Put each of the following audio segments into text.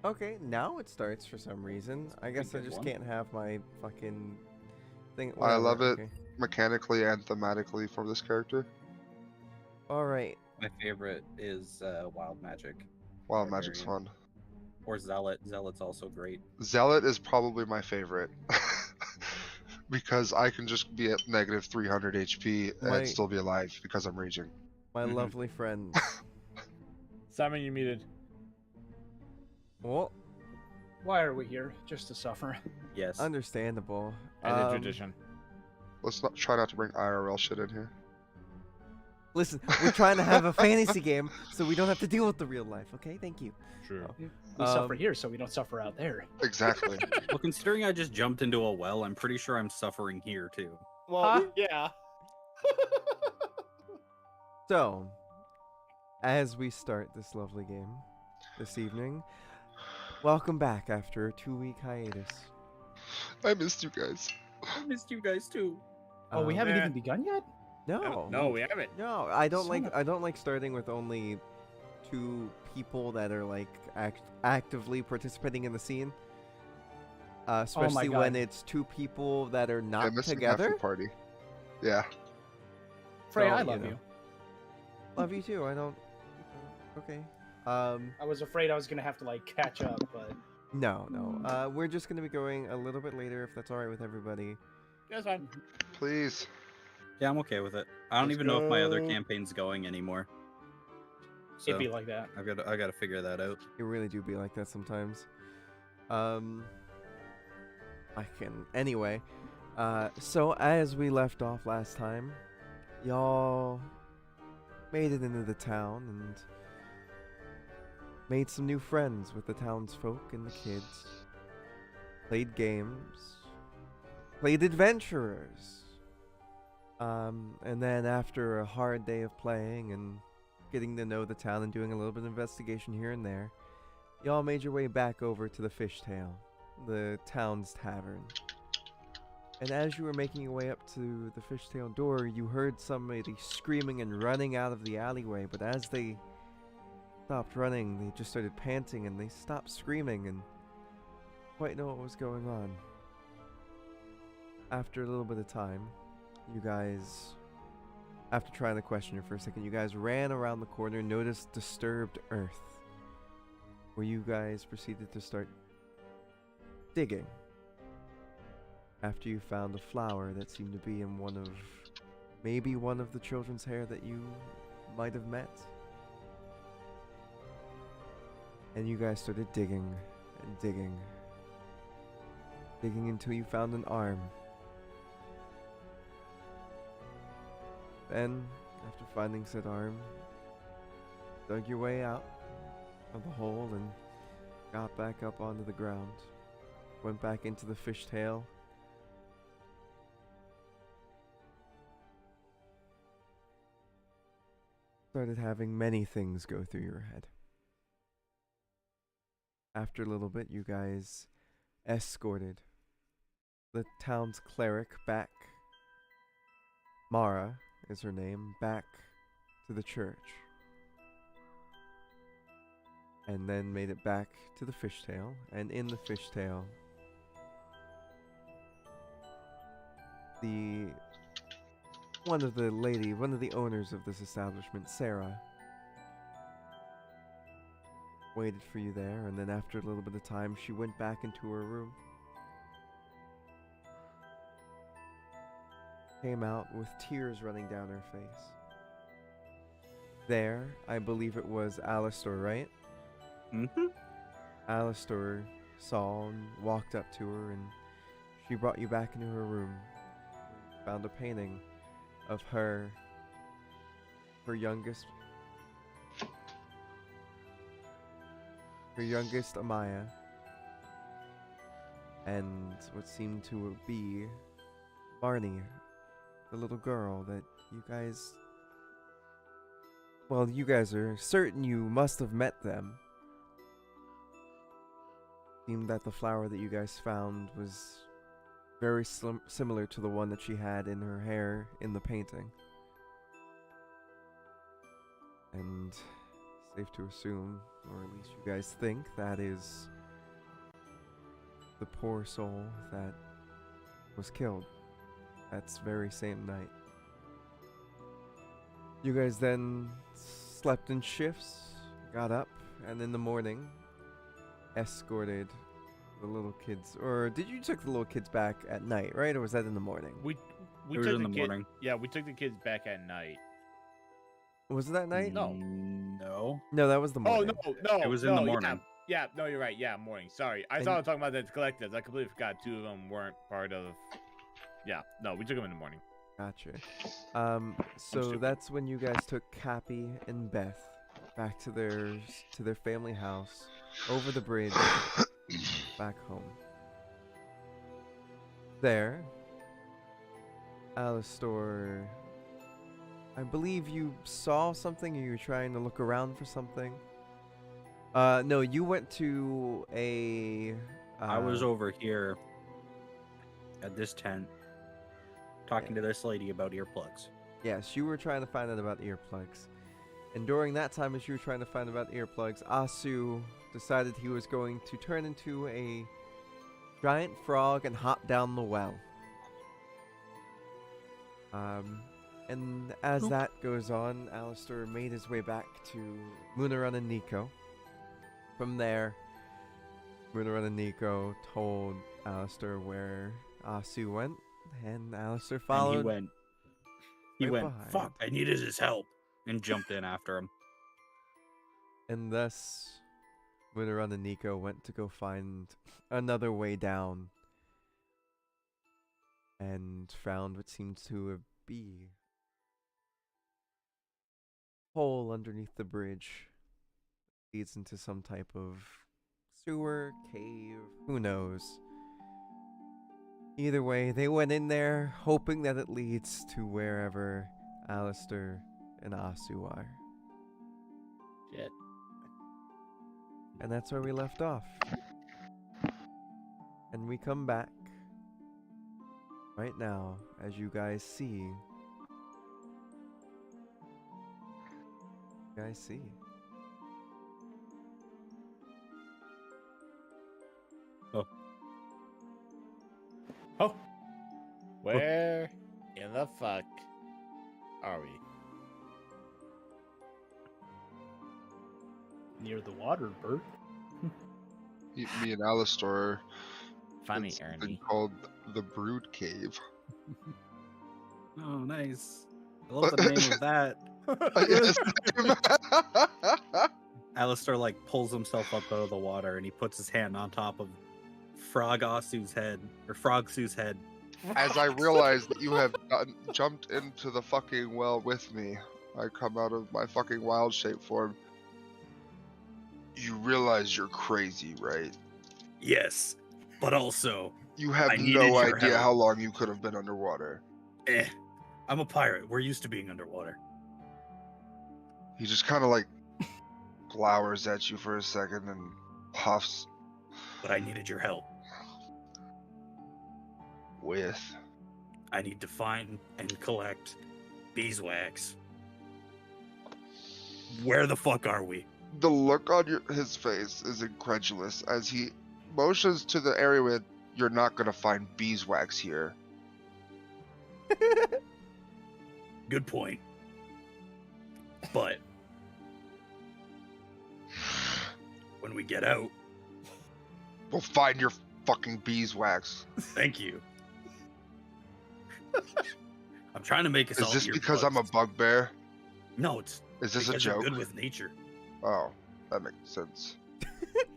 Okay, now it starts for some reason. I guess I good just one. can't have my fucking thing. I Whatever. love it Okay. mechanically and thematically for this character. All right. My favorite is Wild Magic. Wild Magic's Barbarian. fun. Or Zealot. Zealot's also great. Zealot is probably my favorite. Because I can just be at negative 300 HP My and still be alive because I'm raging. my Mhm. lovely friends. Simon, you muted. Well, Why are we here? Just to suffer. Yes. understandable. As a tradition. Let's not try not to bring IRL shit in here. Listen, we're trying to have a fantasy game, so we don't have to deal with the real life. Okay, thank you. True. We suffer here, so we don't suffer out there. Exactly. Well, considering I just jumped into a well, I'm pretty sure I'm suffering here too. Well, Huh? yeah. So, as we start this lovely game this evening, welcome back after a 2-week hiatus. I missed you guys. I missed you guys too. Oh, we haven't Yeah. even begun yet? No, No, we haven't. no. I don't Son like. of- I don't like starting with only 2 people that are like actively participating in the scene. Especially when God. it's 2 people that are I'm not missing half together. the party. Yeah. Freya, Well, I you love know. you. Love you too. I don't. Okay. I was afraid I was gonna have to like catch up, but No, no. We're just gonna be going a little bit later, if that's all right with everybody. That's fine. Please. Yeah, I'm okay with it. I don't Let's even know if my other go. campaign's going anymore. So it'd be like that. I gotta figure that out. It really do be like that sometimes. I can anyway. So as we left off last time, y'all made it into the town and made some new friends with the townsfolk and the kids. Played games. Played adventurers. And then after a hard day of playing and getting to know the town and doing a little bit of investigation here and there, y'all made your way back over to the Fishtail, the town's tavern. And as you were making your way up to the Fishtail door, you heard somebody screaming and running out of the alleyway, but as they stopped running, they just started panting and they stopped screaming and quite know what was going on. After a little bit of time, you guys, after trying to question her for a second, you guys ran around the corner and noticed disturbed earth, where you guys proceeded to start digging. After you found a flower that seemed to be in maybe one of the children's hair that you might have met. And you guys started digging and digging. Digging until you found an arm. Then, after finding said arm, dug your way out of the hole and got back up onto the ground. Went back into the fishtail. Started having many things go through your head. After a little bit, you guys escorted the town's cleric back. Mara is her name, back to the church. And then made it back to the fishtail, and in the fishtail, one of the owners of this establishment, Sarah, waited for you there, and then after a little bit of time, she went back into her room. Came out with tears running down her face. There, I believe it was Alastor, right? Mm-hmm. Alastor saw and walked up to her, and she brought you back into her room. Found a painting of her youngest Amaya, and what seemed to be Barney, the little girl that you guys are certain you must have met them. Seemed that the flower that you guys found was very similar to the one that she had in her hair in the painting. And safe to assume, or at least you guys think, that is the poor soul that was killed that very same night. You guys then slept in shifts, got up, and in the morning escorted the little kids. Or did you took the little kids back at night, right? Or was that in the morning? We It was took in the the kid. morning. Yeah, we took the kids back at night. Was it that night? No. No. No, that was the Oh morning. no, It was in the yeah. morning. Yeah, no, you're right. Yeah, morning. Sorry, I And- thought I was talking about the collectives. I completely forgot 2 of them weren't part of. Yeah, no, we took them in the morning. Gotcha. So stupid. that's when you guys took Cappy and Beth back to their family house over the bridge back home. There, Alastor, I believe you saw something. You were trying to look around for something. No, you went to a. I was over here at this tent talking to this lady about earplugs. Yes, you were trying to find out about earplugs. And during that time, as you were trying to find about earplugs, Asu decided he was going to turn into a giant frog and hop down the well. And as that goes on, Alastor made his way back to Munaran and Nico. From there, Munaran and Nico told Alastor where Asu went, and Alastor followed. And he right went, behind. fuck, I needed his help, and jumped in after him. And thus, Munaran and Nico went to go find another way down, and found what seems to be a hole underneath the bridge. Leads into some type of sewer, cave, who knows. Either way, they went in there hoping that it leads to wherever Alastor and Asu are. Shit. And that's where we left off. And we come back right now, as you guys see. You guys see. Oh, where in the fuck are we? Near the water, Bert. Me and Alastor Funny, did something Ernie. called the Brood Cave. Oh, nice. I love the name of that. Alistair like pulls himself up out of the water and he puts his hand on top of Frog Asu's head, or Frog Sue's head. As I realize that you have jumped into the fucking well with me, I come out of my fucking wild shape form. You realize you're crazy, right? Yes, but also, You have I needed no your idea help. how long you could have been underwater. I'm a pirate. We're used to being underwater. He just kind of like glowers at you for a second and puffs But I needed your help. with. I need to find and collect beeswax. Where the fuck are we? The look on his face is incredulous as he motions to the area where you're not going to find beeswax here. Good point. But when we get out, We'll find your fucking beeswax. thank you. I'm trying to make us all Is this because I'm a earplugs. bugbear? No, it's Is this a because you're joke? good with nature. Oh, that makes sense. At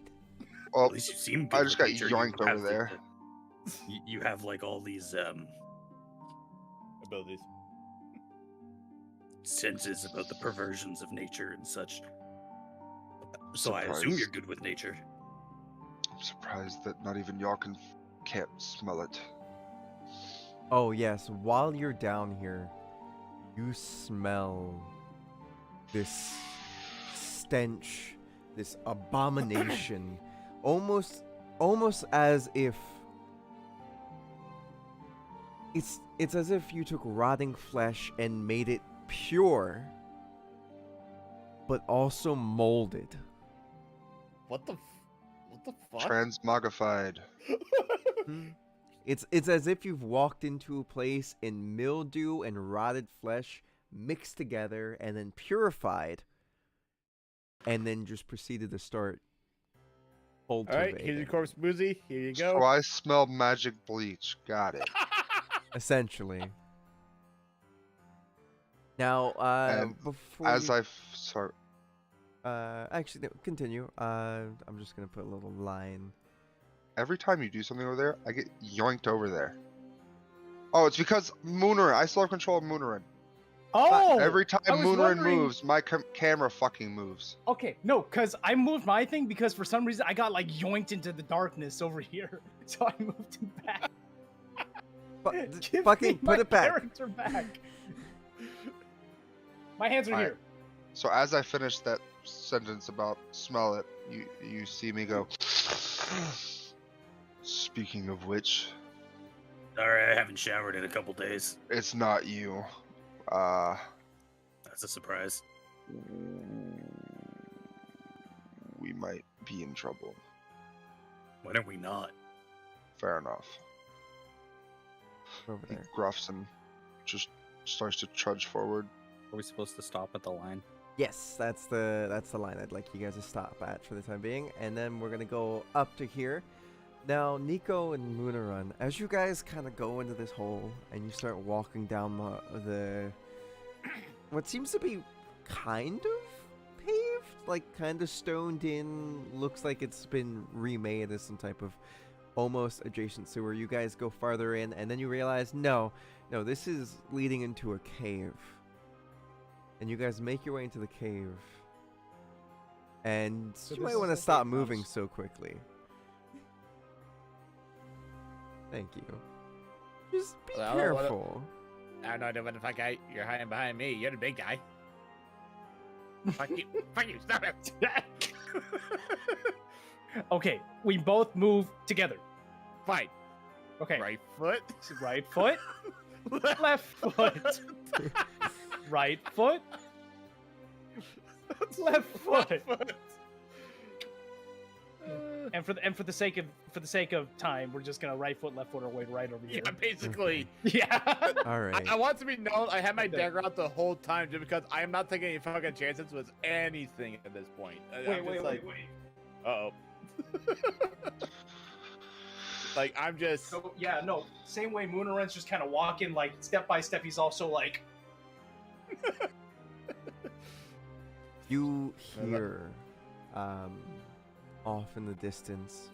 Well, least you seem good I with just got nature. yoinked You have over there. You have like all these Abilities. senses about the perversions of nature and such. So I assume Surprised. you're good with nature. I'm surprised that not even y'all can't smell it. Oh yes, while you're down here, you smell this stench, this abomination, almost as if it's as if you took rotting flesh and made it pure, but also molded. What the? What the fuck? Transmogrified. Hmm. It's as if you've walked into a place and mildew and rotted flesh mixed together and then purified, and then just proceeded to start All right, cultivating. here's your corpse boozy. Here you So go. I smell magic bleach. Got it. Essentially. Now, And before As you, sorry. actually, no, continue. I'm just gonna put a little line. Every time you do something over there, I get yoinked over there. Oh, it's because Moonerin. I still have control of Moonerin. Oh! Every time I was Moonerin wondering- moves, my camera fucking moves. Okay, no, because I moved my thing because for some reason I got like yoinked into the darkness over here. So I moved him back. Give Fucking me put my it back. character back. My hands are Alright. here. So as I finish that sentence about smell it, you see me go. Speaking of which, Sorry, I haven't showered in a couple days. it's not you. That's a surprise. We might be in trouble. When are we not? Fair enough. Over He there. gruffs and just starts to trudge forward. Are we supposed to stop at the line? Yes, that's the line I'd like you guys to stop at for the time being, and then we're gonna go up to here. Now, Nico and Moonerun, as you guys kind of go into this hole and you start walking down the what seems to be kind of paved, like kind of stoned in, looks like it's been remade as some type of almost adjacent sewer. You guys go farther in, and then you realize, no, this is leading into a cave. And you guys make your way into the cave. And So you this might is want to the stop cave moving house. so quickly. Thank you. Just be Well, I don't wanna- careful. I don't know what the fuck you're hiding behind me. You're the big guy. Fuck you. Fuck you. Stop it. Okay, we both move together. Fine. Okay, Right foot. right foot, left foot, right foot, left foot. And for the sake of time, we're just gonna right foot, left foot, or wait right over here. Yeah, basically. Yeah. All right. I want to be known. I had my dagger out the whole time just because I am not taking any fucking chances with anything at this point. Wait. Uh oh. Like I'm just. So yeah, no. Same way Moonerun's just kind of walking like step by step. He's also like. You hear, off in the distance,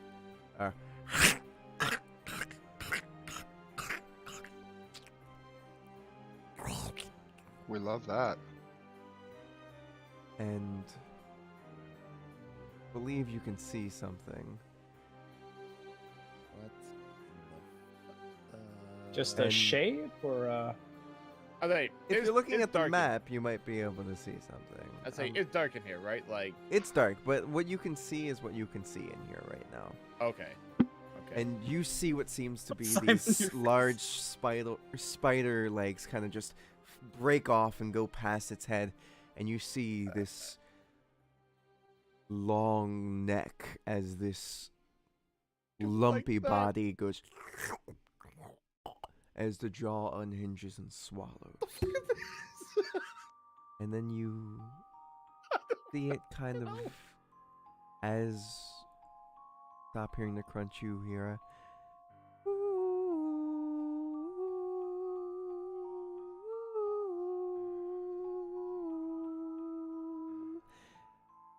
We love that. and believe you can see something. Just a And- shape or I say, If you're looking it's at the dark in- map, you might be able to see something. I'd say it's dark in here, right? Like, It's dark, but what you can see is what you can see in here right now. okay. Okay. And you see what seems to be Simon, these your face. large spider legs kind of just break off and go past its head, and you see this long neck as this lumpy that. body goes as the jaw unhinges and swallows. And then you see it kind of as stop hearing the crunch, you hear a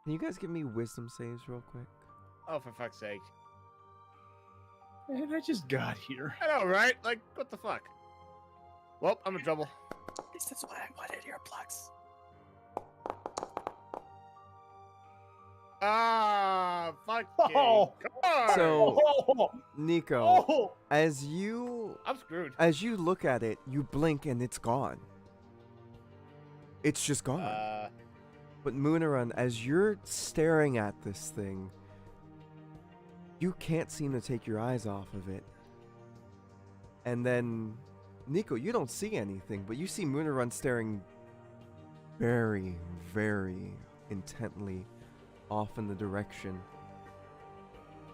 Can you guys give me wisdom saves real quick? Oh, for fuck's sake. and I just got here. I know, right? Like, what the fuck? Well, I'm in trouble. This is why I wanted earplugs. Ah, fucking Oh. car. So- Oh, Nico, oh, as you I'm screwed. look at it, you blink and it's gone. It's just gone. But Moonerun, as you're staring at this thing, you can't seem to take your eyes off of it. And then, Nico, you don't see anything, but you see Moonerun staring very, very intently off in the direction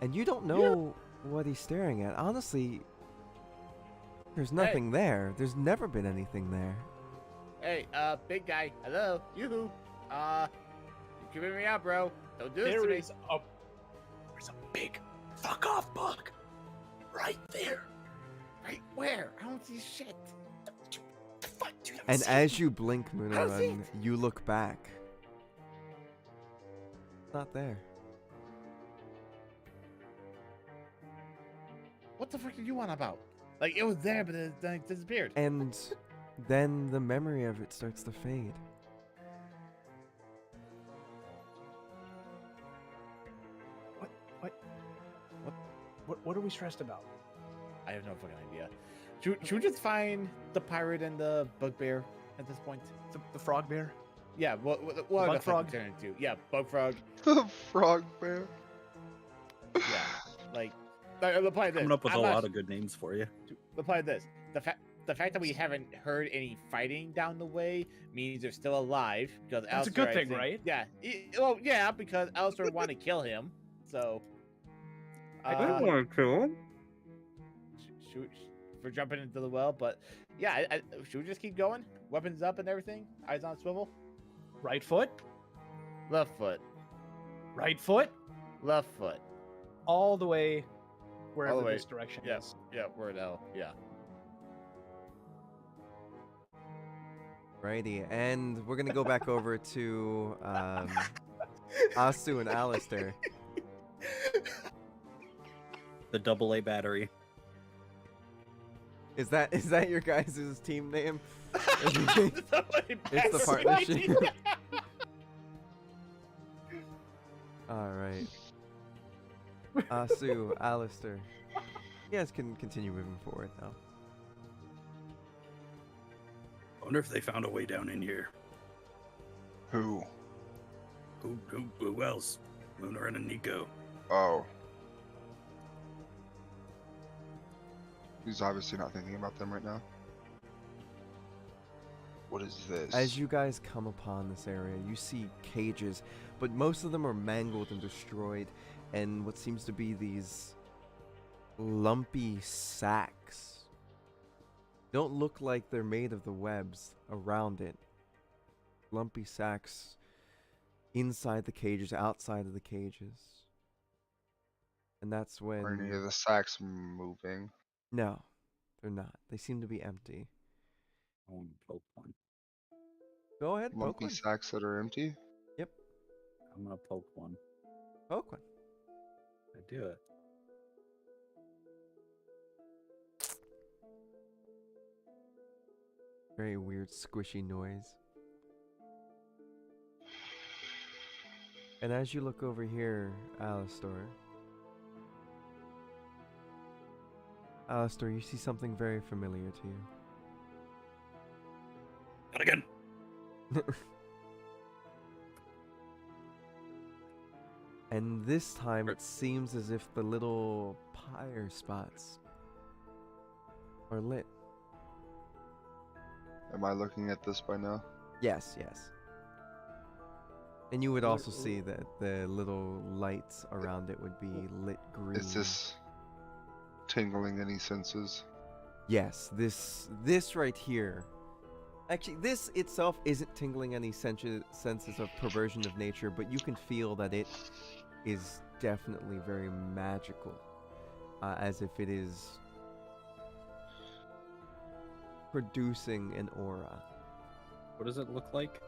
And you don't know what he's staring at. Honestly, there's nothing there. There's never been anything there. Hey, big guy. Hello. Yoo-hoo. You keeping me out, bro. Don't do this to There me. is a there's a big fuck off bug right there. Right where? I don't see shit. The fuck, dude, I'm And seeing as you blink, How's Moonerun, it? you look back. It's not there. What the fuck are you on about? Like, it was there, but then it disappeared. And then the memory of it starts to fade. What are we stressed about? I have no fucking idea. Should we just find the pirate and the bugbear at this point? The frog bear? Yeah, what bug the fuck frog? we turn into? Yeah, bug frog. The frog bear. Yeah, like, apply this. Coming up with I'm a not- lot of good names for you. Apply this. The fact that we haven't heard any fighting down the way means they're still alive. Because That's a Alistair, good I thing, think- right? Yeah. Well, yeah, because Alistair wanted to kill him. So. want to kill him. For jumping into the well, but yeah, should we just keep going? Weapons up and everything. Eyes on swivel. Right foot, Left foot. right foot, Left foot. all the way wherever All the way. this direction Yeah. is. Yeah. Where the hell? Yeah. Righty, and we're gonna go back over to Asu and Alistair. The AA battery. Is that your guys' team name? It's the partnership. All right. Asu, Alistair. You guys can continue moving forward now. I wonder if they found a way down in here. Who? Who else? Lunar and Nico. Oh. He's obviously not thinking about them right now. What is this? As you guys come upon this area, you see cages, but most of them are mangled and destroyed, and what seems to be these lumpy sacks. Don't look like they're made of the webs around it. Lumpy sacks inside the cages, outside of the cages. And that's when... Are any of the sacks moving? No, they're not. They seem to be empty. I want to poke one. Go ahead, poke Lumpy one. sacks that are empty? I'm gonna poke one. Poke one. I do it. Very weird squishy noise. And as you look over here, Alastor, you see something very familiar to you. Not again. And this time it seems as if the little pyre spots are lit. Am I looking at this by now? Yes, yes. And you would also see that the little lights around it would be lit green. Is this tingling any senses? Yes, this right here. Actually, this itself isn't tingling any senses of perversion of nature, but you can feel that it is definitely very magical, as if it is producing an aura. What does it look like?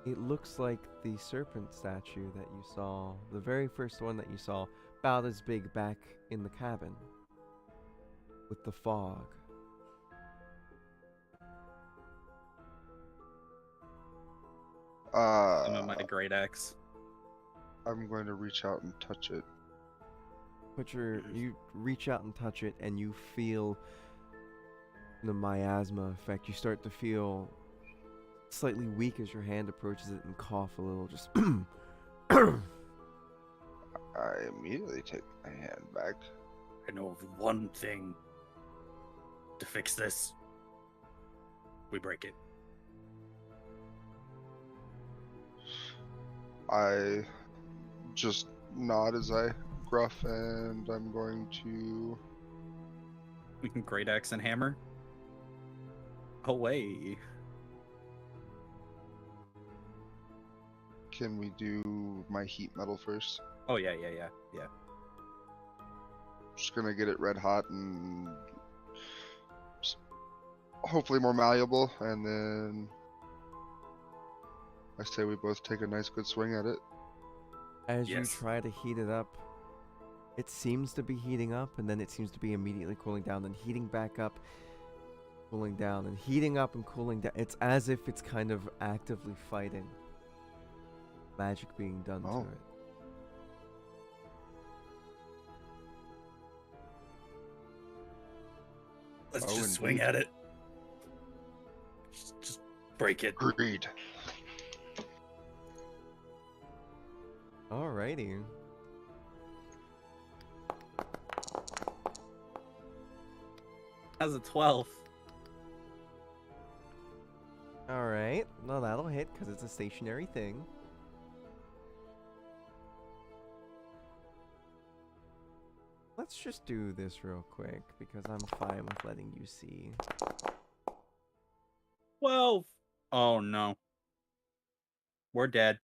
It looks like the serpent statue that you saw, the very first one that you saw, about as big back in the cabin, with the fog. Some of my great axe. I'm going to reach out and touch it. You reach out and touch it, and you feel the miasma effect. You start to feel slightly weak as your hand approaches it and cough a little. Just I immediately take my hand back. I know of one thing to fix this. We break it. I just nod as I gruff, and I'm going to. We can great axe and hammer. Away. Can we do my heat metal first? Oh yeah. Just gonna get it red hot and hopefully more malleable, and then I say we both take a nice good swing at it. As you Yes. try to heat it up, it seems to be heating up, and then it seems to be immediately cooling down, then heating back up, cooling down, and heating up and cooling down. It's as if it's kind of actively fighting. Magic being done Oh. to it. Let's Oh, just swing indeed. at it. Just break it. Agreed. Alrighty. As a 12. Alright. No, that'll hit because it's a stationary thing. Let's just do this real quick because I'm fine with letting you see. 12. Oh no. We're dead.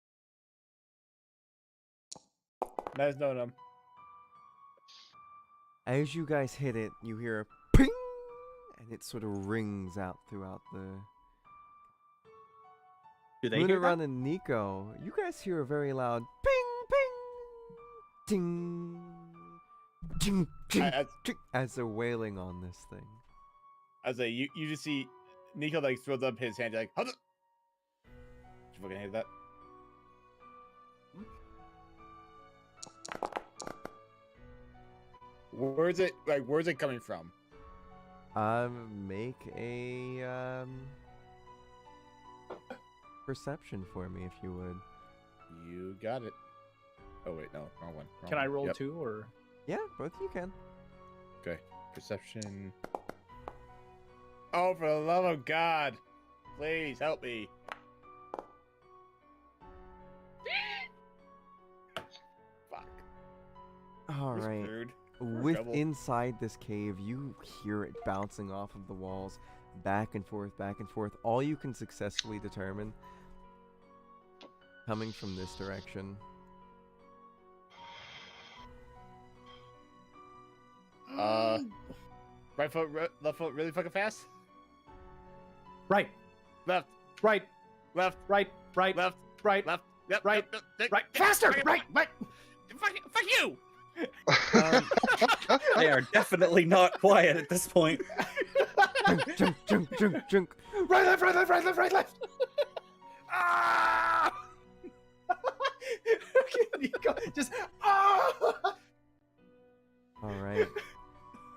Nice knowing him. As you guys hit it, you hear a ping, and it sort of rings out throughout the. Do they Luna hear that? Run and Nico, you guys hear a very loud ping, ping, ding, ding, ding, As ding, as they're wailing on this thing. you just see Nico like throws up his hand like, "Huzzah!" Did you fucking hear that? Where's it like? Where's it coming from? Make a perception for me if you would. You got it. Oh wait, no, wrong one. wrong Can I one. roll Yep. 2 or? Yeah, both of you can. Okay, perception. Oh, for the love of God, please help me. Fuck. All We're right. screwed. With trouble. inside this cave, you hear it bouncing off of the walls, back and forth, back and forth. All you can successfully determine coming from this direction. Right foot, left foot, really fucking fast. Right, Left, right, left, right, right, left, right, left. Yep, Right, yep, yep, right. yep, Faster! yep, Right, right. Fuck you! They are definitely not quiet at this point. Junk, junk, junk, junk, junk. Right, left, right, left, right, left, right, left. Ah! Nico, just ah! All right.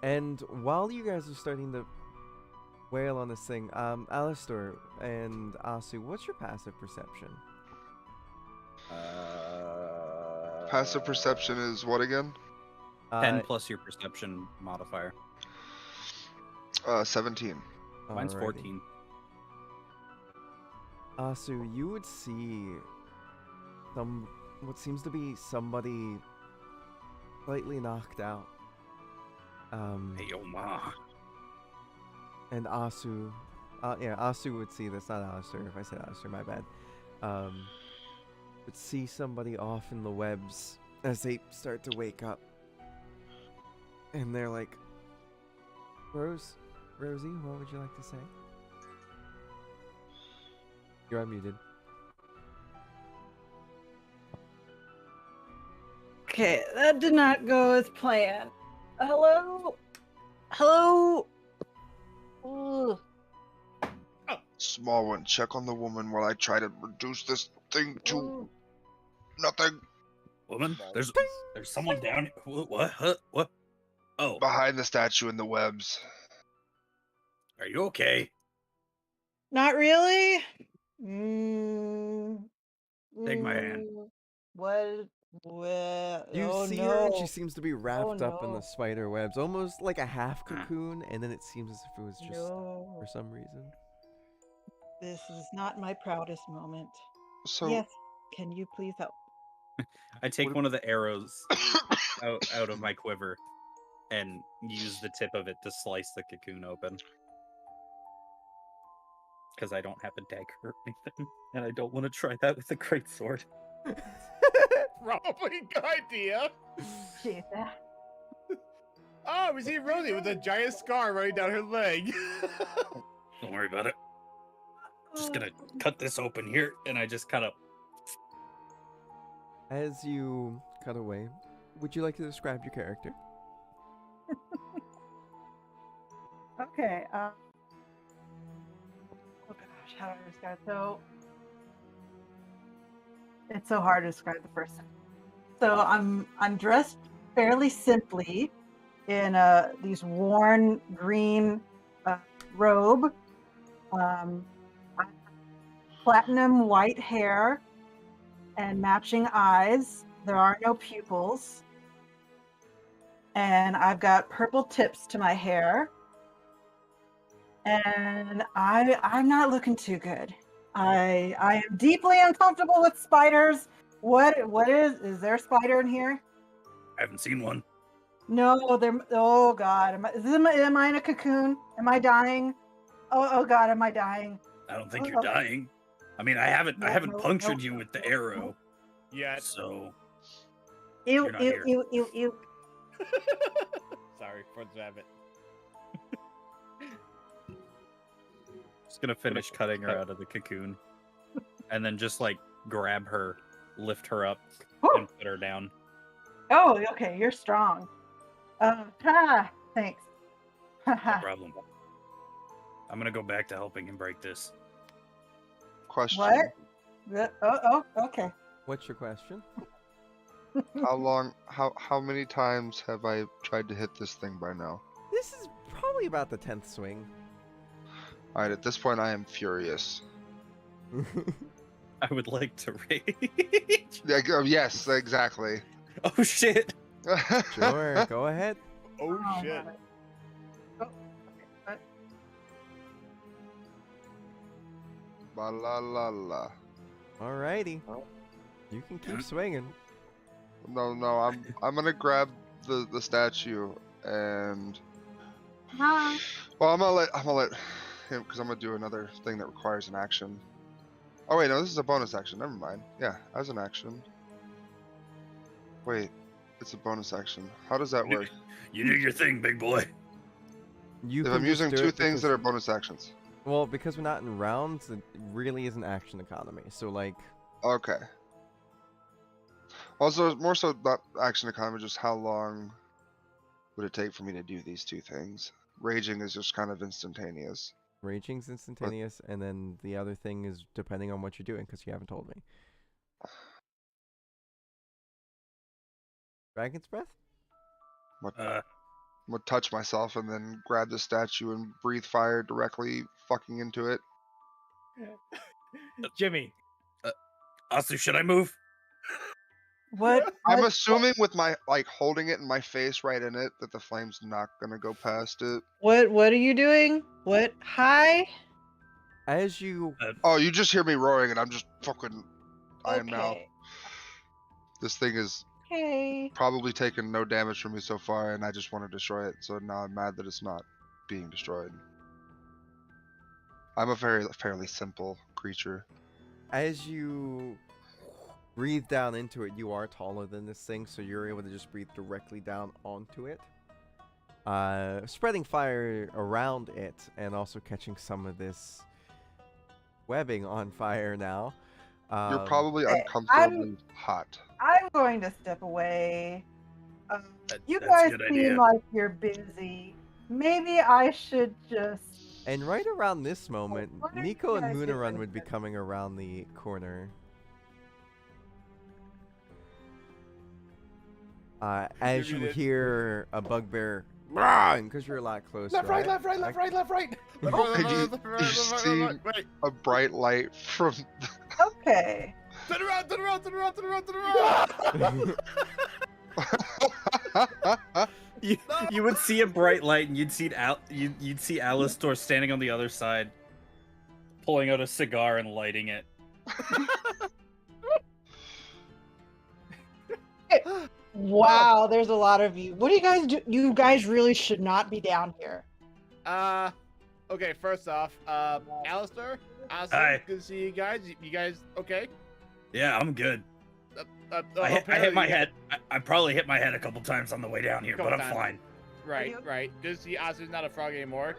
And while you guys are starting to wail on this thing, Alastor and Asu, what's your passive perception? Passive perception is what again? 10 plus your perception modifier. 17. Mine's alrighty. 14. Asu, you would see what seems to be somebody slightly knocked out. Hey, yo, ma. And Asu, yeah, Asu would see this, not Alistair. If I said Alistair, my bad. Would see somebody off in the webs as they start to wake up. And they're like, Rosie, what would you like to say? You're unmuted. Okay, that did not go as planned. Hello? Hello? Ugh. Small one, check on the woman while I try to reduce this thing to Ooh. nothing. Woman, there's someone down here. What? Huh? What? Oh, Behind the statue in the webs. are you okay? Not really? Mm, Take my hand. What? What? You Oh see no. her, and she seems to be wrapped up in no. the spider webs, almost like a half cocoon, and then it seems as if it was just No. for some reason. This is not my proudest moment. So, Yes, can you please help? I take one of the arrows out of my quiver and use the tip of it to slice the cocoon open. Because I don't have a dagger or anything, and I don't want to try that with a greatsword. Probably a good idea. Jesus. Oh, we see Rosie with a giant scar running down her leg. Don't worry about it. Just gonna cut this open here, and I just kind of. As you cut away, would you like to describe your character? Okay. Oh gosh, how do I describe it? So it's so hard to describe the person. So I'm dressed fairly simply in these worn green robe, platinum white hair, and matching eyes. There are no pupils, and I've got purple tips to my hair. And I'm not looking too good. I am deeply uncomfortable with spiders. What is there a spider in here? I haven't seen one. No, there. Oh God, am I in a cocoon? Am I dying? Oh God, am I dying? I don't think you're dying. I mean, I haven't No, punctured no. you with the arrow, Yeah. so Ew, You're not ew, here. ew, ew, ew. Sorry for the rabbit. just gonna finish cutting her out of the cocoon, and then just like grab her, lift her up, and put her down. Oh, okay, you're strong. Thanks. No problem. I'm gonna go back to helping him break this. Question. What? Oh, okay. What's your question? How many times have I tried to hit this thing by now? This is probably about the 10th swing. Alright, at this point I am furious. I would like to rage. Yes, exactly. Oh shit! Sure, go ahead. Oh shit. God. Oh, okay. Ba la la la. Alrighty. You can keep swinging. No, I'm gonna grab the statue and Hi. well I'm gonna let him because I'm gonna do another thing that requires an action. Oh wait, no, this is a bonus action. Never mind. Yeah, as an action. Wait, it's a bonus action. How does that work? You do your thing, big boy. You If can I'm just using do two it things because- that are bonus actions. Well, because we're not in rounds, it really is an action economy. So, like, Okay. Also, more so not action economy, just how long would it take for me to do these two things? Raging is just kind of instantaneous. raging's instantaneous, and then the other thing is depending on what you're doing, because you haven't told me. Dragon's Breath? I'm gonna touch myself and then grab the statue and breathe fire directly fucking into it. Jimmy. Asu, should I move? What? I'm assuming with my holding it in my face right in it that the flame's not gonna go past it. What are you doing? What? Hi. As you Oh, you just hear me roaring and I'm just fucking. I am now. Okay. This thing is Okay. probably taken no damage from me so far, and I just want to destroy it. So now I'm mad that it's not being destroyed. I'm a fairly simple creature. as you breathe down into it, you are taller than this thing, so you're able to just breathe directly down onto it. Spreading fire around it and also catching some of this webbing on fire now. You're probably okay, uncomfortably hot. I'm going to step away. You That's a guys good seem idea. like you're busy. Maybe I should just. And right around this moment, what are Nico you and guys Munarun doing? would be coming around the corner. As you hear a bugbear, because you're a lot closer. Left, right, left, right, left, right, left, right. You see a bright light from. Okay. Turn around, turn around, turn around, turn around, turn around. You would see a bright light, and you'd see Alastor standing on the other side, pulling out a cigar and lighting it. Wow, there's a lot of you. What do you guys do? You guys really should not be down here. Okay, first off, Alastor, awesome. Hi. Good to see you guys. You guys okay? Yeah, I'm good. I apparently hit my you- head. I probably hit my head a couple times on the way down here, but Couple I'm times. fine. Right, right. Good to see Alastor's not a frog anymore.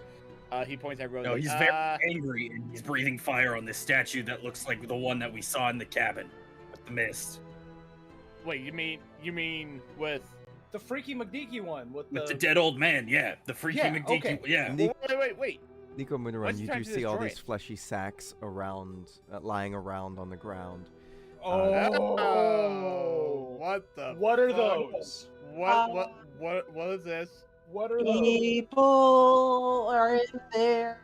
He points at Rosie. No, he's very angry and he's breathing fire on this statue that looks like the one that we saw in the cabin with the mist. Wait, you mean with? The freaky McDeaky one with With the dead old man, yeah. The freaky Yeah, McDeaky. okay. Yeah. Wait. Nico What's Moonerun, he you trying do to see all destroy these it? fleshy sacks around, lying around on the ground. Oh, what the? What are fuck? those? What is this? What are those? People are in there.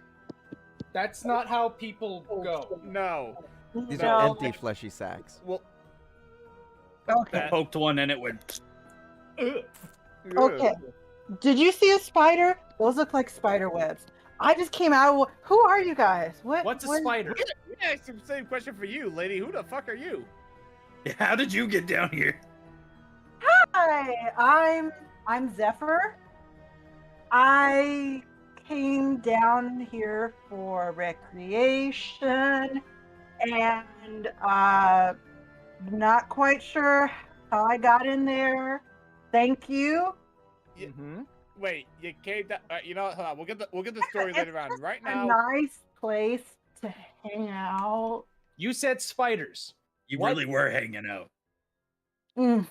That's not how people go. No. These No. are empty fleshy sacks. Well, Okay. I poked one and it went. Ugh. Okay. Did you see a spider? Those look like spider webs. I just came out. Who are you guys? What's a spider? We asked the same question for you, lady. Who the fuck are you? How did you get down here? Hi, I'm Zephyr. I came down here for recreation, and not quite sure how I got in there. Thank you. Mm-hmm. Wait, you came down. You know what? Hold on. We'll get the story later on. Right A now, nice place to hang out. You said spiders. You What? really were hanging out. Mm.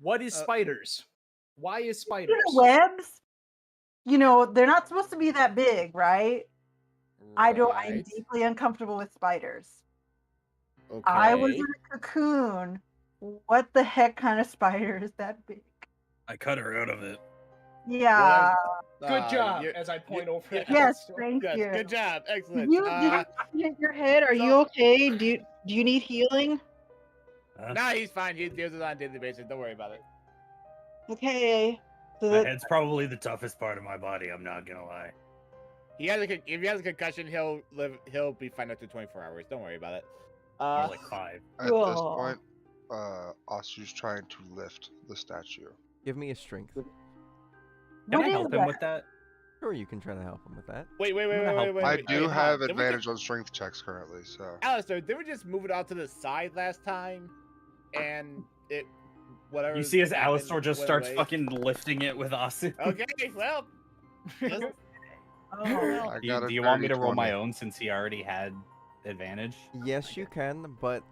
What is spiders? Why is spiders? Webs. You know, they're not supposed to be that big, right? I'm Right. deeply uncomfortable with spiders. Okay. I was in a cocoon. What the heck kind of spider is that big? I cut her out of it. Yeah. Good job. you- As I point you- over. at Yes, Alastor. thank Yes, you. good job. Did Excellent. you hit your head? Are you so- okay? Do you need healing? Nah, he's fine. He deals with it on a daily basis. Don't worry about it. Okay. So My that, head's probably the toughest part of my body. I'm not gonna lie. If he has a concussion, he'll be fine up to 24 hours. Don't worry about it. More like 5. At this Cool. point, Asu's trying to lift the statue. Give me a strength. what Can I is help him that? with that? Sure, you can try to help him with that. Wait. I do hold have on. Did we advantage on strength checks currently, so. Alastor, did we just move it out to the side last time? And it, whatever. You see as happened Alastor just went starts away? fucking lifting it with Asu. Okay, well. just- Oh, I Do got a you want me dirty to roll my 20. own since he already had advantage? Yes, you can, but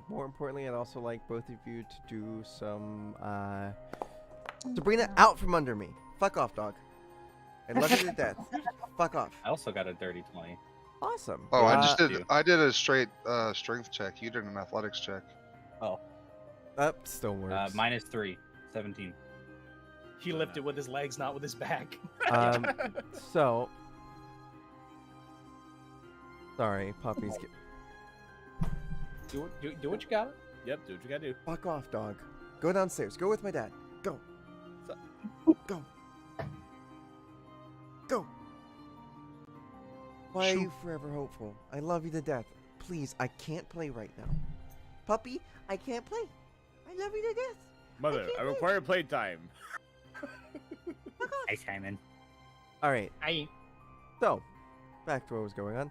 more importantly, I'd also like both of you to do some Sabrina, out from under me. Fuck off, dog. I love you to death. Fuck off. I also got a dirty 20. Awesome. Oh, I Uh, just did. you. I did a straight strength check. You did an athletics check. Still works. -3, 17. He lifted with his legs, not with his back. So, sorry, puppies. Do what you got. Yep, do what you gotta do. Fuck off, dog. Go downstairs. Go with my dad. Go. So- Go. Go. Why are you forever hopeful? I love you to death. Please, I can't play right now. Puppy, I can't play. I love you to death. Mother, I require playtime. Hi, Simon. All right. I. So, back to what was going on.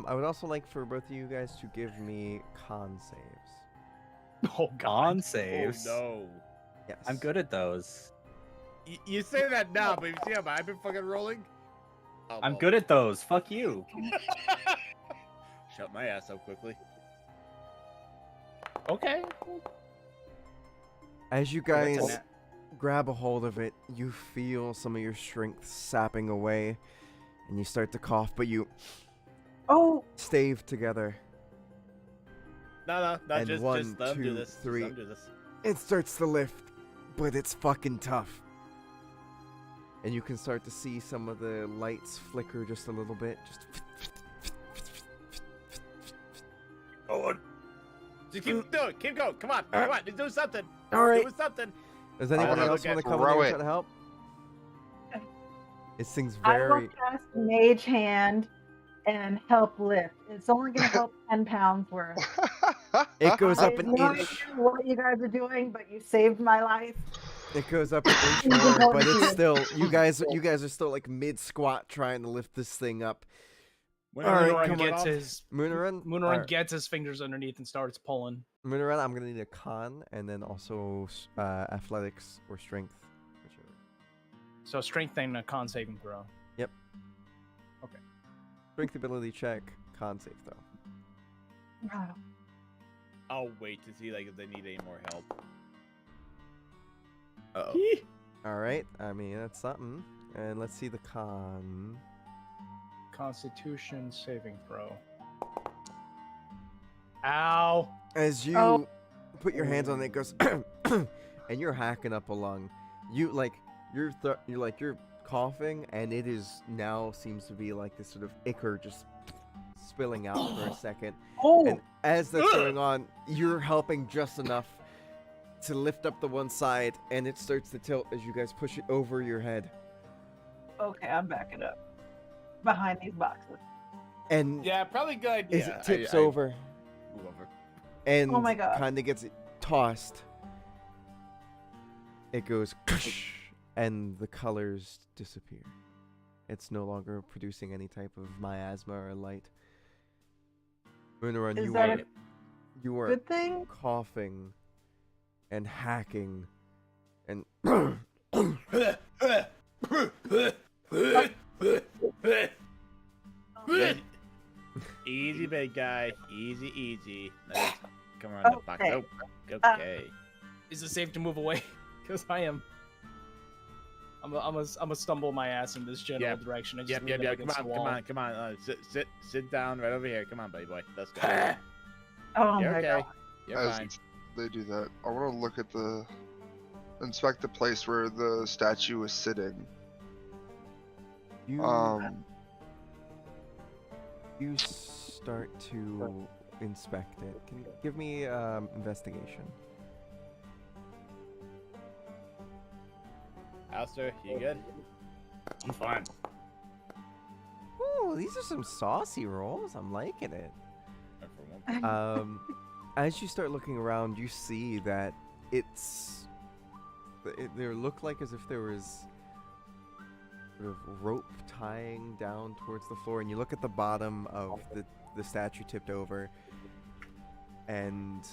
I would also like for both of you guys to give me con saves. Oh God. Con saves. Oh Yes. I'm good at those. no. You say that now, but you see how I've been fucking rolling? Oh, I'm well. good at those. Fuck you. Shut my ass up quickly. Okay. As you That's a guys nat- grab a hold of it, you feel some of your strength sapping away, and you start to cough, but you oh, stave together. No, And just one, let him do two, this. Just three. let him do this. It starts to lift, but it's fucking tough. And you can start to see some of the lights flicker just a little bit. Just Go on. Just keep doing. Keep going. Come on. Come on. Do something. all right. Do something. Does anyone wanna else look want at to come in throw here and it. try to help? It seems I very. will cast Mage Hand and help lift. It's only going to help 10 pounds worth. It goes I up have an no inch. idea what you guys are doing, but you saved my life. It goes up an inch Even more, though but it's you- still you guys are still like mid squat trying to lift this thing up. When All are right, we Moonaran come gonna gets get off? his Moonaran, Moonaran gets his fingers underneath and starts pulling. Moonaran, I'm gonna need a con and then also athletics or strength, whichever. So strength and a con saving throw. Strength ability check, con save though. Ah, I'll wait to see like if they need any more help. Uh-oh. All right, I mean that's something. And let's see the con. Constitution saving throw. Ow! As you Oh. put your hands on it, it goes, and you're hacking up a lung. You're coughing, and it is now seems to be like this sort of ichor just spilling out for a second. Oh, And as that's going on, you're helping just enough to lift up the one side, and it starts to tilt as you guys push it over your head. okay, I'm backing up behind these boxes. And Yeah, probably good as idea. it tips I over move over. and Oh my God. kind of gets tossed, it goes and the colors disappear. It's no longer producing any type of miasma or light. Moonaran, Is you that are a you are good thing? coughing and hacking and Easy, big guy. Easy, easy. Let's come around the box. Okay. Oh, okay. Is it safe to move away? Because I am. I'm a stumble my ass in this general Yep. direction. I just Yep, lean yep, up yep. Come against on, the come wall. on, come on. Sit down right over here. Come on, buddy boy. Let's go. Oh You're my okay. God. You're As fine. they do that, I want to look at inspect the place where the statue is sitting. you you start to inspect it. Can you give me investigation? Alastor, you good? I'm fine. Ooh, these are some saucy rolls. I'm liking it. Or for one- As you start looking around, you see that there looked like as if there was sort of rope tying down towards the floor, and you look at the bottom of the statue tipped over, and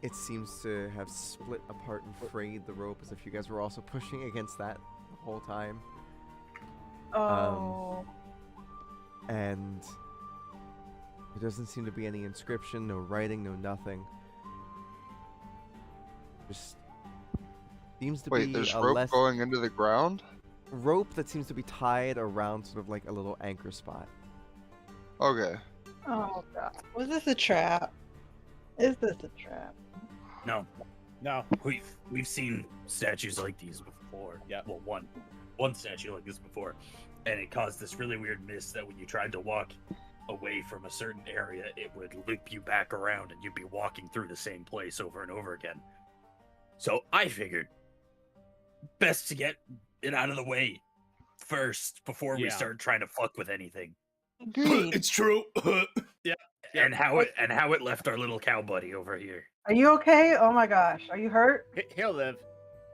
it seems to have split apart and frayed the rope as if you guys were also pushing against that the whole time. Oh. And there doesn't seem to be any inscription, no writing, no nothing. Just seems to Wait, be there's a rope less going into the ground? rope that seems to be tied around sort of like a little anchor spot. Okay. Oh God. Was this a trap? Is this a trap? No, No. we've seen statues like these before. Yeah. Well, one statue like this before, and it caused this really weird mist that when you tried to walk away from a certain area, it would loop you back around, and you'd be walking through the same place over and over again. So I figured best to get it out of the way first before we Yeah. start trying to fuck with anything. Agreed. It's true. Yeah. And how it left our little cow buddy over here. Are you okay? Oh my gosh. Are you hurt? He'll live.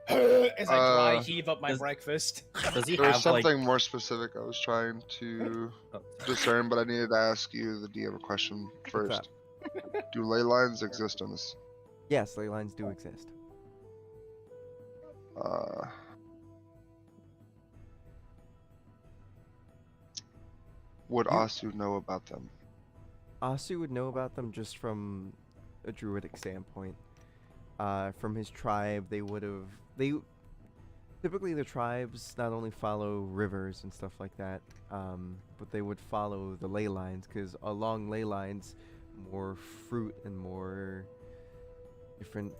As I dry Uh, heave up my does- breakfast. Does he There was have something more specific I was trying to Oh, discern, but I needed to ask you, the DM, a question first. Do ley lines exist in this? Yes, ley lines do exist. Would Asu know about them? Asu would know about them just from a druidic standpoint. From his tribe, typically the tribes not only follow rivers and stuff like that, but they would follow the ley lines, because along ley lines, more fruit and more different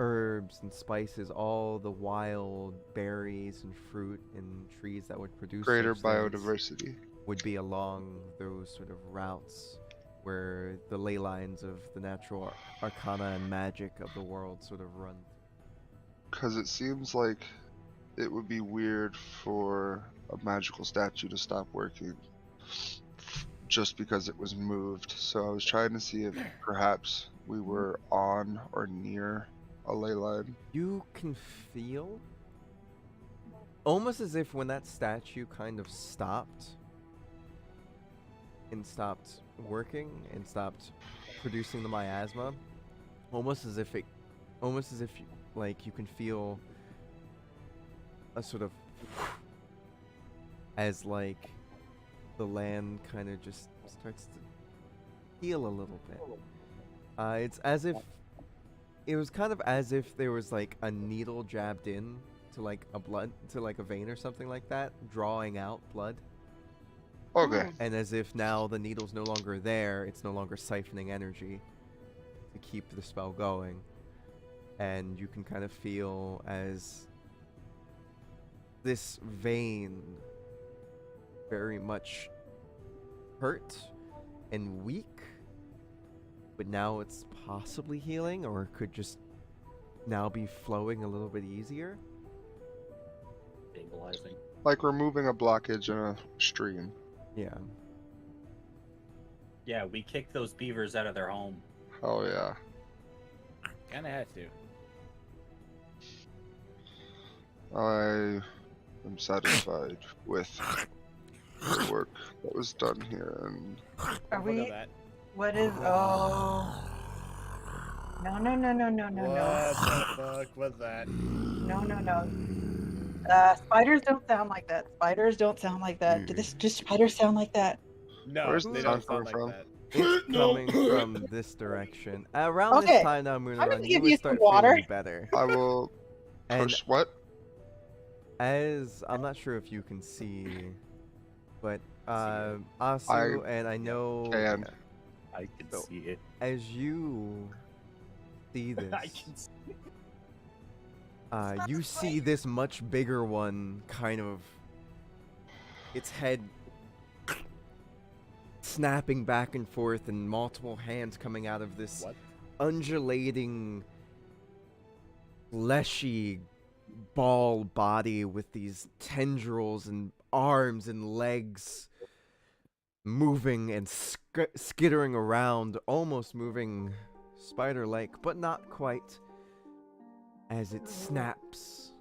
herbs and spices, all the wild berries and fruit and trees that would produce Greater such things biodiversity. would be along those sort of routes where the ley lines of the natural arcana and magic of the world sort of run. Because it seems like it would be weird for a magical statue to stop working just because it was moved. So I was trying to see if perhaps we were on or near a ley line. You can feel almost as if when that statue kind of stopped and stopped working and stopped producing the miasma, almost as if you, like you can feel a sort of as like the land kind of just starts to heal a little bit. It's as if it was kind of as if there was like a needle jabbed in to like a vein or something like that, drawing out blood. Okay. And as if now the needle's no longer there, it's no longer siphoning energy to keep the spell going. And you can kind of feel as this vein very much hurt and weak, but now it's possibly healing, or it could just now be flowing a little bit easier. Stabilizing. Like removing a blockage in a stream. Yeah. Yeah, we kicked those beavers out of their home. Oh yeah. Kinda had to. I am satisfied with the work that was done here, and Are Look we? at that. What is? Oh. No, no, no, no, no, no, What no. the fuck was that? No, no, no. Spiders don't sound like that. Spiders don't sound like that. Do spiders sound like that? No, Where's they the don't sound sound like coming that. It's coming from this direction. Around this Okay, time now, I'm Moonrun, gonna you give would you start some water. feeling better. I will And push what? as I'm not sure if you can see, but Asu, I and I know can. I can So- see it. as you see this, I can see. you see this much bigger one kind of its head snapping back and forth and multiple hands coming out of this What? undulating fleshy ball body with these tendrils and arms and legs moving and skittering around, almost moving spider-like, but not quite, as it snaps.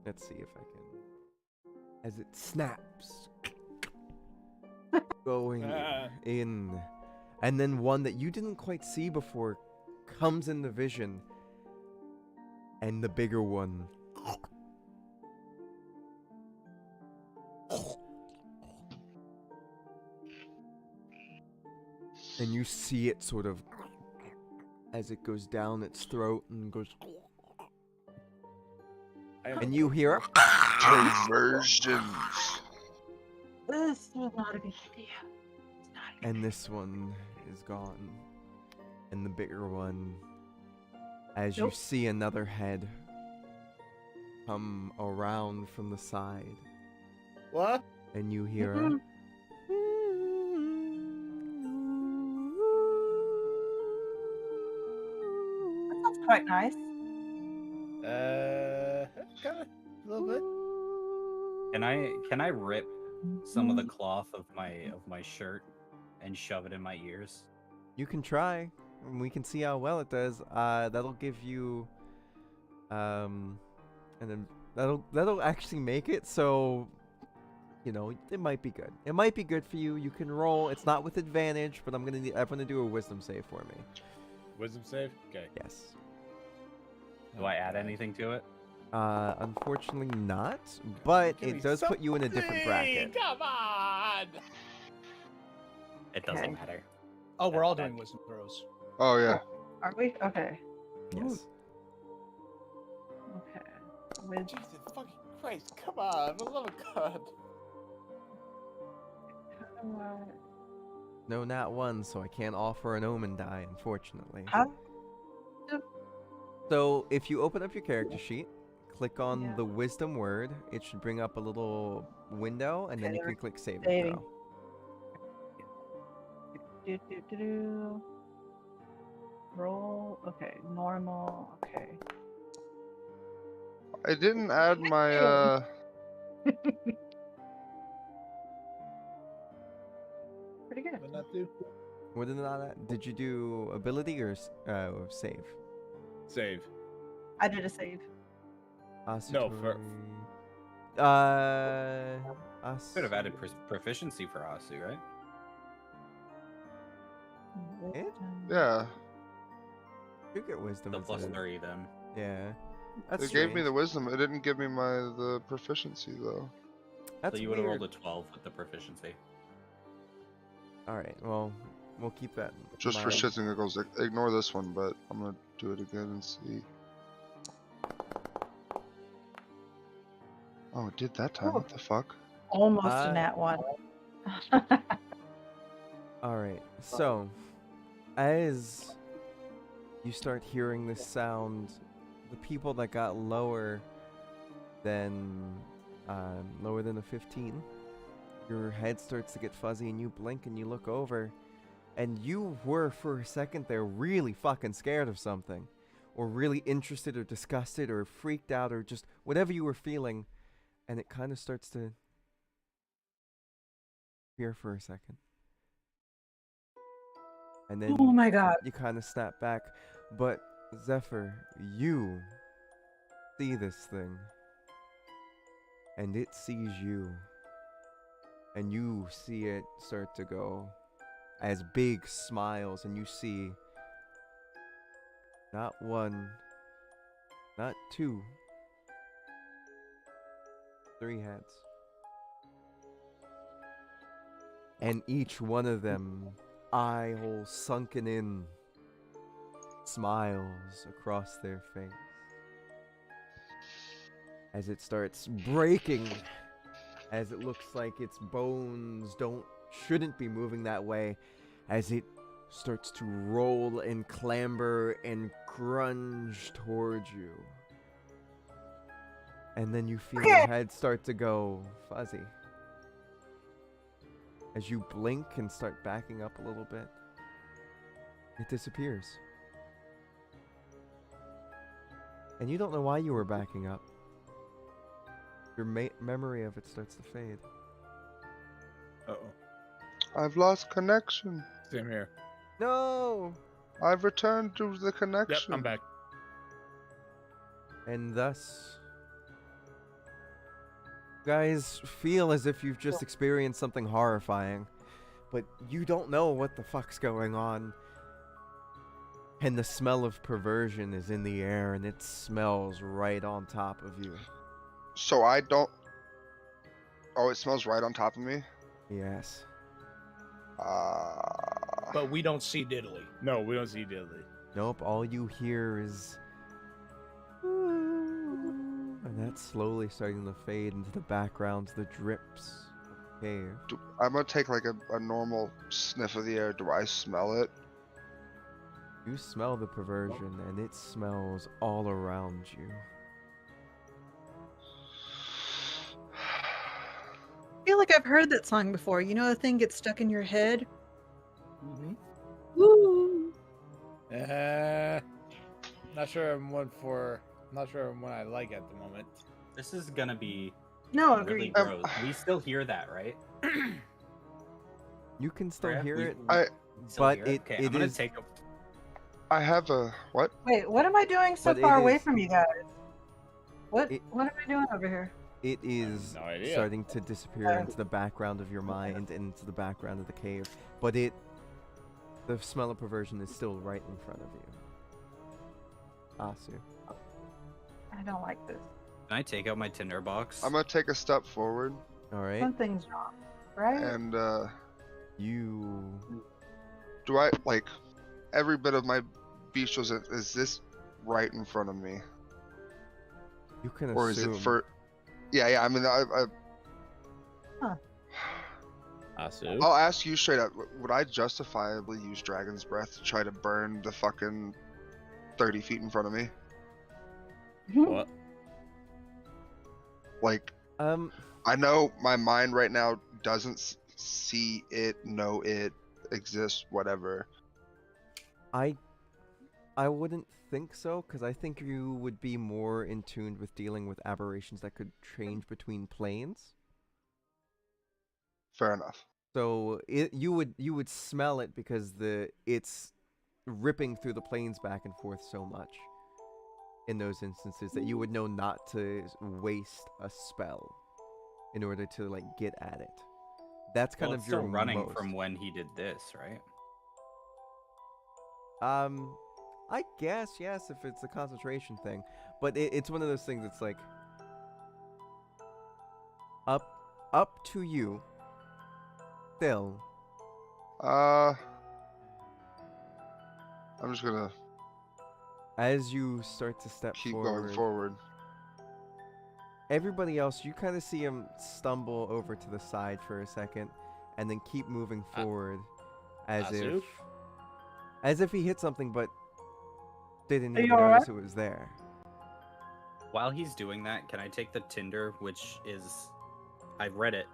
Let's see if I can. As it snaps, going in, and then one that you didn't quite see before comes in the vision, and the bigger one and you see it sort of as it goes down its throat and goes, and you hear Conversions. This was not a good idea. It's not a good and this one is gone, and the bigger one, as you Nope. see another head come around from the side, What? and you hear Mhm. That sounds quite nice. Kind of a little bit. Can I rip some of the cloth of my shirt and shove it in my ears? You can try, and we can see how well it does. That'll give you, and then that'll actually make it so, you know, it might be good. It might be good for you. You can roll. It's not with advantage, but I'm gonna do a wisdom save for me. Wisdom save? Okay. Yes. Do I add anything to it? Unfortunately not, but Give me it does put you in a different something! bracket. Come on! It doesn't Okay. matter. Oh, we're all doing wisdom throws. Oh yeah. Are we? Okay. Yes. Okay. With Jesus fucking Christ, come on, for the love of God. No, not one, so I can't offer an omen die, unfortunately. how? So if you open up your character sheet, click on Yeah. the wisdom word, it should bring up a little window, and then Okay, you there can click save and saving. throw. Do. Roll. Okay. Normal. Okay. I didn't add my Pretty good. do? What did that? Did you do ability or save? Save. I did a save. No, for- Could have added proficiency for Asu, right? Yeah, You get wisdom. The instead of- +3 then. Yeah. That's it gave me strange. the wisdom. It didn't give me the proficiency though. That's So you would have weird. rolled a 12 with the proficiency. All right. Well, we'll keep that. in Just for mind. shits and giggles, ignore this one, but I'm gonna do it again and see. Oh, it did that time. What the fuck? Almost a nat one. All right. So, as you start hearing this sound, the people that got lower than a 15, your head starts to get fuzzy, and you blink and you look over, and you were for a second there really fucking scared of something, or really interested or disgusted or freaked out or just whatever you were feeling, and it kind of starts to appear for a second. And then Oh my god. you kind of snap back. But Zephyr, you see this thing. And it sees you. And you see it start to go as big smiles. And you see not one, not two, 3 heads. And each one of them, eye holes sunken in, smiles across their face as it starts breaking, as it looks like its bones shouldn't be moving that way, as it starts to roll and clamber and grunge towards you. And then you feel your head start to go fuzzy. As you blink and start backing up a little bit, it disappears. And you don't know why you were backing up. Your memory of it starts to fade. Uh-oh. I've lost connection. Same here. No! I've returned to the Yep, connection. I'm back. And thus, you guys feel as if you've just experienced something horrifying, but you don't know what the fuck's going on. And the smell of perversion is in the air, and it smells right on top of you. So I don't. Oh, it smells right on top of me. Yes. But we don't see diddly. No, we don't see Dilly. Nope, all you hear is... And that's slowly starting to fade into the background, the drips of the cave. I'm gonna take like a normal sniff of the air. Do I smell it? You smell the perversion, and it smells all around you. I feel like I've heard that song before. You know, the thing gets stuck in your head. Mm-hmm. Woo! Not sure I'm one for. Not sure I'm one I like at the moment. This is gonna be No, really agreed. gross. We still hear that, right? You can still Freya? hear We- it, I- still but hear it Okay, I'm gonna is... take a. I have a what? Wait, what am I doing so But it far away is- from you guys? What It- what am I doing over here? It is no idea. starting to disappear into the background of your mind and into the background of the cave. But the smell of perversion is still right in front of you. Asu. I don't like this. Can I take out my tinder box? I'm gonna take a step forward Alright. Something's wrong, right? and You... do I like every bit of my bestials? Is this right in front of me, You can or is assume... it for? Yeah. I mean, Asu. I'll ask you straight up. Would I justifiably use Dragon's Breath to try to burn the fucking 30 feet in front of me? What? Like, I know my mind right now doesn't see it, know it exists, whatever. I wouldn't think so, because I think you would be more in tune with dealing with aberrations that could change between planes. Fair enough. So you would smell it because it's ripping through the plains back and forth so much in those instances that you would know not to waste a spell in order to like get at it. That's kind Well, of it's your still running most. from when he did this, right? I guess yes if it's a concentration thing, but it's one of those things that's like up to you. Still, I'm just gonna as you start to step keep forward, going forward. everybody else, you kind of see him stumble over to the side for a second, and then keep moving forward, Asu? as if he hit something, but didn't Are you even all notice right? it was there. While he's doing that, can I take the tinder, which is, I read it.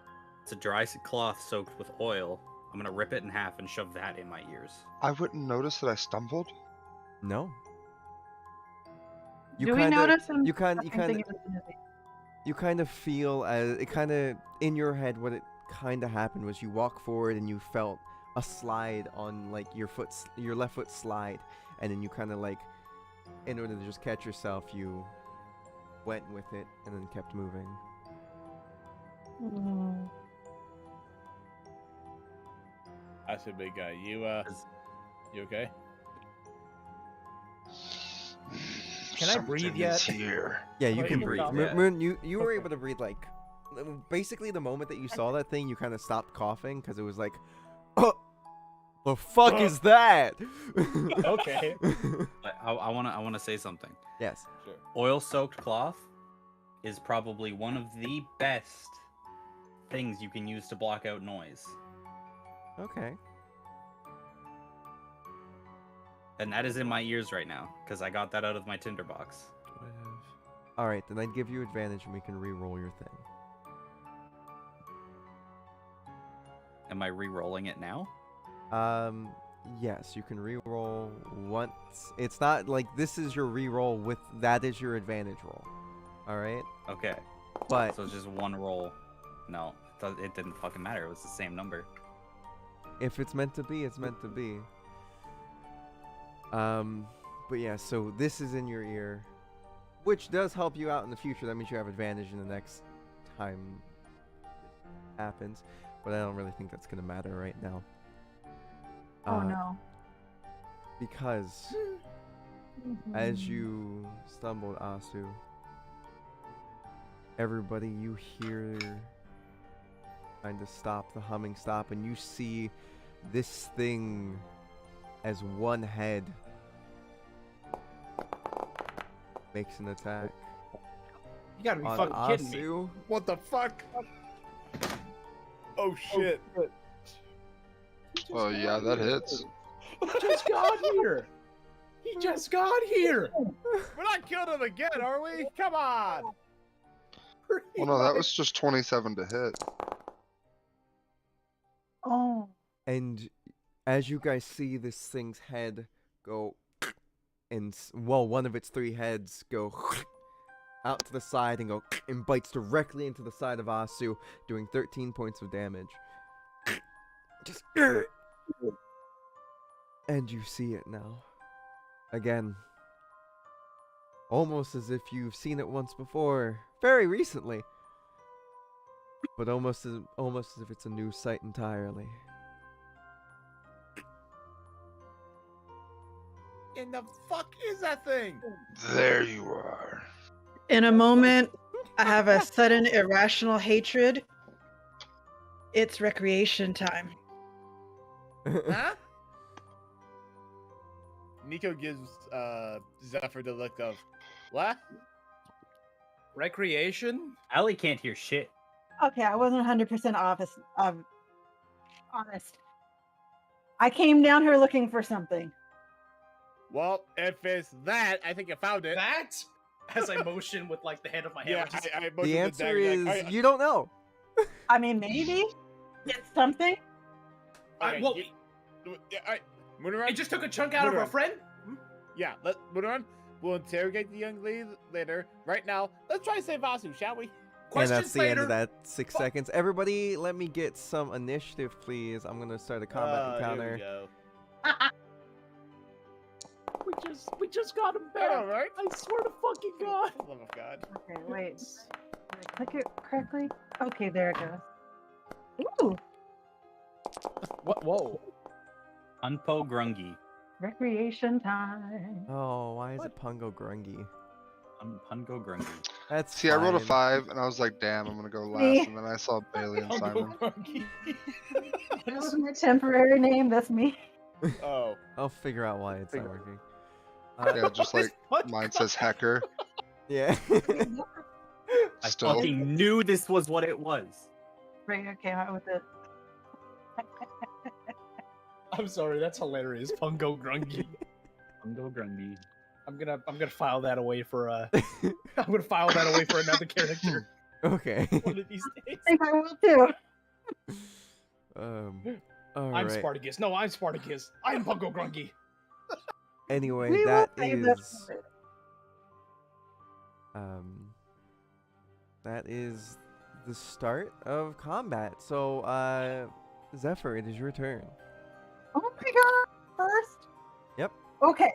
It's a dry cloth soaked with oil. I'm gonna rip it in half and shove that in my ears. I wouldn't notice that I stumbled. No. Do we notice him? You kind I'm of thinking of the movie. you kind of feel as it kind of in your head what it kind of happened was you walk forward and you felt a slide on like your left foot slide, and then you kind of like in order to just catch yourself you went with it and then kept moving. Mm. That's a big guy. You okay? Can I breathe Something yet? is here. Yeah, you Oh, can you breathe. got it. Moon, you were Okay. able to breathe like basically the moment that you saw that thing you kind of stopped coughing because it was like, oh, the fuck is that? Okay. But I wanna say something. Yes. Sure. Oil-soaked cloth is probably one of the best things you can use to block out noise. Okay. And that is in my ears right now, because I got that out of my tinderbox. All right, then I'd give you advantage and we can re-roll your thing. Am I re-rolling it now? Yes, you can re-roll once. It's not like this is your re-roll with that is your advantage roll. All right, Okay. but So it's just one roll. No, it didn't fucking matter. It was the same number. if it's meant to be, it's meant to be. But yeah, so this is in your ear, which does help you out in the future. That means you have advantage in the next time it happens, but I don't really think that's gonna matter right now. Oh no. Because as you stumbled, Asu, everybody you hear kind of stop, the humming stop, and you see this thing as one head makes an attack You gotta be on fucking kidding me. Asu. What the fuck? Oh shit! Oh yeah, that hits. He just got here. He just got here. We're not killing him again, are we? Come on! Well, no, that was just 27 to hit. Oh. And as you guys see this thing's head go, and well, one of its three heads go out to the side and go and bites directly into the side of Asu, doing 13 points of damage. Just and you see it now. Again. Almost as if you've seen it once before, very recently. But almost as if it's a new sight entirely. In the fuck is that thing? There you are. In a moment, I have a sudden irrational hatred. It's recreation time. Huh? Nico gives Zephyr the look of what? Recreation? Allie can't hear shit. Okay, I wasn't 100% honest. I came down here looking for something. Well, if it's that, I think I found it. That? As I motion with like the head of my hand. Yeah, like, just- I motioned The the answer dagger, is like, you don't know. I mean, maybe it's something. Okay, well, Moonaran, it just took a chunk out of our Moonaran. friend? Yeah, Moonaran, we'll interrogate the young lady later. Right now, let's try to save Asu, shall we? Question and that's the end Slater. of that 6 seconds. Everybody, let me get some initiative, please. I'm gonna start a combat encounter. Here We just got him we go. back. All right. I swear to fucking God. For the love of God. Okay, wait. Did I click it correctly? Okay, there it goes. Ooh, What? Whoa. Unpo Grungy. recreation time. Oh, why is it Pungo Grungy? Pungo Grungy. That's See, I rolled a fine. 5, and I was like, damn, I'm gonna go Me. last. And then I saw Bailey and Simon. That was my temporary name. That's me. Oh. I'll figure out why it's not working. Yeah, just like What? mine says hacker. Yeah. I Still. fucking knew this was what it was. Rhaegar came out with it. I'm sorry. That's hilarious. Pungo Grungy. Pungo Grungy. I'm gonna file that away for I'm gonna file that away for another character Okay. one of these days. I think I will too. All I'm right. Spartacus. No, I'm Spartacus. I'm Pungo Grungy. Anyway, We will that save that is for it. that is the start of combat. So, Zephyr, it is your turn. Oh my god! First. Yep. Okay.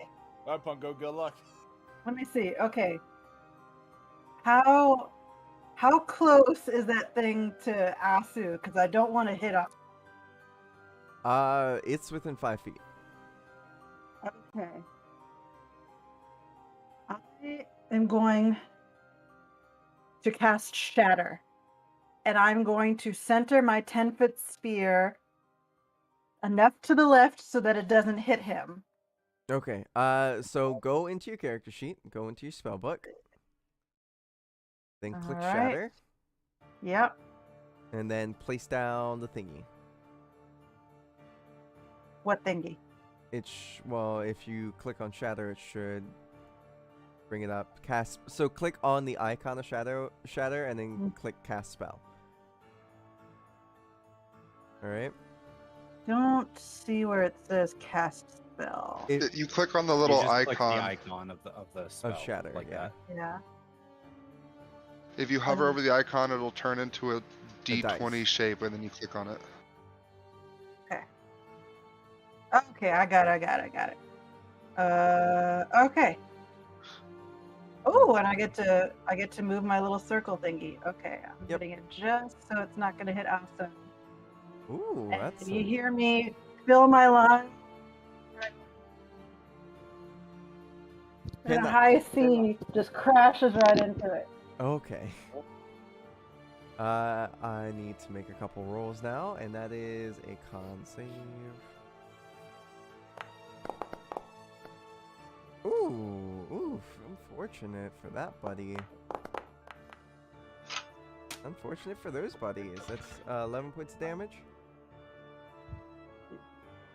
All right, Pungo, good luck. Let me see. Okay. How close is that thing to Asu? Because I don't want to hit up. It's within 5 feet. Okay. I am going to cast Shatter. And I'm going to center my 10-foot spear enough to the left so that it doesn't hit him. Okay. So go into your character sheet, go into your spell book, then click Alright. Shatter, Yep. and then place down the thingy. What thingy? Well, if you click on Shatter, it should bring it up. Cast. So click on the icon of Shatter, and then click Cast Spell. All right. Don't see where it says cast spell. You click on the little You just click icon. the icon of the spell. Shatter, like yeah. that. Yeah. If you hover over the icon, it'll turn into a dice. D20 shape, and then you click on it. Okay, I got it. Okay. Oh, and I get to move my little circle thingy. Okay, I'm Yep. putting it just so it's not gonna hit Asa. Ooh, And that's you hear me fill my lungs. Pin And a that- high C just crashes right into it. Okay. I need to make a couple rolls now, and that is a con save. Oof. Unfortunate for that, buddy. Unfortunate for those buddies. That's 11 points of damage.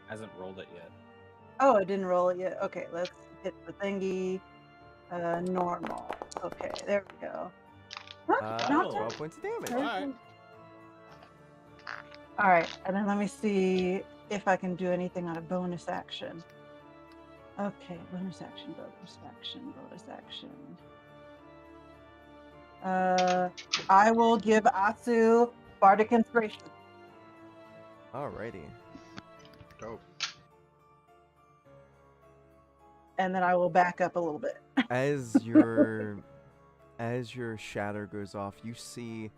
Hasn't rolled it yet. Oh, I didn't roll it yet. Okay, let's hit the thingy. Normal. Okay, there we go. Not 12 points of damage. Alright. All right, and then let me see if I can do anything on a bonus action. Okay, bonus action. I will give Atsu Bardic Inspiration. Alrighty. Dope. And then I will back up a little bit. As your shatter goes off, you see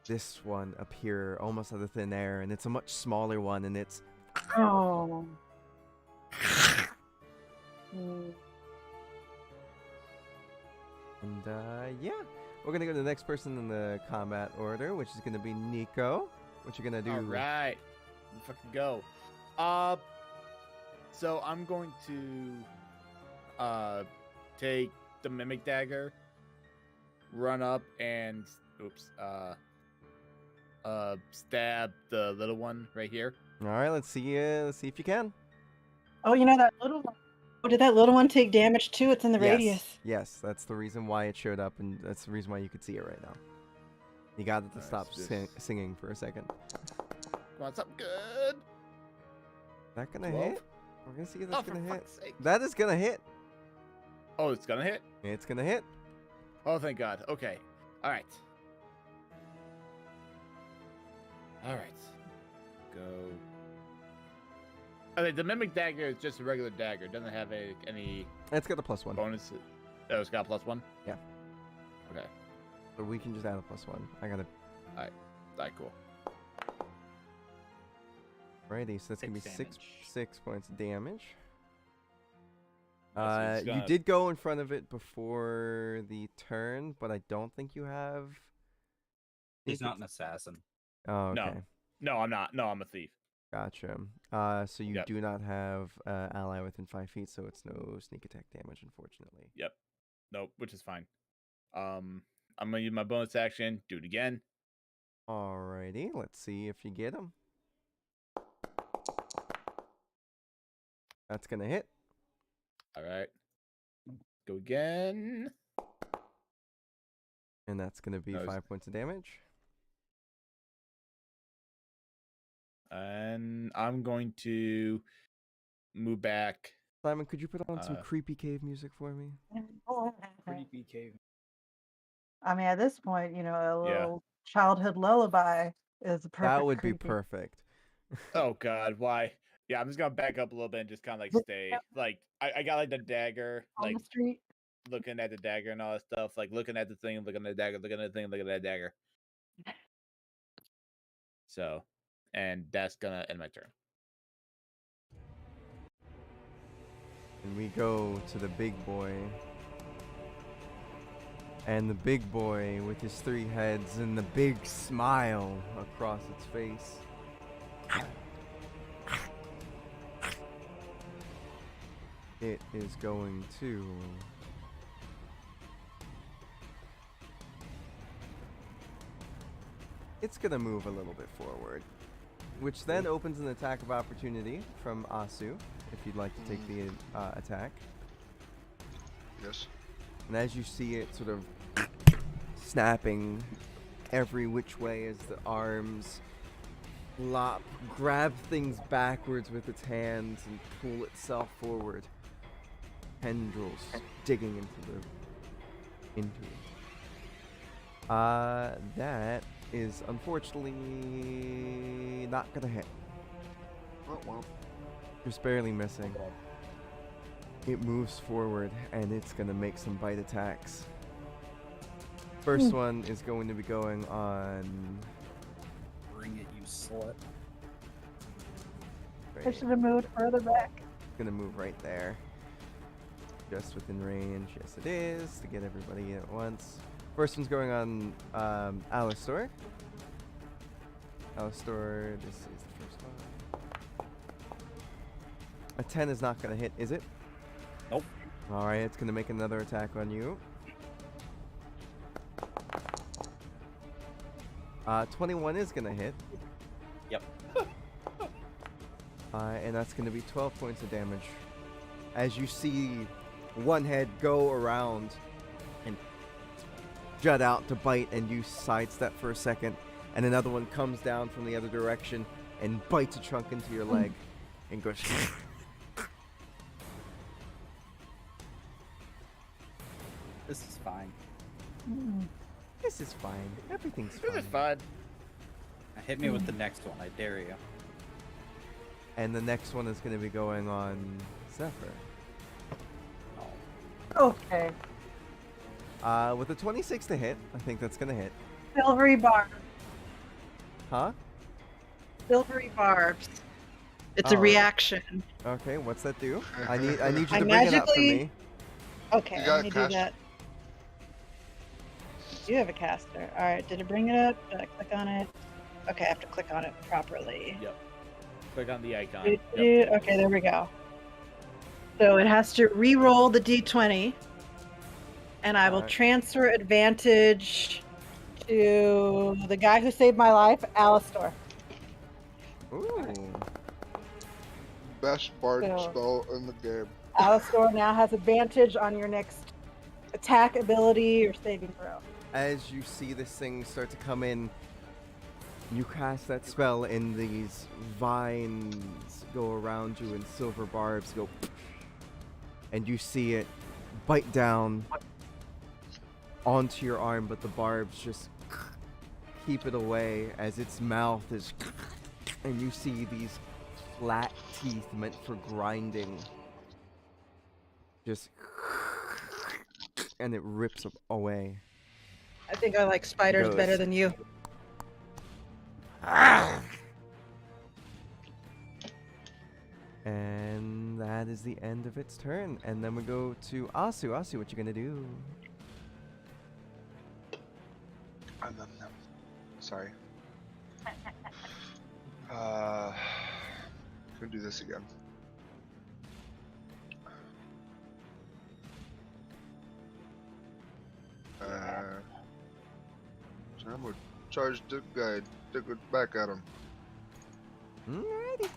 this one appear almost out of thin air, and it's a much smaller one, and it's Oh. Hmm. and yeah, we're gonna go to the next person in the combat order, which is gonna be Nico. What you gonna do? All right. Let's fucking go. So I'm going to take the mimic dagger, run up and stab the little one right here. All right, let's see if you can. Oh, you know that little one. Oh, did that little one take damage too? It's in the radius. Yes, that's the reason why it showed up, and that's the reason why you could see it right now. You got it to Nice, stop this- singing for a second. Come on, something good. That gonna 12? hit? We're gonna see if Oh, that's for gonna hit. fuck's sake. That is gonna hit. Oh, it's gonna hit? It's gonna hit. Oh, thank God. Okay. All right. All right. Go. Okay, the mimic dagger is just a regular dagger. It doesn't have any It's got a +1. bonus. Oh, it's got a +1? Yeah. Okay. So we can just add a +1. I got it. Alright, cool. Alrighty, so that's gonna be Six six damage. 6 points of damage. Yes, it's You gonna- did go in front of it before the turn, but I don't think you have. He's sneak not an assassin. Oh, No. okay. No, I'm not. No, I'm a thief. Gotcha. So you Yep. do not have ally within 5 feet, so it's no sneak attack damage, unfortunately. Yep. Nope, which is fine. I'm gonna use my bonus action. Do it again. Alrighty, let's see if you get him. That's gonna hit. All right. Go again. And that's gonna be No, it's- 5 points of damage. And I'm going to move back. Simon, could you put on some Uh, creepy cave music for me? Creepy cave. I mean, at this point, a Yeah. little childhood lullaby is a perfect. That would be creepy. perfect. Oh God, why? Yeah, I'm just gonna back up a little bit and just kind of like stay. Like I got like the dagger, On like the street. looking at the dagger and all that stuff. Like looking at the thing, looking at the dagger, looking at the thing, looking at that dagger. So, and that's gonna end my turn. And we go to the big boy. And the big boy with his 3 heads and the big smile across its face. It is going to it's gonna move a little bit forward, which then opens an attack of opportunity from Asu, if you'd like to take the attack. Yes. And as you see it sort of snapping every which way as the arms grab things backwards with its hands and pull itself forward, tendrils digging into it. That is unfortunately not gonna hit. Oh, well. Just barely missing. It moves forward and it's gonna make some bite attacks. First one is going to be going on. Bring it, you slut. I should have moved further back. Gonna move right there. Just within range. Yes, it is. To get everybody in at once. First one's going on alastor. Alastor, this is the first one. A 10 is not gonna hit, is it? Nope. Alright, it's gonna make another attack on you. 21 is gonna hit. Yep. And that's gonna be 12 points of damage. As you see one head go around and jut out to bite, and you sidestep for a second, and another one comes down from the other direction and bites a chunk into your leg and goes. This is fine. This is fine. Everything's This fine. is fun. Hit me with the next one, I dare you. And the next one is going to be going on Zephyr. Okay. With a 26 to hit, I think that's going to hit. Silvery barb. Huh? Silvery barbs. It's Oh. a reaction. Okay, what's that do? I need you I to bring it up for magically- me. Okay, You let got me it, do Cash. that. You have a caster. Alright, did it bring it up? Did I click on it? Okay, I have to click on it properly. Yep. Click on the icon. Okay, there we go. So it has to re-roll the d20, and I will Alright. transfer advantage to the guy who saved my life, Alastor. Ooh. Best bard So- spell in the game. Alastor now has advantage on your next attack ability or saving throw. As you see this thing start to come in, you cast that spell, and these vines go around you, and silver barbs go, and you see it bite down onto your arm, but the barbs just keep it away as its mouth is, and you see these flat teeth meant for grinding, just, and it rips away. I think I like spiders Goes. better than you. And that is the end of its turn. And then we go to Asu. Asu, what you gonna do? Sorry. Gonna do this again. So I'm gonna charge the guy, take it back at him. Alrighty.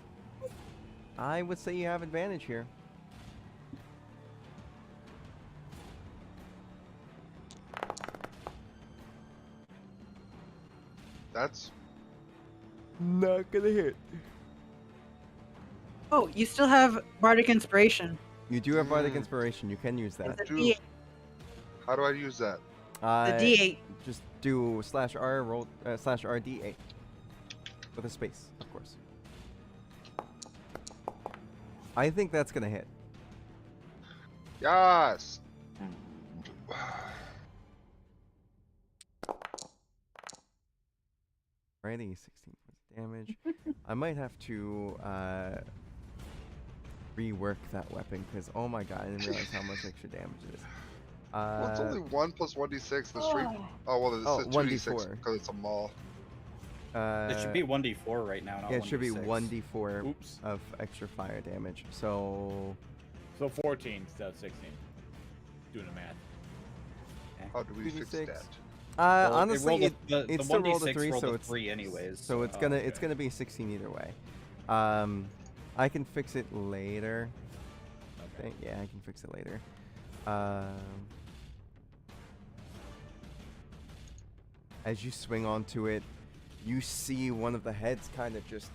I would say you have advantage here. That's Not gonna hit. Oh, you still have Bardic Inspiration. You do have Bardic Inspiration. You can use that. It's a do. D8. How do I use that? The D8. Just do /R roll /RD8 with a space, of course. I think that's gonna hit. Yes. Alrighty, 16 points of damage. I might have to rework that weapon because oh my god, I didn't realize how much extra damage it is. Well, it's only 1 + 1d6. The street. Oh. Oh well, it's 2d6 1d4. because it's a maul. It should be 1d4 right now, not Yeah, it should be 1d6. 1d4 Oops. of extra fire damage. So So 14 instead of 16. Doing the math. How do we fix 2d6. that? Well, honestly, the it still rolled a 1d6 3, rolled so a it's 3 anyways. So it's Oh, gonna okay. be 16 either way. I can fix it later. Okay. Yeah, I can fix it later. As you swing onto it, you see one of the heads kind of just.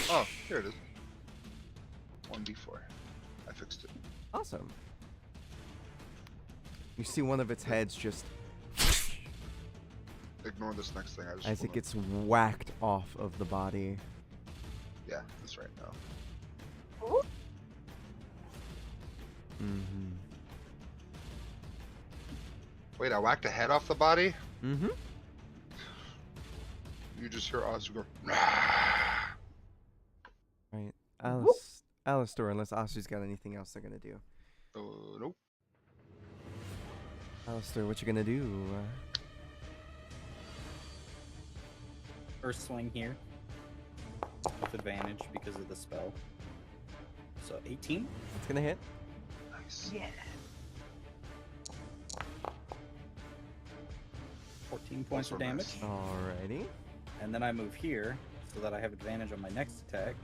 Oh, here it is. 1d4. I fixed it. Awesome. You see one of its heads just Ignore this next thing. I just as it wanna- gets whacked off of the body. Yeah, that's right now. Mm-hmm. Wait, I whacked a head off the body? Mm-hmm. You just hear Ozzy go. Right. Alastor, unless Asu's got anything else they're gonna do. Nope. Alastor, what you gonna do? First swing here. With advantage because of the spell. So 18. It's gonna hit. Nice. Yeah. 14 points of Also damage. nice. Alrighty. And then I move here so that I have advantage on my next attack.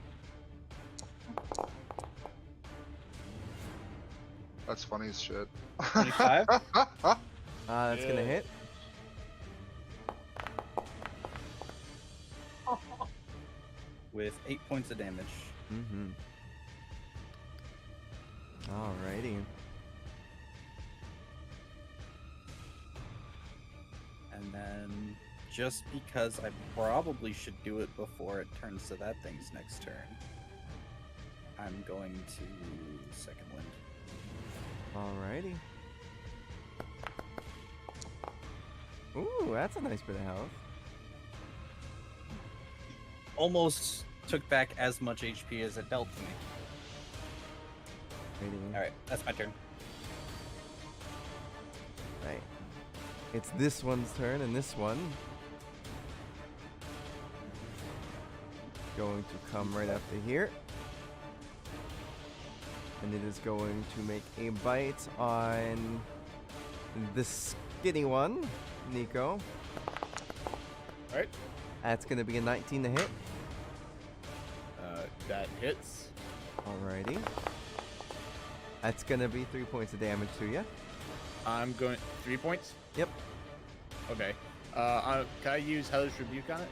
That's funny as shit. 25? That's gonna Yeah. hit. With 8 points of damage. Mm-hmm. Alrighty. And then, just because I probably should do it before it turns to that thing's next turn, I'm going to second wind. Alrighty. Ooh, that's a nice bit of health. Almost took back as much HP as it dealt to me. Alrighty. Alright, that's my turn. Right. It's this one's turn, and this one going to come right after here. And it is going to make a bite on the skinny one, Nico. Alright. That's going to be a 19 to hit. That hits. Alrighty. That's going to be 3 points of damage to you. I'm going 3 points. Yep. Okay. Can I use Hellish Rebuke on it?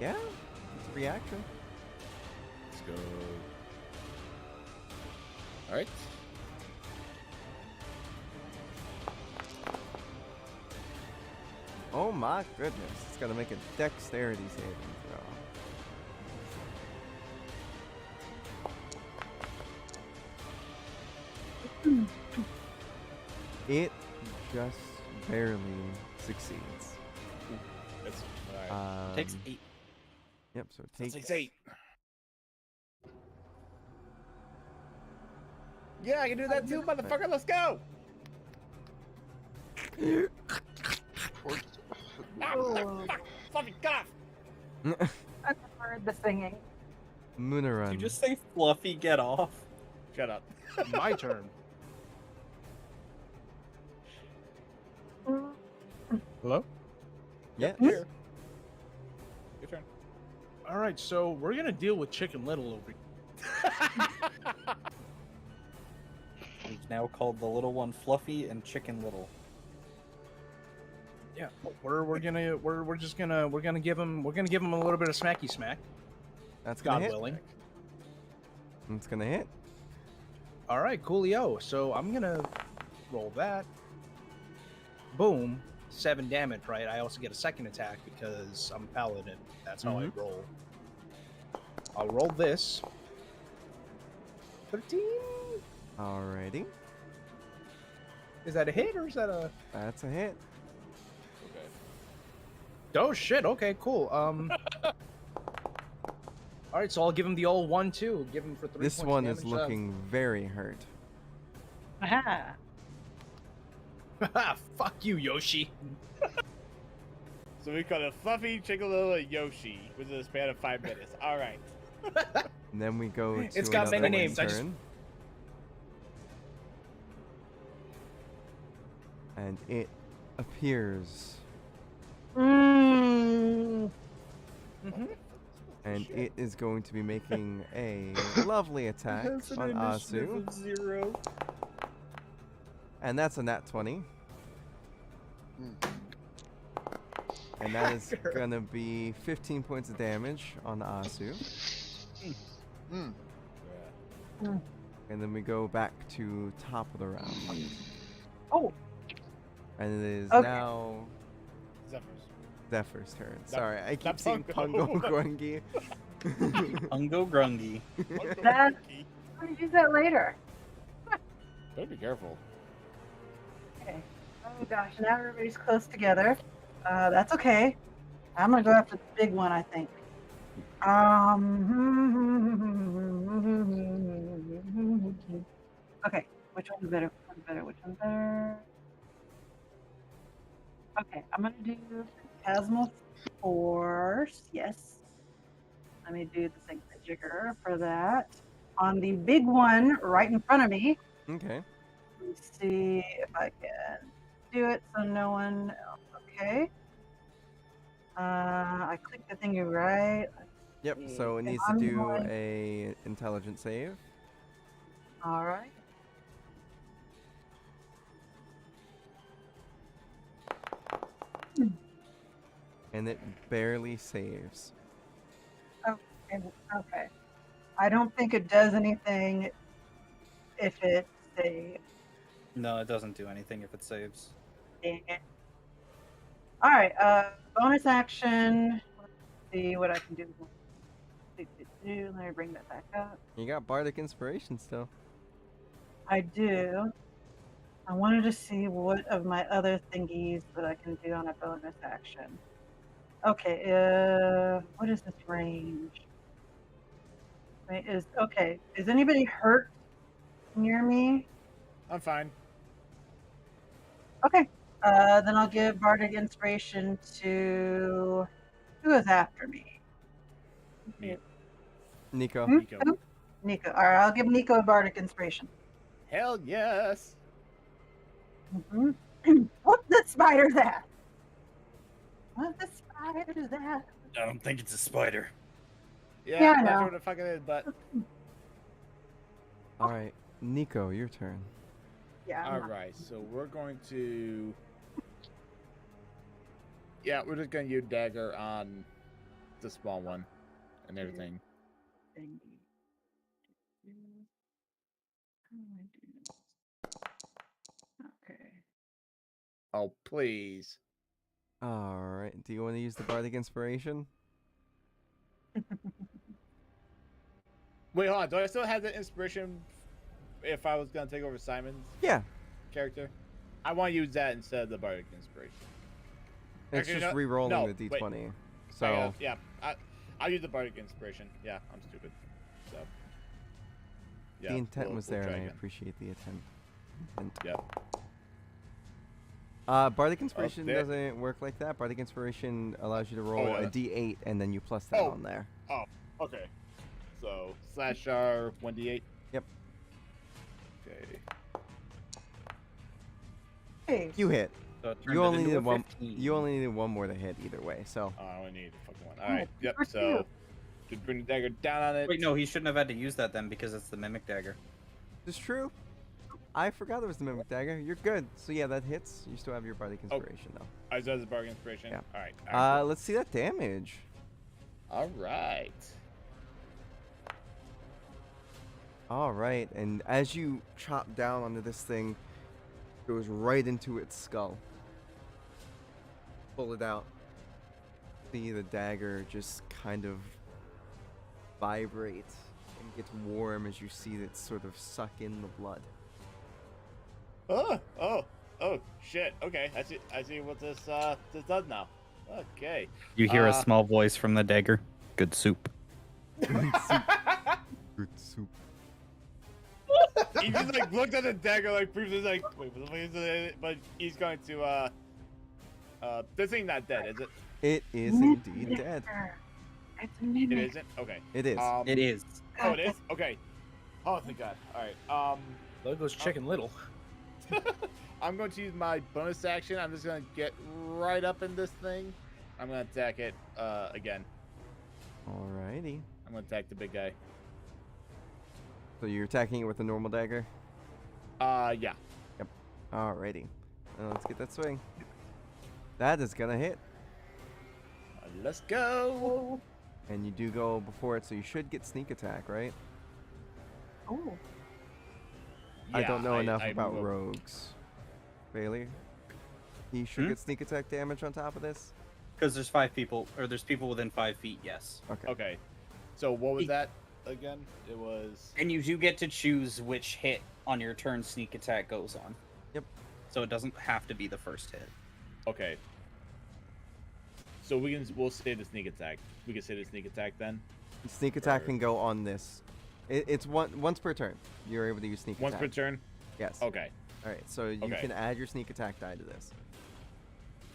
Yeah, it's a reaction. Let's go. All right. Oh my goodness. It's gonna make a dexterity saving throw. It just barely succeeds. That's alright. Takes 8. Yep, so it That takes takes 8. Yeah, I can do that too, motherfucker. Let's go. Poor- Oh, Fuck. Fluffy, get off. I heard the singing. Moonarun. Did you just say Fluffy get off? Shut up. My turn. Hello? Yes. Here. Your turn. All right, so we're gonna deal with Chicken Little over here. We've now called the little one Fluffy and Chicken Little. Yeah, we're gonna give him a little bit of smacky smack. That's gonna God hit. willing. It's gonna hit. All right, coolio. So I'm gonna roll that. Boom, 7 damage. Right. I also get a second attack because I'm paladin. That's how I roll. I'll roll this. 13. Alrighty. Is that a hit or is that a? That's a hit. Okay. Oh shit. Okay, cool. All right, so I'll give him the old 1-2. Give him for 3 This points one of is damage. looking very hurt. Aha. Fuck you, Yoshi. So we call it Fluffy, Chicken Little, and Yoshi within a span of 5 minutes. All right. And then we go to It's got another many one's names, I just- turn. And it appears, Mm. and it is going to be making a lovely attack on Asu. 0. And that's a nat 20. Hmm. And that is gonna be 15 points of damage on Asu. Hmm. Yeah. And then we go back to top of the round. Oh, And it is Okay. now Zephyrs. Zephyr's turn. Sorry, I keep not saying Pungo. Pungo Grungy. Ungo Grungy. That- I'm gonna use that later. Better be careful. Okay. Oh gosh, now everybody's close together. That's okay. I'm gonna go after the big one, I think. Okay, which one's better? Which one's better? Which one's better? Okay, I'm gonna do Phantasmal Force. Yes. Let me do the thing jigger for that. On the big one right in front of me. Okay. Let's see if I can do it so no one else. Okay. I clicked the thingy right. Yep, see. so it And needs to I'm do going- a intelligence save. All right. And it barely saves. Okay. I don't think it does anything if it's a No, it doesn't do anything if it saves. dang it. All right. Bonus action. Let's see what I can do. Let me bring that back up. You got Bardic Inspiration still. I do. I wanted to see what of my other thingies that I can do on a bonus action. Okay, what is this range? Wait, is anybody hurt near me? I'm fine. Okay, then I'll give Bardic Inspiration to who is after me? Me. Nico. Hmm? Nico. Who? Nico. All right, I'll give Nico a Bardic Inspiration. Hell yes. Mm-hmm. What the spider's at? What the spider's at? I don't think it's a spider. Yeah, I I'm not know. sure what the fuck it is, but Alright, Nico, your turn. Yeah. I'm all not- right. So we're going to. Yeah, we're just gonna use dagger on the small one and everything. thingy. How do I do this? Okay. Oh please. All right. Do you want to use the bardic inspiration? Wait, hold on. Do I still have the inspiration if I was gonna take over Simon's Yeah. character? I want to use that instead of the bardic inspiration. It's Actually, just no- re-rolling no, the wait. d20. I So got- yeah, I'll use the bardic inspiration. Yeah, I'm stupid. So. Yeah, the intent we'll was there, try and I again. appreciate the intent. Yep. Bardic inspiration there- doesn't work like that. Bardic inspiration allows you to roll yeah. a d8 and then you plus that Oh. on there. Okay. So /r 1d8. Yep. Okay. Hey, You hit. So it turned You it only into need a one. 15. You only need one more to hit either way. So Oh, I only need a fucking one. All right. Yep. good for So just bring the dagger down on it. Wait, no, he shouldn't have had to use that then because it's the mimic dagger. it's true. I forgot it was the mimic dagger. You're good. So yeah, that hits. You still have your bardic inspiration though. I just have the bargain inspiration. Yeah. All right. All right. Let's see that damage. All right. All right, and as you chop down onto this thing, it goes right into its skull. Pull it out. See the dagger just kind of vibrate and gets warm as you see it sort of suck in the blood. Oh, shit. Okay, I see what this does now. Okay. You hear a Uh, small voice from the dagger. Good soup. Good soup. He just like looked at the dagger like briefly like, wait, what the fuck is it? But he's going to this thing's not dead, is it? It is indeed dead. it's a It mimic. isn't? Okay. It is. It is. Oh, it is? Okay. Oh, thank God. Alright. There goes Chicken Little. I'm going to use my bonus action. I'm just going to get right up in this thing. I'm going to attack it again. Alrighty. I'm going to attack the big guy. So you're attacking it with a normal dagger? Yeah. Alrighty. Now let's get that swing. That is gonna hit. Let's go. And you do go before it, so you should get sneak attack, right? Oh, I don't know enough I about move up. rogues. Bailey? He should Hmm? get sneak attack damage on top of this? Because there's 5 people, or there's people within 5 feet, yes. Okay. Okay. So what was that again? It was And you do get to choose which hit on your turn sneak attack goes on. Yep. So it doesn't have to be the first hit. okay. So we'll say the sneak attack. We can say the sneak attack then. Sneak attack Or- can go on this. It's once per turn. You're able to use sneak Once attack. per turn. Yes. Okay. Alright, so you Okay. can add your sneak attack die to this.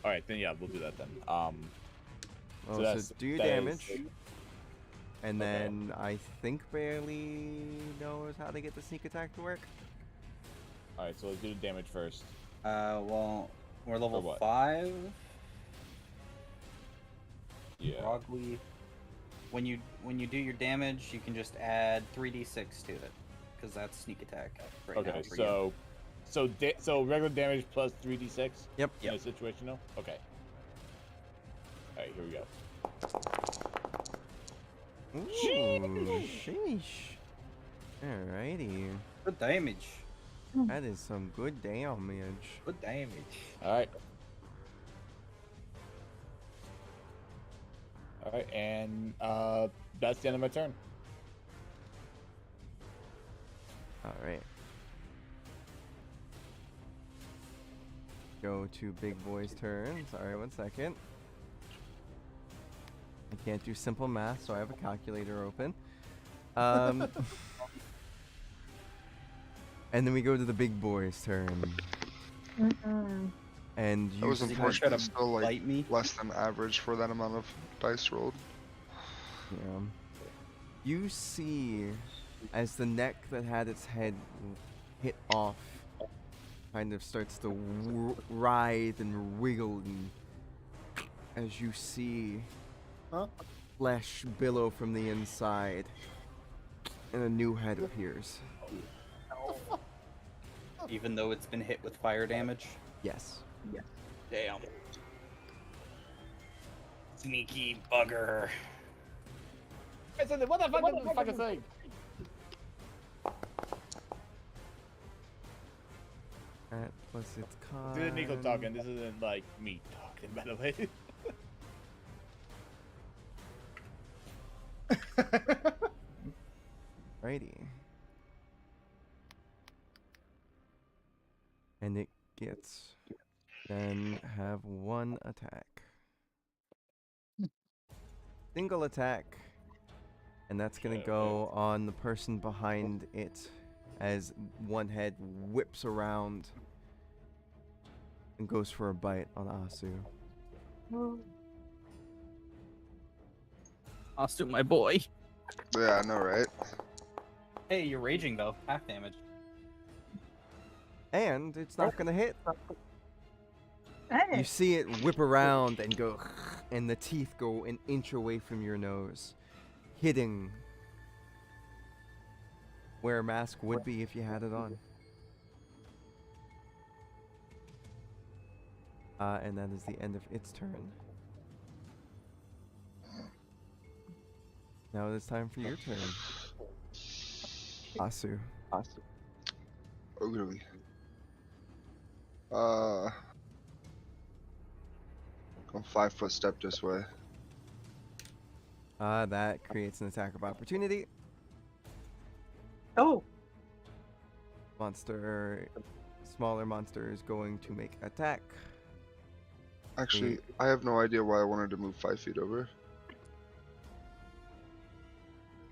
All right. Then yeah, we'll do that then. Oh, so that's- do your that is- damage. And Okay. then I think Bailey knows how to get the sneak attack to work. All right. So let's do the damage first. Well, we're level what? 5. Yeah. Probably. When you do your damage, you can just add 3d6 to it, because that's sneak attack right now Okay. for you. So regular damage plus 3d6. Yep. In a situational. Okay. All right. Here we go. Ooh, sheesh. Alrighty. Good damage. That is some good damage. Good damage. All right. All right, and that's the end of my turn. Alright. Go to Big Boy's turn. Sorry, 1 second. I can't do simple math, so I have a calculator open. And then we go to the Big Boy's turn. mm-mm. And That you was see- Try unfortunately to still like bite me. less than average for that amount of dice rolled. Yeah. You see, as the neck that had its head hit off kind of starts to writhe and wiggle, and as you see flesh billow from the inside, and a new head appears. Even though it's been hit with fire damage. Yes. Damn. Sneaky bugger. What the fuck is this fucking thing? That plus its con. This is Nico talking. This isn't like me talking. attacked him, by the way. Righty. And it gets then have one attack. Single attack. And that's gonna go on the person behind it as one head whips around and goes for a bite on Asu. Asu, my boy. Yeah, I know, right? Hey, you're raging though. Half damage. And it's not gonna hit. Hey. You see it whip around and go, and the teeth go an inch away from your nose, hitting where a mask would be if you had it on. And that is the end of its turn. Now it is time for your turn. Asu. Okay. Go 5 foot step this way. That creates an attack of opportunity. Oh, Smaller monster is going to make attack. Actually, I have no idea why I wanted to move 5 feet over.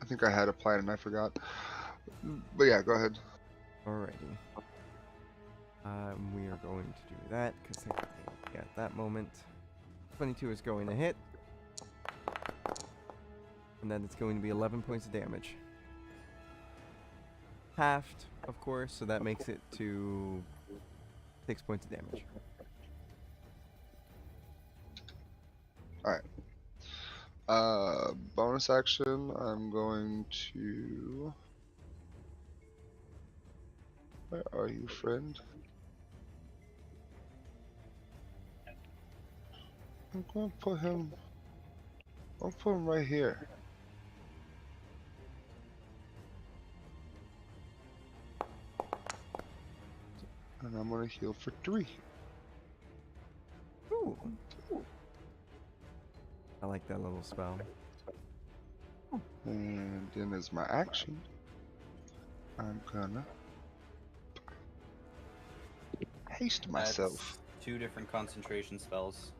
I think I had a plan and I forgot. But yeah, go ahead. Alrighty. We are going to do that because at that moment, 22 is going to hit, and then it's going to be 11 points of damage. Halved, of course, so that makes it to 6 points of damage. Bonus action, I'm going to... Where are you, friend? I'm going to put him... I'll put him right here. And I'm going to heal for 3. Ooh. I like that little spell. And then as my action, I'm gonna haste myself. That's 2 different concentration spells.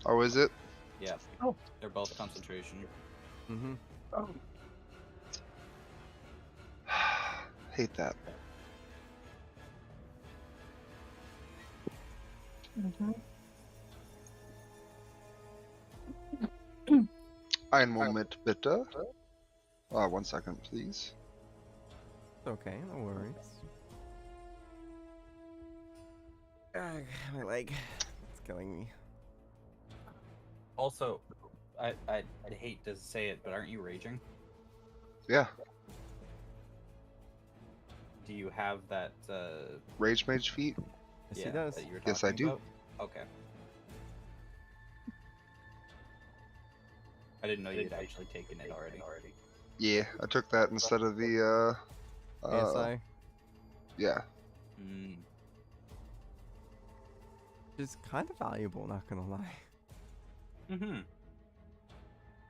Oh, is it? Yeah. Oh. They're both concentration. Mm-hmm. oh. Hate that. Mm-hmm. Ein Moment bitte. 1 second, please. Okay, no worries. My leg. It's killing me. Also, I'd hate to say it, but aren't you raging? Yeah, Do you have that? Rage Mage feet. Yes, yeah, he does. that you were Yes, I talking do. about? Okay. I didn't know you'd actually taken it already. Yeah, I took that instead of the ASI. yeah. Mm. Which is kind of valuable, not gonna lie. Mm-hmm.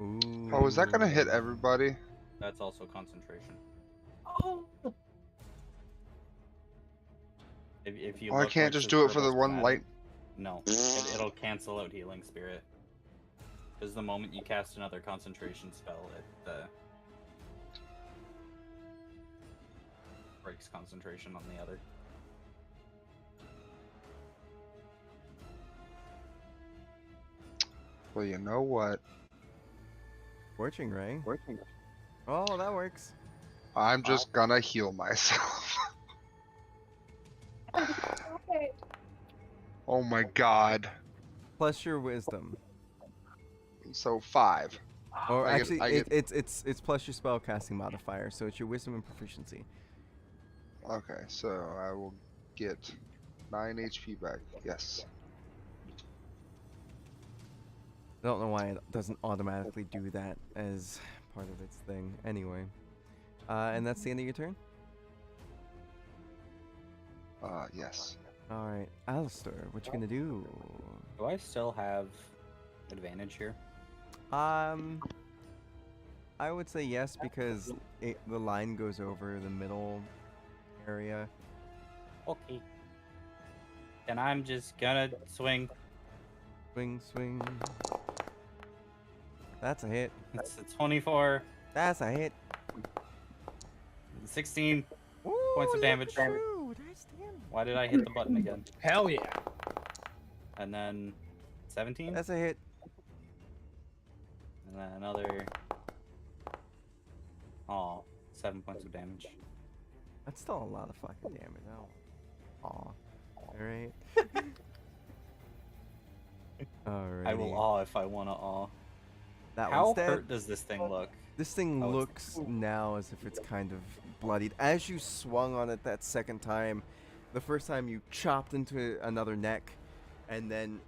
Ooh. Oh, is that gonna hit everybody? That's also concentration. Oh. If you Oh, I look can't next just to do it for the Turbo's one schematic- light. No, it'll cancel out Healing Spirit. Because the moment you cast another concentration spell, it breaks concentration on the other. Well, you know what? Scorching Ray. Oh, that works. I'm just gonna heal myself. Okay. Oh my god. Plus your wisdom. So 5. Or I get- actually, I get- it's plus your spellcasting modifier, so it's your wisdom and proficiency. Okay, so I will get 9 HP back. Yes. I don't know why it doesn't automatically do that as part of its thing. Anyway, and that's the end of your turn. Yes. Alright, Alastor, what you gonna do? Do I still have advantage here? I would say yes because the line goes over the middle area. Okay. And I'm just gonna swing. Swing, swing. That's a hit. It's a 24, That's a hit. 16 Ooh, points of look damage. at you, nice damage. Why did I hit the button again? Hell yeah. And then 17? That's a hit. And then another... Oh, 7 points of damage. That's still a lot of fucking damage. Oh. Aw. Alright. Alright. I will awe if I want to awe. That How one's dead. hurt does this thing look? This thing Oh, it's- looks now as if it's kind of bloodied. As you swung on it that second time, the first time you chopped into another neck, and then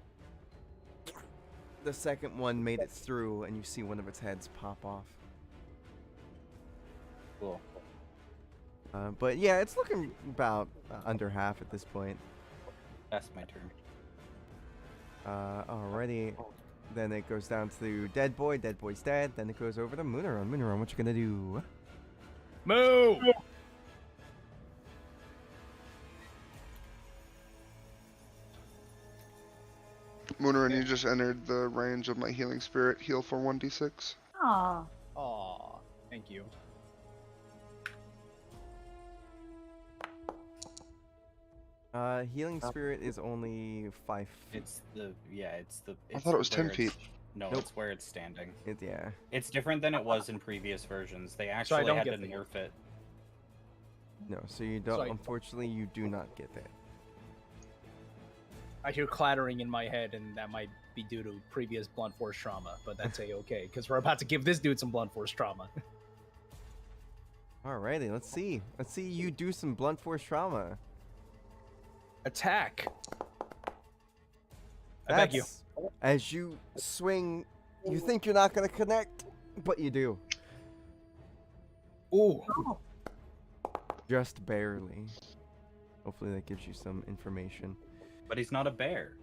the second one made it through, and you see one of its heads pop off. Cool. But yeah, it's looking about under half at this point. That's my turn. Alrighty. Then it goes down to Dead Boy. Dead Boy's dead. Then it goes over to Mooneron. Mooneron, what you gonna do? Move! Moonerin, you just entered the range of my healing spirit. Heal for 1d6. Aw. Aw, thank you. Healing Spirit is only 5 feet. It's the... Yeah, it's the... I thought it was 10 where feet. it's- No, Nope. it's where it's standing. Yeah. It's different than it was in previous versions. They So I actually don't had to get the- nerf it. No, so you don't. Sorry. Unfortunately, you do not get that. I hear clattering in my head, and that might be due to previous blunt force trauma, but that's a-okay, because we're about to give this dude some blunt force trauma. Alrighty, let's see. Let's see you do some blunt force trauma. Attack! I beg you. That's- As you swing, you think you're not gonna connect, but you do. Ooh. Just barely. Hopefully that gives you some information. But he's not a bear.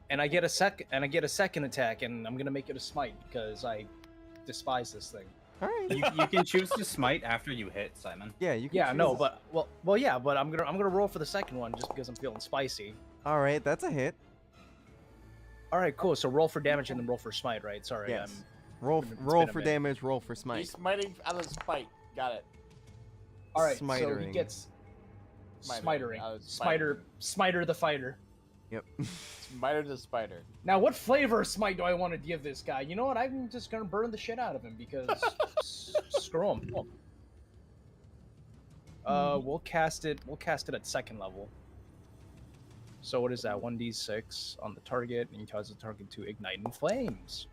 And I get a second attack, and I'm gonna make it a smite, because I despise this thing. Alright. You can choose to smite after you hit, Simon. Yeah, you can Yeah, no, choose. but well, yeah, but I'm gonna roll for the second one just because I'm feeling spicy. Alright, that's a hit. All right, cool. So roll for damage and then roll for smite, right? Sorry, Yes. I'm Roll It's been roll a for minute. damage, roll for smite. He's smiting out of spite. Got it. all right. So Smitering. he gets Smitering, smitering, spider. smiter the fighter. Yep. Smiter the spider. Now, what flavor of smite do I want to give this guy? You know what? I'm just gonna burn the shit out of him because screw him. We'll cast it. We'll cast it at second level. So what is that? 1d6 on the target, and you cause the target to ignite in flames.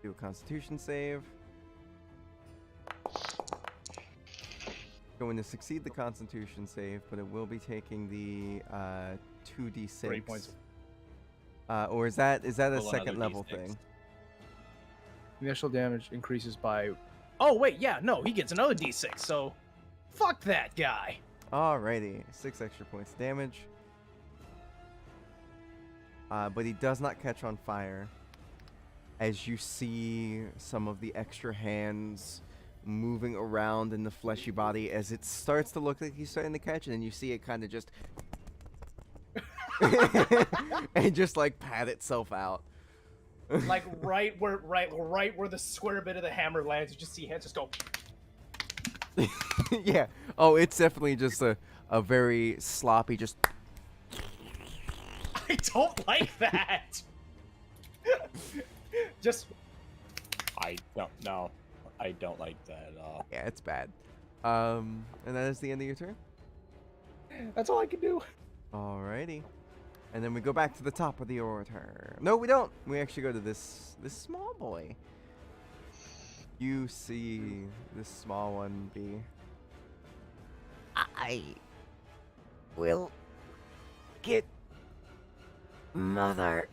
Do a Constitution save. Going to succeed the Constitution save, but it will be taking the 2d6. 3 points. Or is that a Roll another second level D6. thing? Initial damage increases by. Oh wait, yeah, no, he gets another d6. So, fuck that guy. Alrighty, 6 extra points of damage. But he does not catch on fire. As you see some of the extra hands moving around in the fleshy body as it starts to look like he's starting to catch, and then you see it kind of just and just like pat itself out. Like right where the square bit of the hammer lands, you just see hands just go. Yeah. Oh, it's definitely just a very sloppy just. I don't like that. Just I don't know. I don't like that at all. Yeah, it's bad. And that is the end of your turn. that's all I can do. Alrighty. And then we go back to the top of the order. No, we don't. We actually go to this small boy. You see this small one be. I will get mother.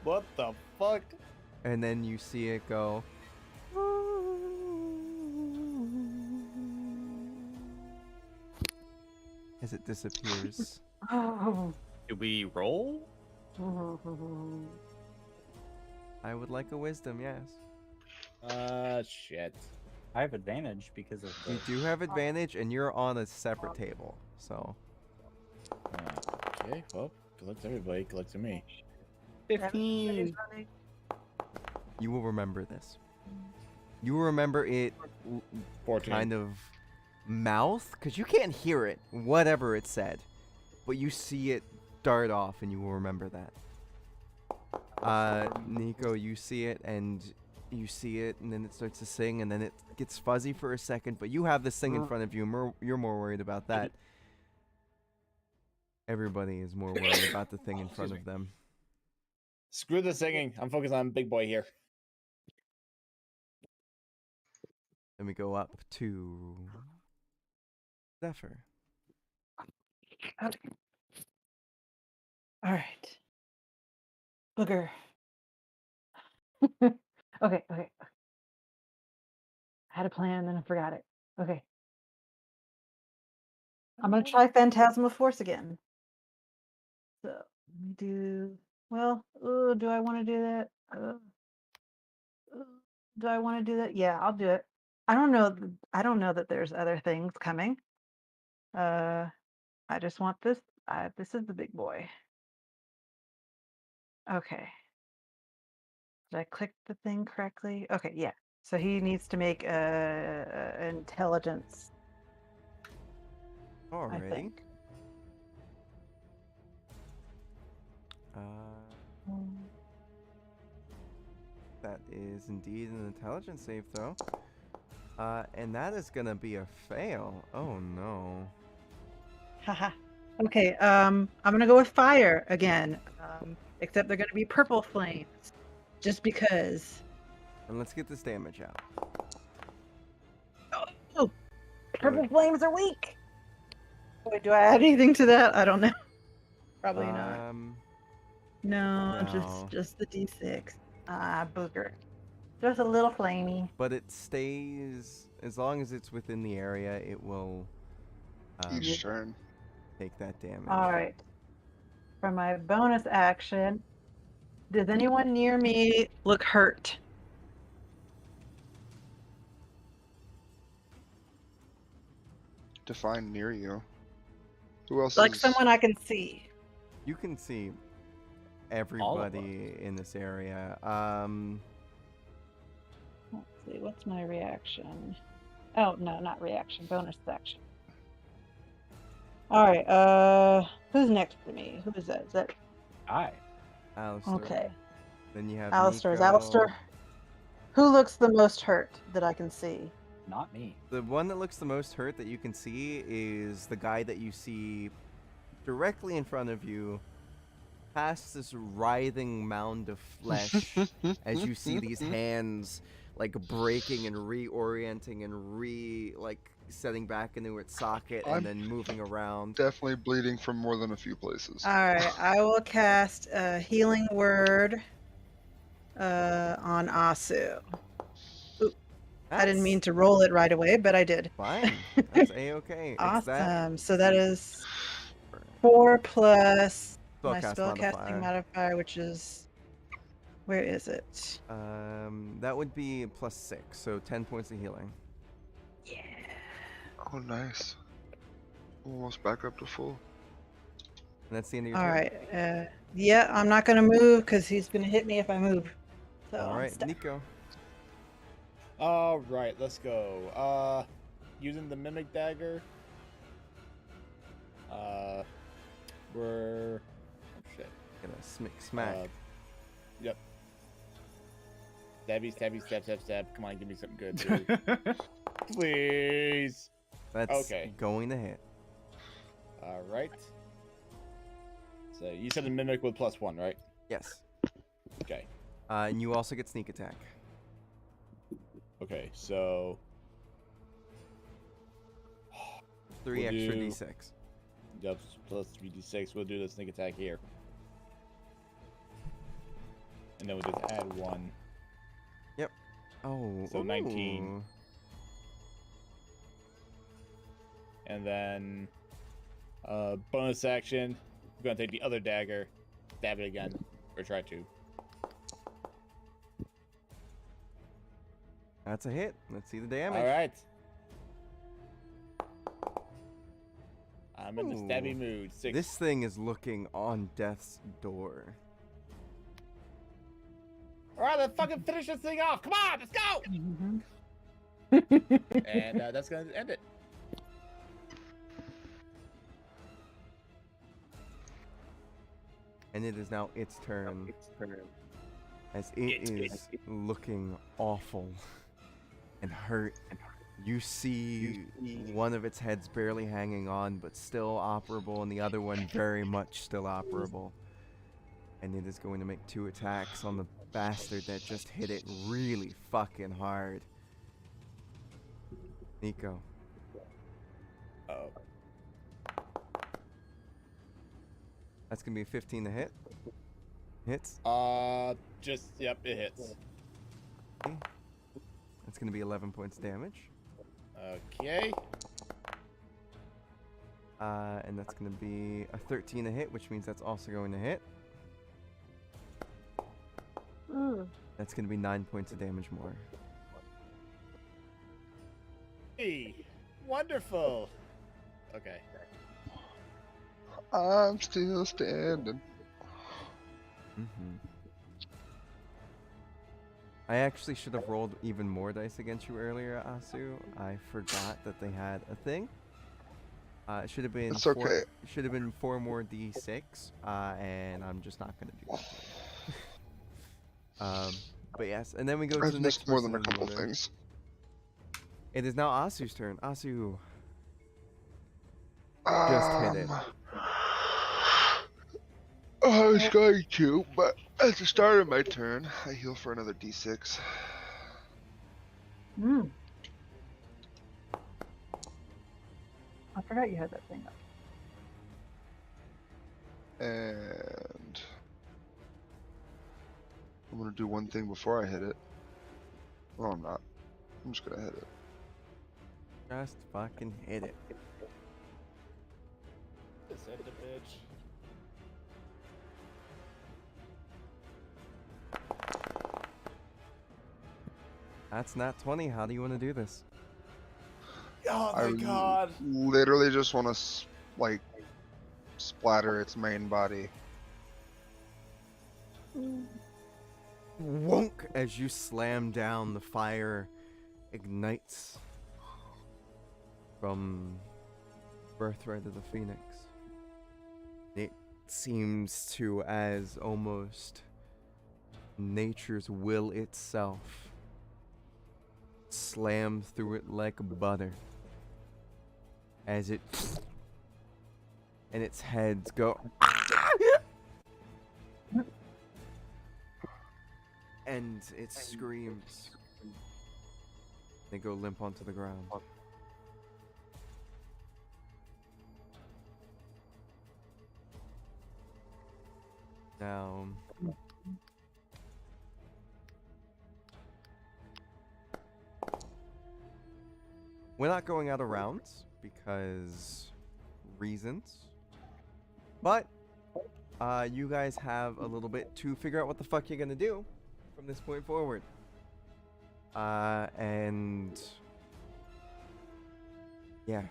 What the fuck? And then you see it go. as it disappears. Oh. Do we roll? I would like a wisdom, yes. Shit. I have advantage because of the. You do have advantage, and you're on a separate table, so. Okay, well, good luck to everybody. Good luck to me. 15. You will remember this. You will remember it 14. kind of mouth, because you can't hear it, whatever it said. But you see it dart off, and you will remember that. Nico, you see it, and you see it, and then it starts to sing, and then it gets fuzzy for a second, but you have this thing in front of you. You're more worried about that. Everybody is more worried about the thing in front of them. Screw the singing. I'm focused on big boy here. Then we go up to Zephyr. Okay. All right. Booger. Okay. I had a plan and then I forgot it. Okay. I'm gonna try Phantasm of Force again. So let me do. Well, do I want to do that? Do I want to do that? Yeah, I'll do it. I don't know. I don't know that there's other things coming. I just want this. This is the big boy. Okay. Did I click the thing correctly? Okay, yeah. So he needs to make intelligence. I Alrighty. think. That is indeed an intelligence save, though. And that is gonna be a fail. Oh no. Haha. Okay, I'm gonna go with fire again. Except they're gonna be purple flames. Just because. And let's get this damage out. Oh, purple flames are weak. Wait, do I add anything to that? I don't know. Probably not. No, no. just the D6. Booger. Just a little flamey. But it stays, as long as it's within the area, it will Each turn. take that damage. All right. For my bonus action, does anyone near me Look hurt. Define near you. Who else Like is... someone I can see. You can see everybody in this area. Let's see, what's my reaction? Oh, no, not reaction, bonus action. All right, who's next to me? Who is that? Is that Alastor. okay? Then you have Alastor. Is Nico. Alastor? Who looks the most hurt that I can see? Not me. The one that looks the most hurt that you can see is the guy that you see directly in front of you, past this writhing mound of flesh, as you see these hands like breaking and reorienting and setting back into its socket and I'm then moving around. Definitely bleeding from more than a few places. All right, I will cast a healing word on Asu. I didn't mean to roll it right away, but I did. Fine. That's a-okay. Awesome. So that is 4 plus my Spellcast spellcasting modifier, which is... Where is it? That would be +6, so 10 points of healing. Yeah. Oh, nice. Almost back up to full. And that's the end of your All turn. right. Yeah, I'm not going to move because he's going to hit me if I move. So All I'm right, stuck. Nico. All right, let's go. Using the mimic dagger. We're... Oh, shit. Gonna smack. Yep. Stabby, stabby, stab, stab, stab. Come on, give me something good, dude. Please. That's okay. going to hit. All right. So you said the mimic with +1, right? Yes. Okay. And you also get sneak attack. Okay, so 3 We'll extra do- d6. yep, plus 3d6. We'll do the sneak attack here, and then we'll just add 1. Oh, So 19. ooh. And then Bonus action. I'm gonna take the other dagger, stab it again, or try to. That's a hit. Let's see the damage. All right. I'm in the Ooh. stabby mood. 6. This thing is looking on death's door. All right, let's fucking finish this thing off. Come on, let's go. And that's gonna end it. And it is now its turn. As it is looking awful and hurt. You see one of its heads barely hanging on, but still operable, and the other one very much still operable. And it is going to make 2 attacks on the bastard that just hit it really fucking hard. Nico. Oh. That's going to be a 15 to hit. Hits. Yep, it hits. Okay. That's going to be 11 points damage. Okay. And that's going to be a 13 to hit, which means that's also going to hit. That's going to be 9 points of damage more. Hey, wonderful. Okay. I'm still standing. I actually should have rolled even more dice against you earlier, Asu. I forgot that they had a thing. It should have been It's okay. Should have been 4 more d6, and I'm just not gonna do that. But yes, and then we go to I've the next missed more than a person in the couple order. things. It is now Asu's turn. Asu, just hit it. I was going to, but at the start of my turn, I heal for another d6. I forgot you had that thing up. And I'm gonna do one thing before I hit it. Well, I'm not. I'm just gonna hit it. Just fucking hit it. Send the bitch. That's not 20. How do you want to do this? Oh I my god. literally just want to, like, splatter its main body. Wonk! As you slam down, the fire ignites from Birthright of the Phoenix. It seems to as almost nature's will itself slam through it like butter as it and its heads go and it screams. They go limp onto the ground. Now, we're not going out of rounds because reasons, but you guys have a little bit to figure out what the fuck you're gonna do from this point forward. And yeah.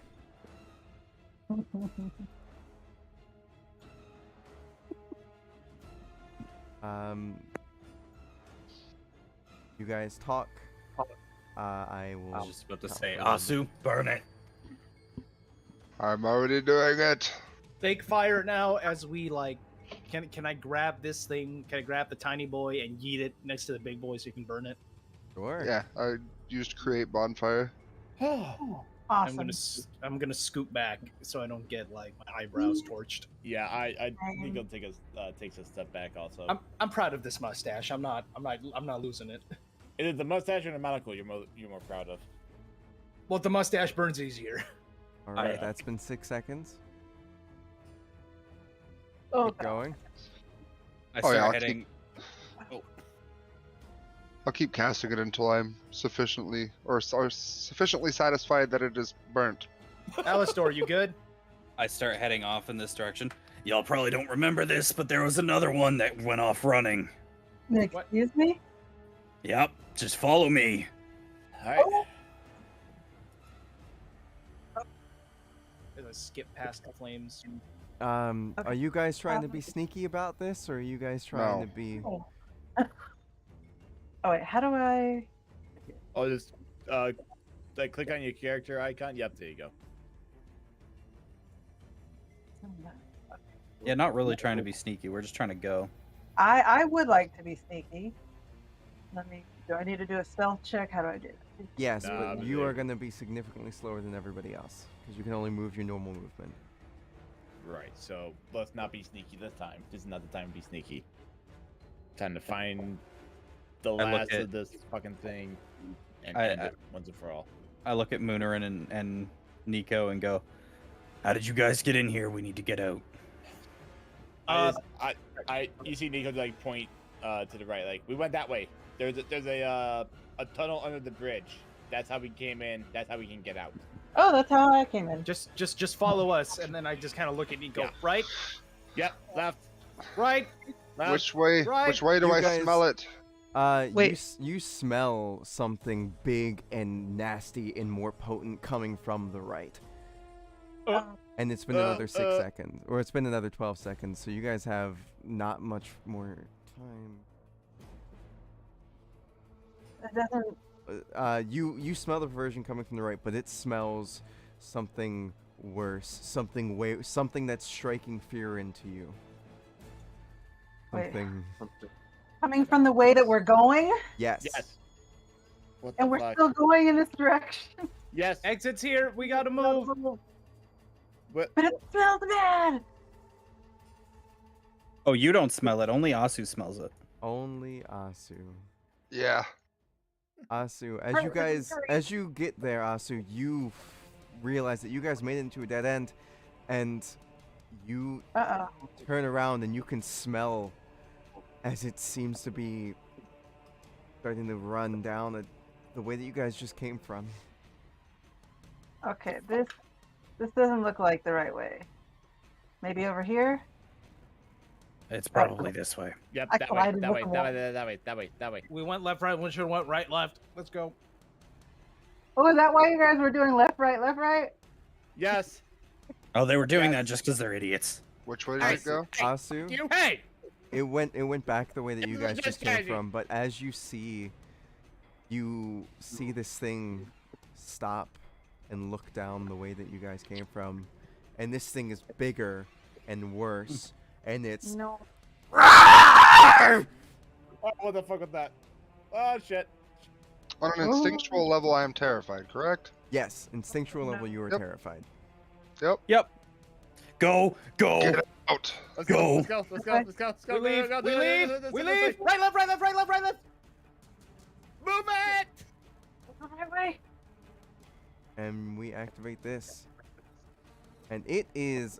You guys talk. I will. I was just about to say, count Asu, burn it. I'm already doing it. Fake fire now as we like. Can I grab this thing? Can I grab the tiny boy and yeet it next to the big boy so you can burn it? Sure. Yeah, I used create bonfire. Awesome. I'm gonna scoot back so I don't get like my eyebrows torched. Yeah, I think he'll takes a step back also. I'm proud of this mustache. I'm not losing it. It is the mustache and the monocle you're more proud of. Well, the mustache burns easier. All right, that's been 6 seconds. Oh, Keep going. I Oh, yeah, start I'll heading. I'll keep casting it until I'm sufficiently sufficiently satisfied that it is burnt. Alastor, you good? I start heading off in this direction. Y'all probably don't remember this, but there was another one that went off running. Excuse me? Yep, just follow me. All right. Oh. As I skip past the flames. Are you guys trying to be sneaky about this, or are you guys trying No. to be? Oh. Oh wait, how do I? I'll just like click on your character icon. Yep, there you go. Yeah, not really trying to be sneaky. We're just trying to go. I would like to be sneaky. Do I need to do a stealth check? How do I do that? Yes, Nah, but but you they- are going to be significantly slower than everybody else because you can only move your normal movement. Right. So let's not be sneaky this time. This is not the time to be sneaky. Time to find the look last at- of this fucking thing and I- end it once and for all. I look at Moonerin and Nico and go, How did you guys get in here? We need to get out. You see Nico like point to the right. Like we went that way. There's a tunnel under the bridge. That's how we came in. That's how we can get out. Oh, that's how I came in. Just follow us, and then I just kind of look at Nico. Yeah. Right, Yep. Left. right. Left. Which way? right. Which way do You I guys- smell it? Wait. You smell something big and nasty and more potent coming from the right. And it's been another 6 seconds, or it's been another 12 seconds, so you guys have not much more time. It doesn't. You smell the version coming from the right, but it smells something worse, something that's striking fear into you. Wait. Something. Coming from the way that we're going, Yes. Yes. What the and we're fuck? still going in this direction. Yes. Exit's here. We gotta move. What? But it smells bad. "Oh, you don't smell it. Only Asu smells it." Only Asu. Yeah. Asu, Hurry. as you get there, Asu, you realize that you guys made it into a dead end, and you turn around and you can smell as it seems to be starting to run down the way that you guys just came from. Okay, this doesn't look like the right way. Maybe over here. It's probably this way. Yep. I That way. collided That with way. the That wall. way. That way. That way. That way. We went left, right. We should have went right, left. Let's go. Oh, is that why you guys were doing left, right, left, right? Yes. Oh, they were doing that just because they're idiots. Which way did it go? Asu, You. Hey. it went back the way that you It guys was just just came casual. from, but as you see this thing stop and look down the way that you guys came from, and this thing is bigger and worse, and it's No. Oh, what the fuck was that? Oh shit. On an instinctual level, I am terrified, correct? yes, instinctual level you are Yep. terrified. Yep. Go, go. Get out. Let's Go. go. Let's go. Let's go. Let's go. Let's go. We leave. Go, We go, leave. go, go, We go, leave. go. Right, left, right, left, right, left, right, left. Move it. The right way. And we activate this, and it is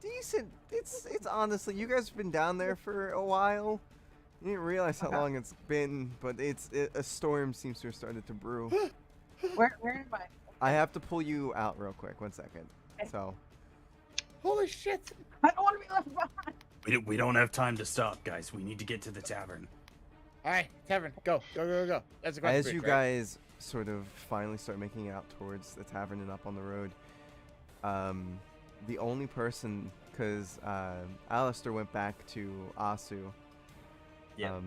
decent. It's honestly, you guys have been down there for a while. You didn't realize how long it's been, but a storm seems to have started to brew. Where am I? I have to pull you out real quick. 1 second. So Holy shit. I don't want to be left behind. We don't have time to stop, guys. We need to get to the tavern. All right, tavern. Go. Go. Go. Go. That's a as you guys sort of finally start making it out towards the tavern and up on the road, the only person, because Alastor went back to Asu. Yeah.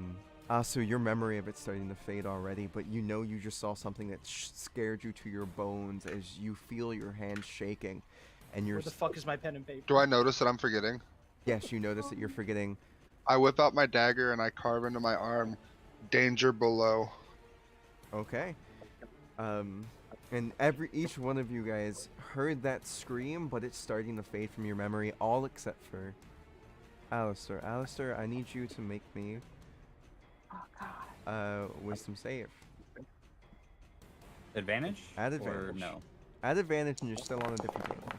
Asu, your memory of it's starting to fade already, but you know you just saw something that scared you to your bones as you feel your hand shaking, and you're Where the fuck is my pen and paper? Do I notice that I'm forgetting? yes, you notice that you're forgetting. I whip out my dagger and I carve into my arm, "Danger below." Okay. And each one of you guys heard that scream, but it's starting to fade from your memory, all except for Alastor. Alastor, I need you to make me Oh god. wisdom save. Advantage? At Or advantage. no? At advantage, and you're still on a different table.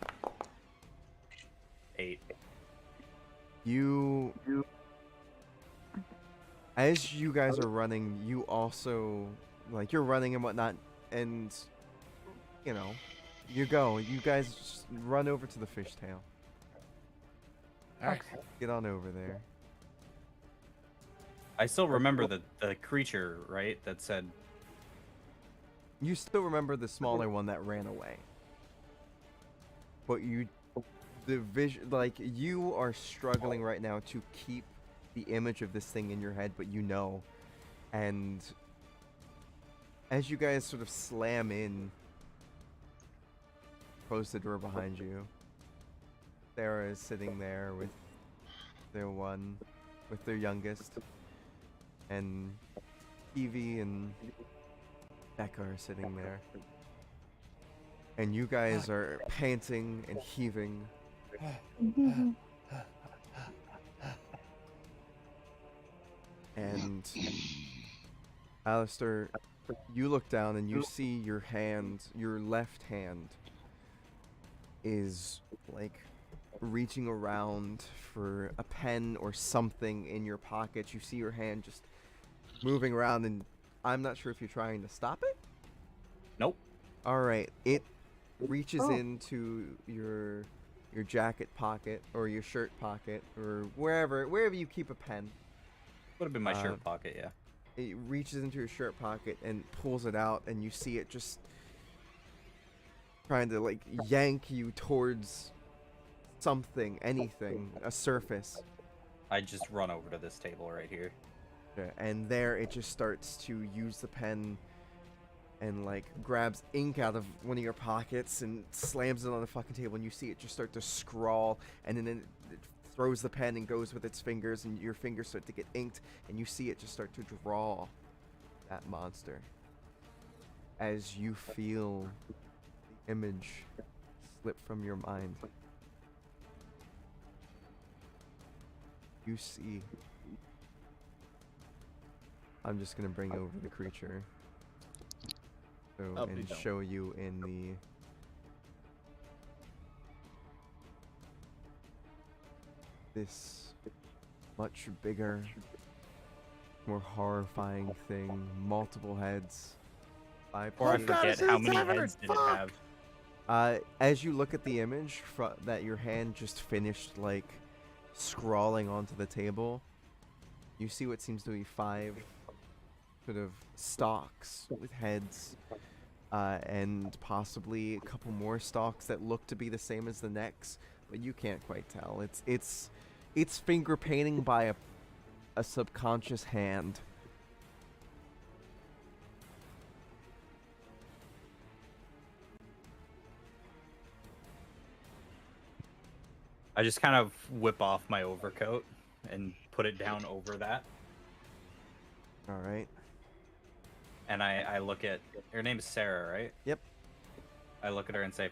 8. As you guys are running, you also, like, you're running and whatnot, and, you know, You go. You guys just run over to the fishtail. All right. Get on over there. I still remember the creature, right? That said, You still remember the smaller one that ran away. But the vision, like, you are struggling right now to keep the image of this thing in your head, but you know. And as you guys sort of slam in, close the door behind you, Sarah is sitting there with their youngest, and Evie and Becca are sitting there. And you guys are panting and heaving. And Alastor, you look down and you see your hand, your left hand, is like reaching around for a pen or something in your pocket. You see your hand just moving around, and I'm not sure if you're trying to stop it. nope. All right, it reaches into your jacket pocket or your shirt pocket or wherever you keep a pen. Would have been my shirt pocket, yeah. It reaches into your shirt pocket and pulls it out, and you see it just trying to like yank you towards something, anything, a surface. I just run over to this table right here. Yeah, and there it just starts to use the pen and like grabs ink out of one of your pockets and slams it on the fucking table, and you see it just start to scrawl, and then it throws the pen and goes with its fingers, and your fingers start to get inked, and you see it just start to draw that monster as you feel the image slip from your mind. You see, I'm just gonna bring over the creature and please don't. show you in the this much bigger, more horrifying thing, multiple heads. Or I forget how many heads did it have. As you look at the image that your hand just finished like scrawling onto the table, you see what seems to be 5 sort of stalks with heads, and possibly a couple more stalks that look to be the same as the necks, but you can't quite tell. It's finger painting by a subconscious hand. I just kind of whip off my overcoat and put it down over that. All right. And I look at her name's Sarah, right? Yep. I look at her and say,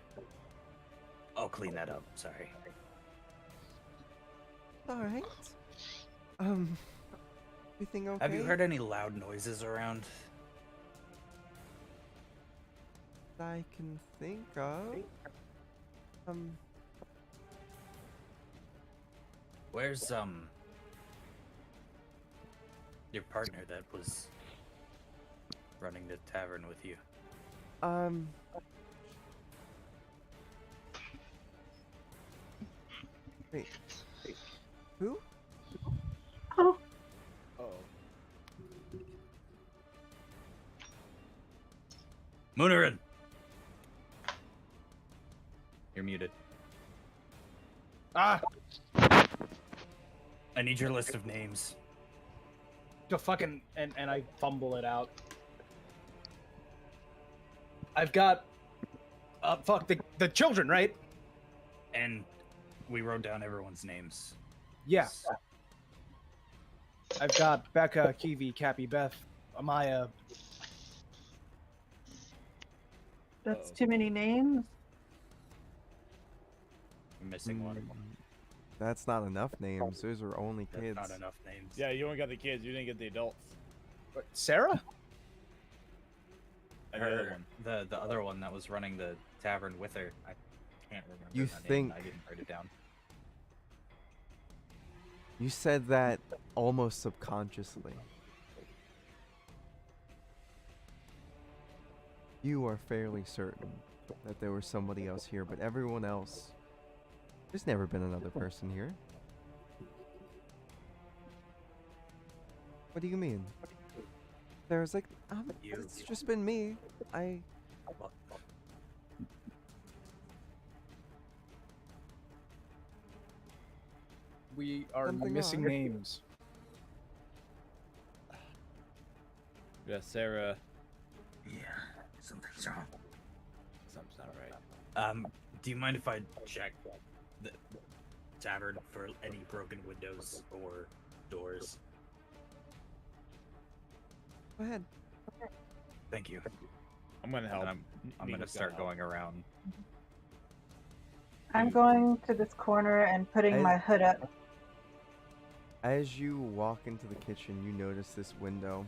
"I'll clean that up. Sorry." All right. Everything okay? Have you heard any loud noises around? I can think of. Where's your partner that was running the tavern with you? Wait. Who? Oh, Moonerin! You're muted. Ah, I need your list of names. the fucking and I fumble it out. I've got, fuck the children, right? And we wrote down everyone's names. Yeah. I've got Becca, Kiwi, Cappy, Beth, Amaya. that's too many names. I'm missing one. That's not enough names. Those are only That's kids. not enough names. Yeah, you only got the kids. You didn't get the adults. What, Sarah? And the other Her, one. the other one that was running the tavern with her. I can't remember. You that think- name. I didn't write it down. You said that almost subconsciously. You are fairly certain that there was somebody else here, but everyone else, there's never been another person here. What do you mean? There's like, it's just been me. We are Something missing wrong. names. Yeah, Sarah. Yeah, something's wrong. Something's not right. Do you mind if I check the tavern for any broken windows or doors? Go ahead. Thank you. I'm gonna help. And I'm gonna start going around. I'm going to this corner and putting my hood up. As you walk into the kitchen, you notice this window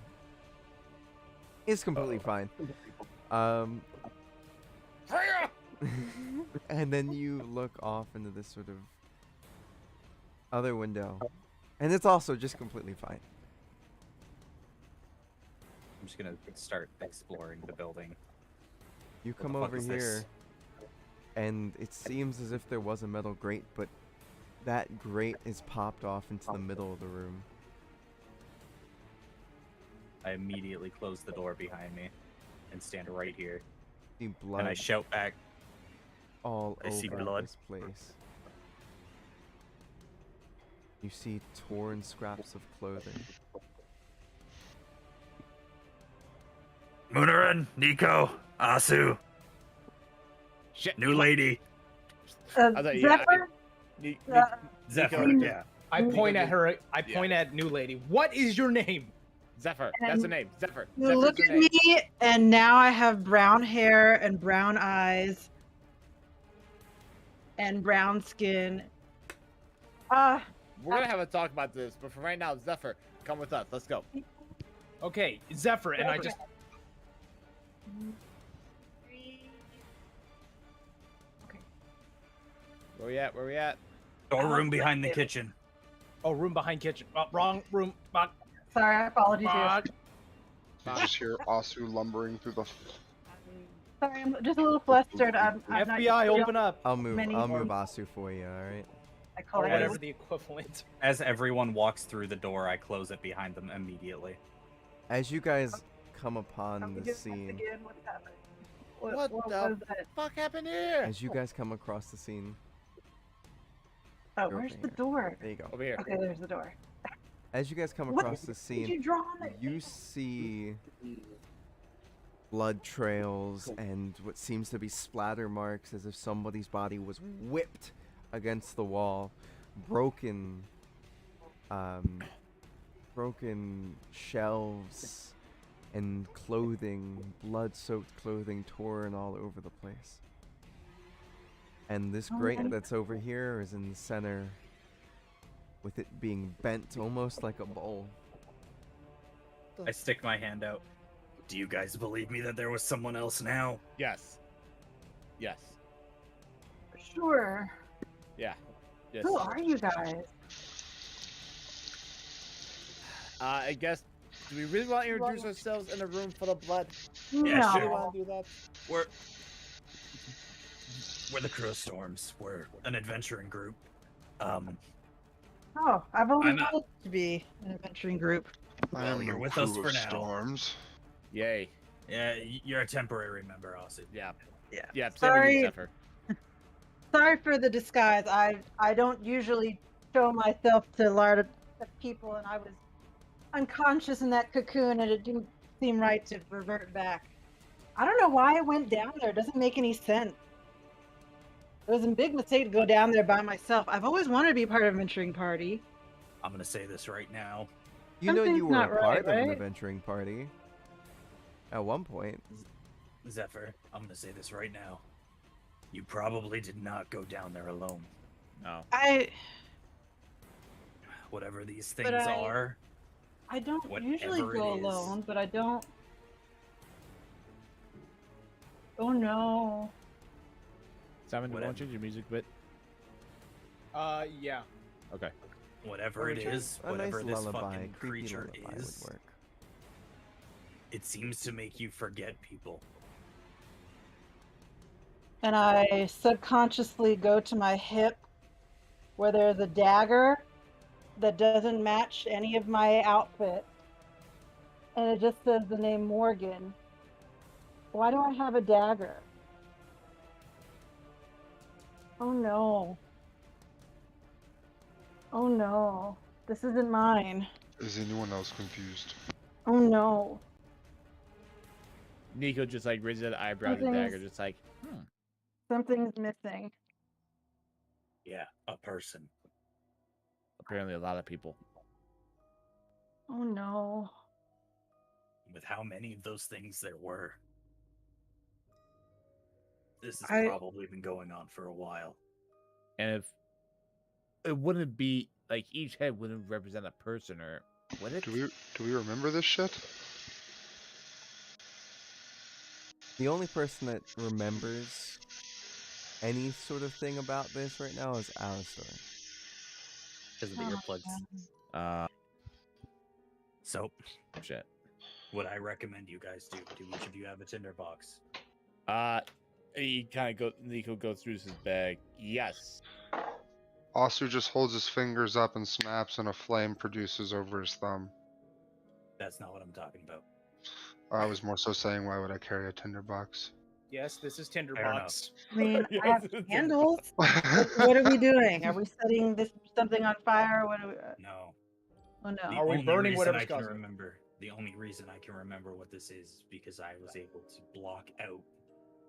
is completely fine. And then you look off into this sort of other window, and it's also just completely fine. I'm just gonna start exploring the building. You What come the fuck over is this? here, and it seems as if there was a metal grate, but that grate is popped off into the middle of the room. I immediately close the door behind me and stand right here. See And I blood shout back, all I see over blood. this place. You see torn scraps of clothing. Munaran, Nico, Asu, Shit. new lady, I thought, yeah, Zephyr? Zephyr. Nico. Yeah. I point at her. I Yeah. point at new lady. What is your name? Zephyr. That's the name. Zephyr. You Zephyr's look the at name. me, and now I have brown hair and brown eyes and brown skin. Uh, We're gonna have a talk about this, but for right now, Zephyr, come with us. Let's go. Okay, Zephyr, and I just. Where we at? Where we at? Storeroom behind the kitchen. Oh, room behind kitchen. Wrong room. Fuck. sorry, apologies. Fuck. You just hear Asu lumbering through the. Sorry, I'm just a little flustered. I'm not FBI, real- open up. I'll move Many Asu for you, alright? I call Or it whatever the equivalent. as everyone walks through the door, I close it behind them immediately. As you guys come upon Can we the do this scene, again? What's happening? What the was that? fuck happened here? as you guys come across the scene, Oh, Go where's over the here. door? there you go. Over here. Okay, there's the door. As you guys come What across the Did scene, you draw on it? you see blood trails and what seems to be splatter marks as if somebody's body was whipped against the wall, broken shelves and clothing, blood-soaked clothing torn all over the place. And this grate that's over here is in the center, with it being bent almost like a bowl. I stick my hand out. Do you guys believe me that there was someone else now? Yes. Yes. Sure. Yeah. Yes. Who are you guys? I guess. Do we really want to introduce ourselves in a room full of blood? Yeah, Do we sure. want to do that? We're the Crow Storms. We're an adventuring group. Oh, I've always I'm not- wanted to be an adventuring group. I Well, am you're no with crew us for of now. storms. Yay. Yeah, you're a temporary member, Aussie. Yeah. Yeah. Yeah. Same with Sorry. you, Zephyr. Sorry for the disguise. I don't usually show myself to large people, and I was unconscious in that cocoon, and it didn't seem right to revert back. I don't know why I went down there. It doesn't make any sense. It was a big mistake to go down there by myself. I've always wanted to be part of an adventuring party. I'm gonna say this right now. You know you Something's were not a part right, of an right? adventuring party. At one point. Zephyr, I'm gonna say this right now. You probably did not go down there alone. No. Whatever these But things I- are, I don't usually Whatever it go is. alone, but I don't. Oh no. Simon, do you want Whatever. to change your music a bit? Yeah. Okay. whatever it is, A whatever nice this lullaby, fucking creepy creature lullaby is, would work. it seems to make you forget people. and I subconsciously go to my hip where there's a dagger that doesn't match any of my outfit. And it just says the name Morgan. Why do I have a dagger? Oh no. Oh no. This isn't mine. Is anyone else confused? Oh no. Nico just like raises an eyebrow at the dagger, Something's- just like, Something's missing. Yeah, a person. apparently a lot of people. Oh no. With how many of those things there were. This has I- probably been going on for a while. And if it wouldn't be like each head wouldn't represent a person, or would it? Do we remember this shit? The only person that remembers any sort of thing about this right now is Alastor. Because of the Oh, earplugs. So, Shit. what I recommend you guys do each of you have a tinderbox? He kind of Nico goes through his bag. Yes. Asu just holds his fingers up and snaps, and a flame produces over his thumb. That's not what I'm talking about. I was more so saying, why would I carry a tinderbox? Yes, this is Fair Tinderbox. I mean, I have Yes. candles. What are we doing? Are we setting something on fire? What are we? No. Oh The no. Are we only burning reason whatever's I can causing it? remember, the only reason I can remember what this is because I was able to block out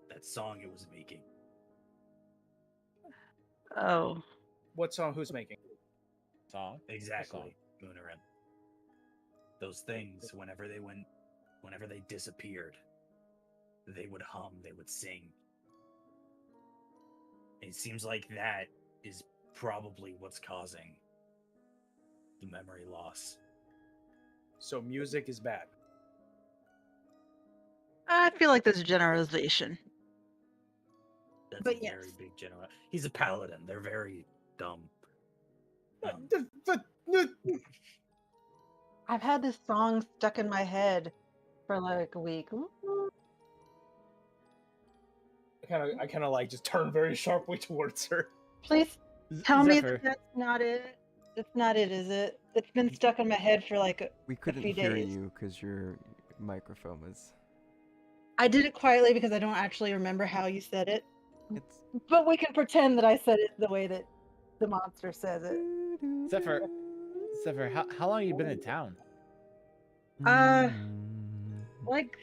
that song it was making. Oh. What song? Who's making? Song. Exactly, Moonarin. Those things, whenever they disappeared, they would hum, they would sing. It seems like that is probably what's causing the memory loss. So music is bad. I feel like there's a generalization. That's But a very yes. big general. He's a paladin. They're very dumb. I've had this song stuck in my head for like a week. I kind of like just turn very sharply towards her. Please tell me Zephyr. that that's not it. That's not it, is it? It's been stuck in my head for like We couldn't few hear days. you because your microphone was. I did it quietly because I don't actually remember how you said it. It's. But we can pretend that I said it the way that the monster says it. Zephyr, how long have you been in town? Like,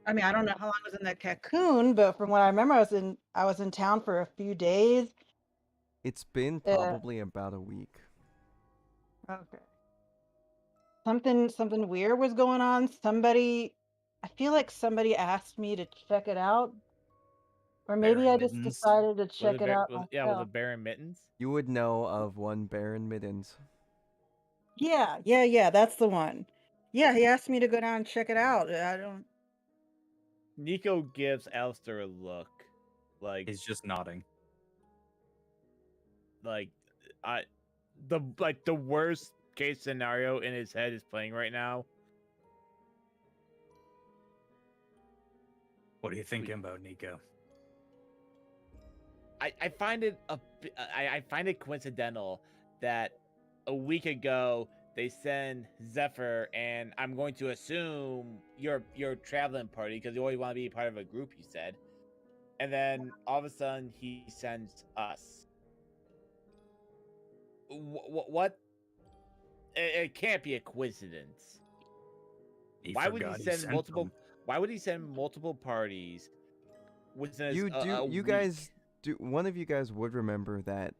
I mean, I don't know how long I was in that cocoon, but from what I remember, I was in town for a few days. It's been probably about a week. Okay. Something weird was going on. I feel like somebody asked me to check it out. Or maybe Baron I just Mittens? decided to check it out Was myself. it Baron Mittens? You would know of one Baron Middens. Yeah, that's the one. Yeah, he asked me to go down and check it out. I don't. Nico gives Alistair a look, like He's just nodding. the worst case scenario in his head is playing right now. What are you thinking about, Nico? I find it I find it coincidental that a week ago they send Zephyr, and I'm going to assume your traveling party because you always want to be part of a group. He said, and then all of a sudden he sends us. What? It can't be a coincidence. Why would he send multiple? them. Why would he send multiple parties? Within You guys do. One of you guys would remember that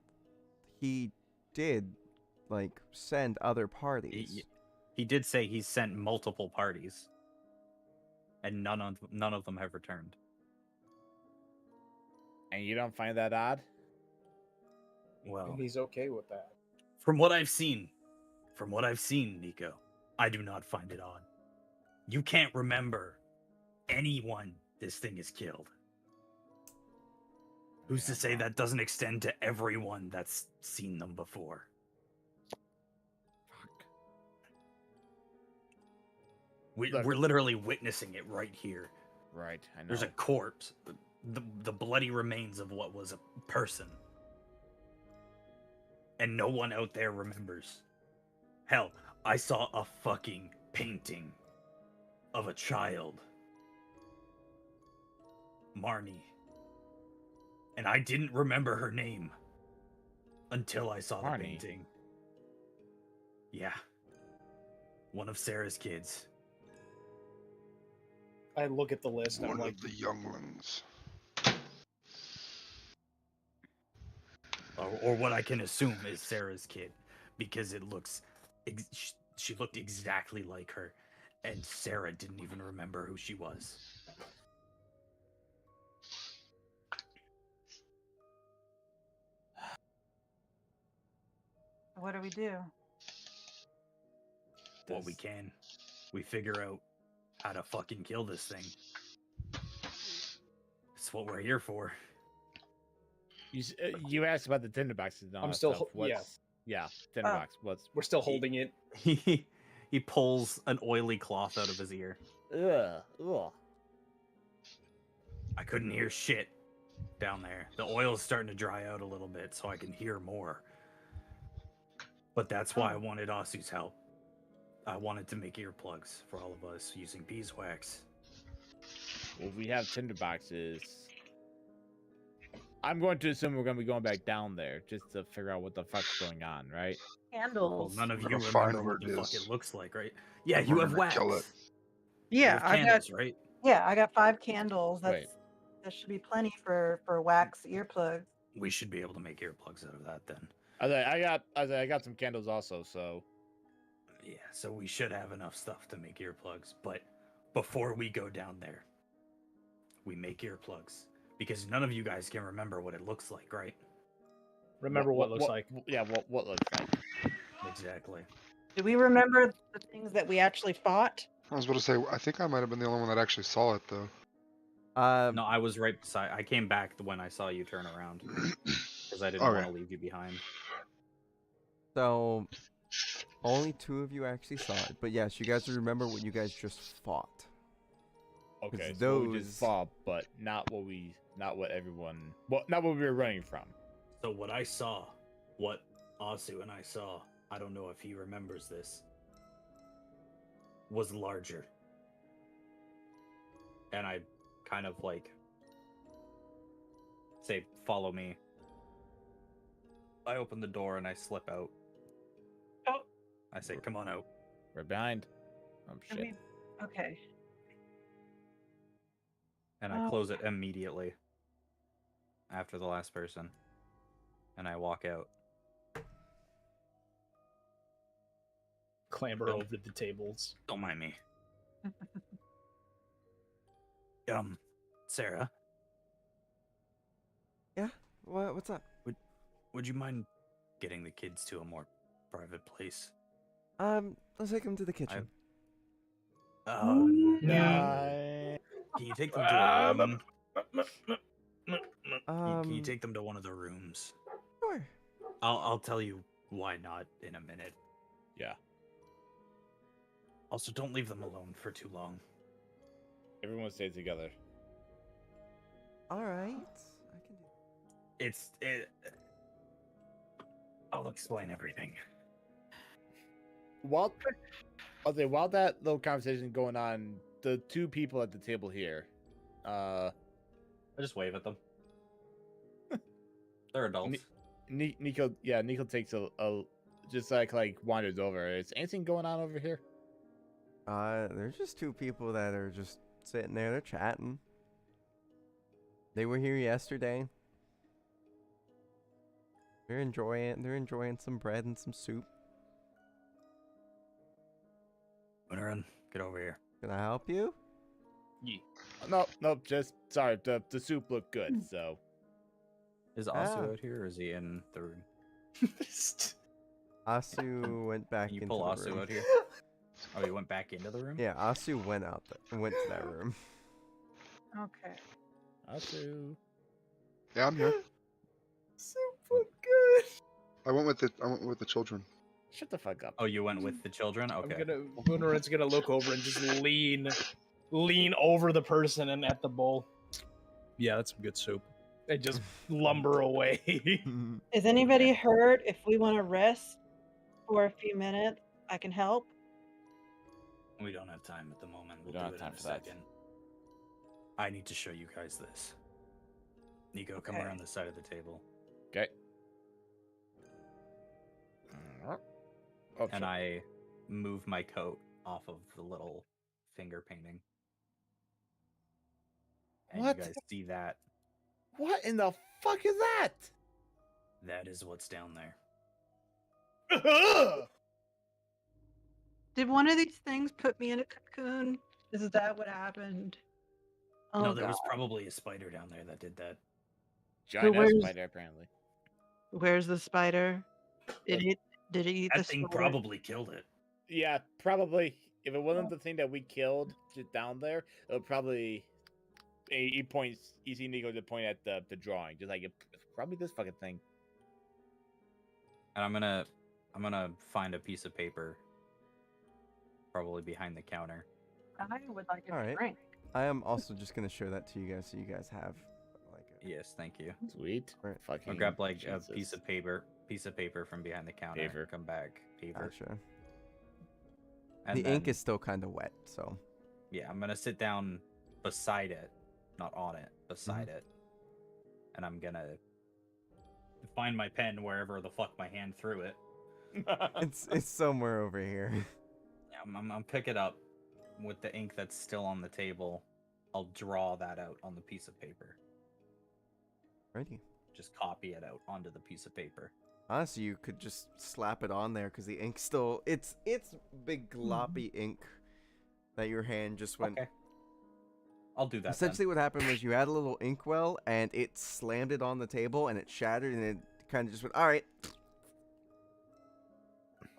he did, like, send other parties. He did say he sent multiple parties, and none of them have returned. And you don't find that odd? Well, And he's okay with that. from what I've seen, Nico, I do not find it odd. You can't remember anyone this thing has killed. Who's to say that doesn't extend to everyone that's seen them before? Fuck. We're literally witnessing it right here. Right, I know. There's a corpse the bloody remains of what was a person. And no one out there remembers. Hell, I saw a fucking painting of a child. Marnie. And I didn't remember her name until I saw the Marnie? painting. Yeah. One of Sarah's kids. I look at the list. And One I'm like, of the younglings. Or what I can assume is Sarah's kid. Because it looks... She looked exactly like her. And Sarah didn't even remember who she was. What do we do? What we can. We figure out how to fucking kill this thing. That's what we're here for. You asked about the tinderboxes and all I'm that still stuff. yeah. Yeah, tinderbox. What's We're still holding it. He pulls an oily cloth out of his ear. ugh. I couldn't hear shit down there. The oil's starting to dry out a little bit, so I can hear more. But that's why I wanted Asu's help. I wanted to make earplugs for all of us using beeswax. Well, we have tinderboxes. I'm going to assume we're going to be going back down there just to figure out what the fuck's going on, right? Well, Candles. none of We're you gonna find remember where what it the fuck is. it looks like, right? Yeah, We're you have gonna wax. kill it. You Yeah, have I got candles, right? I got 5 candles. Right. That should be plenty for wax earplugs. We should be able to make earplugs out of that then. I got some candles also, so Yeah, so we should have enough stuff to make earplugs. But before we go down there, we make earplugs. Because none of you guys can remember what it looks like, right? Remember what looks like. Yeah, what looks like. Exactly. Do we remember the things that we actually fought? I was about to say, I think I might have been the only one that actually saw it, though. No, I was right beside. I came back when I saw you turn around because I didn't Okay. want to leave you behind. So, only 2 of you actually saw it. But yes, you guys remember what you guys just fought. Okay, It's so we those- just fought, but not what we were running from. So what I saw, what Asu and I saw, I don't know if he remembers this, was larger. And I kind of like say, "Follow me." I open the door and I slip out. Oh. I say, "Come on out." We're behind. Oh I shit. mean, okay. And I Oh. close it immediately after the last person. And I walk out. Clamber over the tables. Don't mind me. Sarah, What's up? would you mind getting the kids to a more private place? Let's take them to the kitchen. Can Nah. you take them to a room? Um, Can you take them to one of the rooms? Sure. I'll tell you why not in a minute. Yeah. Also, don't leave them alone for too long. Everyone stay together. All right. I can do. I'll explain everything. While that little conversation going on, the 2 people at the table here, I just wave at them. They're adults. Nico takes a just like wanders over. Is anything going on over here? There's just 2 people that are just sitting there. They're chatting. They were here yesterday. They're enjoying some bread and some soup. Winterin, get over here. Can I help you? Nope. Just sorry. The soup looked good, so Is Asu Ah. out here or is he in the room? Asu went back Can you into pull the Asu room. out here? Oh, he went back into the room? Yeah, Asu went went to that room. Okay. Asu. Yeah, I'm here. Soup looked good. I went with the children. Shut the fuck up. Oh, you went with the children? Okay. Booneran's gonna look over and just lean over the person and at the bowl. Yeah, that's some good soup. They just lumber away. Is anybody hurt? If we want to rest for a few minutes, I can help. We don't have time at the moment. We We'll don't do have it in time a for that. second. I need to show you guys this. Nico, come Okay. around the side of the table. Okay. Oh, And sure. I move my coat off of the little finger painting. And What? you guys see that? What in the fuck is that? That is what's down there. Did one of these things put me in a cocoon? Is that what happened? Oh, No, there God. was probably a spider down there that did that. Giant ass where's- spider, apparently. Where's the spider? Did it eat the That thing spider? probably killed it. Yeah, probably. If it wasn't the thing that we killed just down there, it would probably. He points. You see Nico to point at the drawing, just like probably this fucking thing. And I'm gonna find a piece of paper, probably behind the counter. I would like a All right. drink. I am also just gonna show that to you guys, so you guys have like a, Yes, thank you. Sweet. Right. Fucking. I'll grab like Jesus. a piece of paper from behind the counter. Paper. Come back, paper. gotcha. And The ink then- is still kind of wet, so Yeah, I'm gonna sit down beside it, not on it, beside it, and I'm gonna find my pen wherever the fuck my hand threw it. it's somewhere over here. Yeah, I'm pick it up with the ink that's still on the table. I'll draw that out on the piece of paper. Ready. Just copy it out onto the piece of paper. Honestly, you could just slap it on there because the ink still it's big gloppy ink that your hand just went. Okay. I'll do that. Essentially, what happened was you had a little inkwell and it slammed it on the table and it shattered and it kind of just went. All right. Then.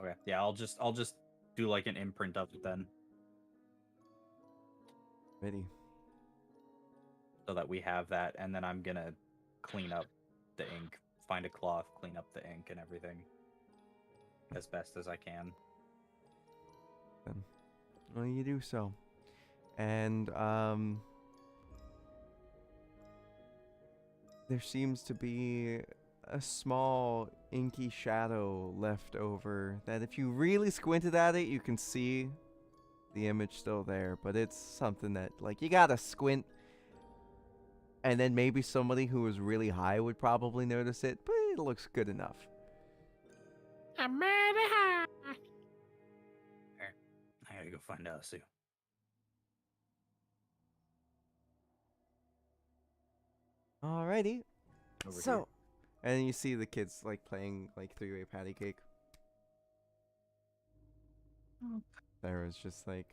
Okay. Yeah, I'll just do like an imprint of it then, Ready. so that we have that, and then I'm gonna clean up the ink, find a cloth, clean up the ink and everything as best as I can. Then, well, you do so, and there seems to be a small inky shadow left over that if you really squinted at it, you can see the image still there, but it's something that, like, you gotta squint, and then maybe somebody who was really high would probably notice it, but it looks good enough. I'm mad high. I gotta go find Sue. Alrighty. Over So, here. and then you see the kids like playing like three-way patty cake. Oh. Sarah's just like,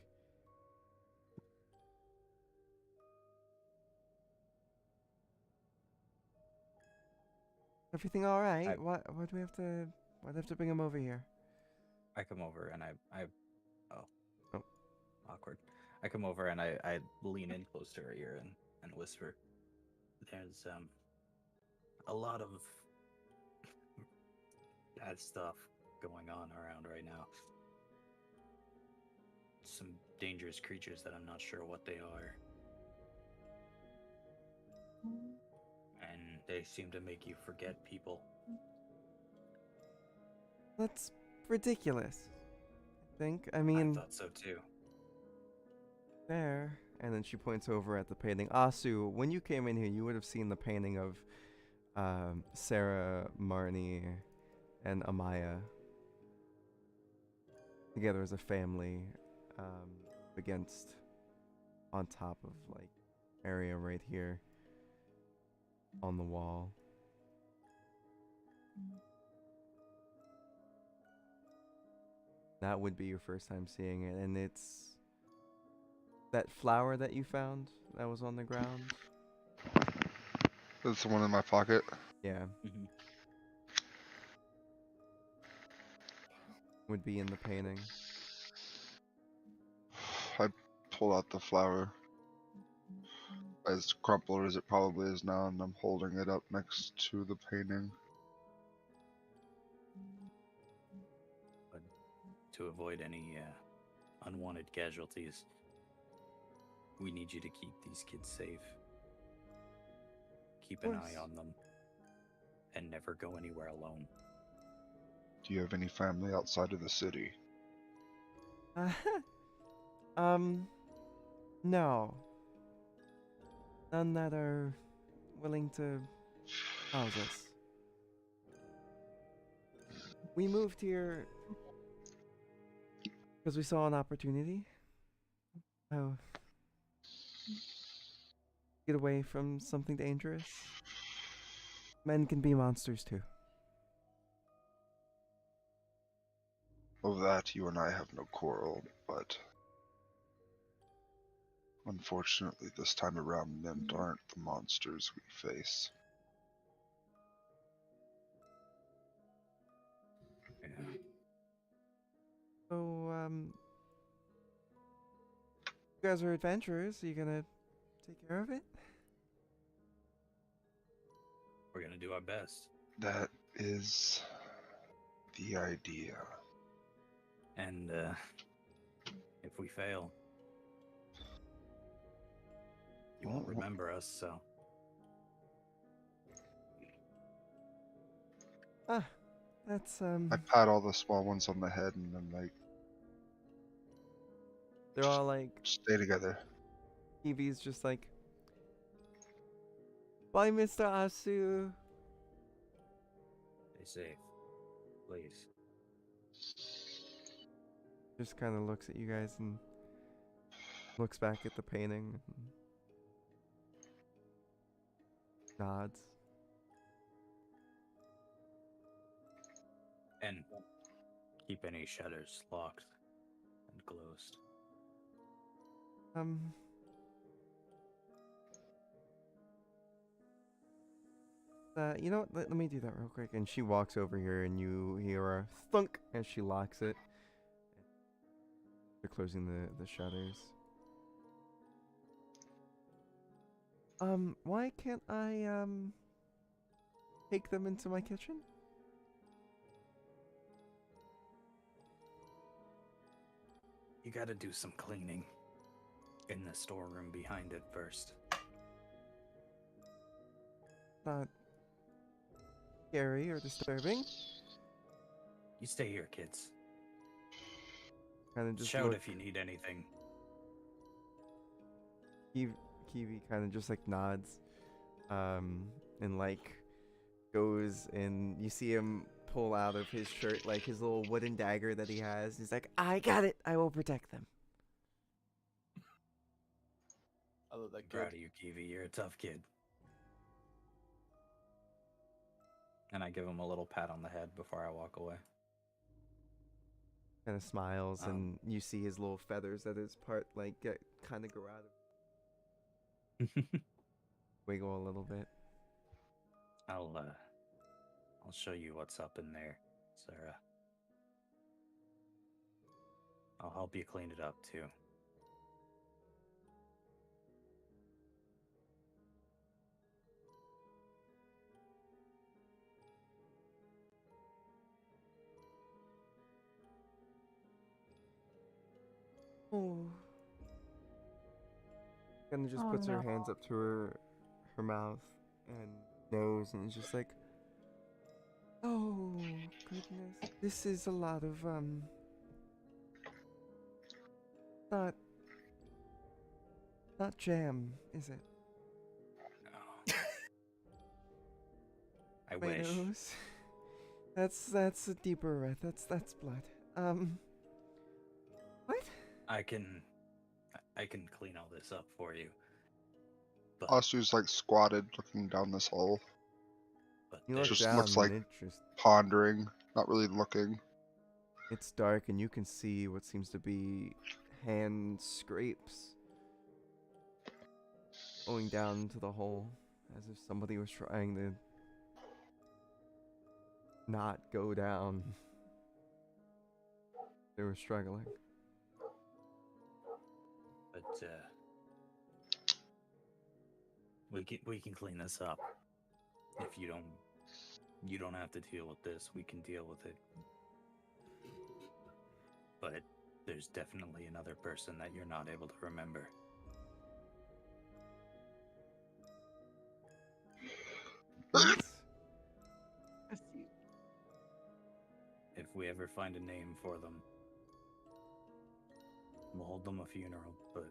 everything all right? I- What do we have to? Why do we have to bring him over here? I come over and I Oh. awkward. I come over and I lean in close to her ear and whisper. There's a lot of bad stuff going on around right now. Some dangerous creatures that I'm not sure what they are. And they seem to make you forget people. That's ridiculous. I think. I I mean, thought so too. there. And then she points over at the painting. Asu, when you came in here, you would have seen the painting of Sarah, Marnie, and Amaya together as a family, against on top of like area right here on the wall. That would be your first time seeing it, and it's that flower that you found that was on the ground. There's someone in my pocket. Yeah, Mhm. would be in the painting. I pull out the flower. As crumpled as it probably is now, and I'm holding it up next to the painting. But to avoid any unwanted casualties, we need you to keep these kids safe. keep an eye course. on them, and never go anywhere alone. Do you have any family outside of the city? No. None that are willing to house us. We moved here because we saw an opportunity. Oh, get away from something dangerous. Men can be monsters too. Of that, you and I have no quarrel, but unfortunately, this time around, men aren't the monsters we face. Yeah. So, you guys are adventurers. Are you gonna take care of it? We're gonna do our best. That is the idea. And if we fail, you won't remember us, so Ah, that's I pat all the small ones on the head and then like they're all like, stay together. Evie's just like, bye, Mr. Asu. stay safe, please. Just kind of looks at you guys and looks back at the painting and nods. And keep any shutters locked and closed. You know what? Let me do that real quick. And she walks over here, and you hear a thunk as she locks it. They're closing the shutters. Why can't I take them into my kitchen? You gotta do some cleaning in the storeroom behind it first. Not scary or disturbing. You stay here, kids. Kind of just Shout look. if you need anything. Kiwi kind of just like nods, and like goes and you see him pull out of his shirt like his little wooden dagger that he has. He's like, I got it. I will protect them. I love that Proud kid. of you, Kiwi. You're a tough kid. And I give him a little pat on the head before I walk away. Kind of smiles, Um, and you see his little feathers that his part like get kind of grow out of, wiggle a little bit. I'll show you what's up in there, Sarah. I'll help you clean it up too. Oh. Kind of just Oh, puts her no. hands up to her mouth and nose, and is just like, oh goodness, this is a lot of not jam, is it? Oh. I wish. Tomatoes. That's a deeper red. That's blood. What? I can clean all this up for you. But, Asu's like squatted looking down this hole. but You look Just down looks like- and it just Pondering, not really looking. it's dark and you can see what seems to be hand scrapes going down into the hole as if somebody was trying to not go down. They were struggling. But we can clean this up. If you don't have to deal with this. We can deal with it. But there's definitely another person that you're not able to remember. find a name for them. We'll hold them a funeral, but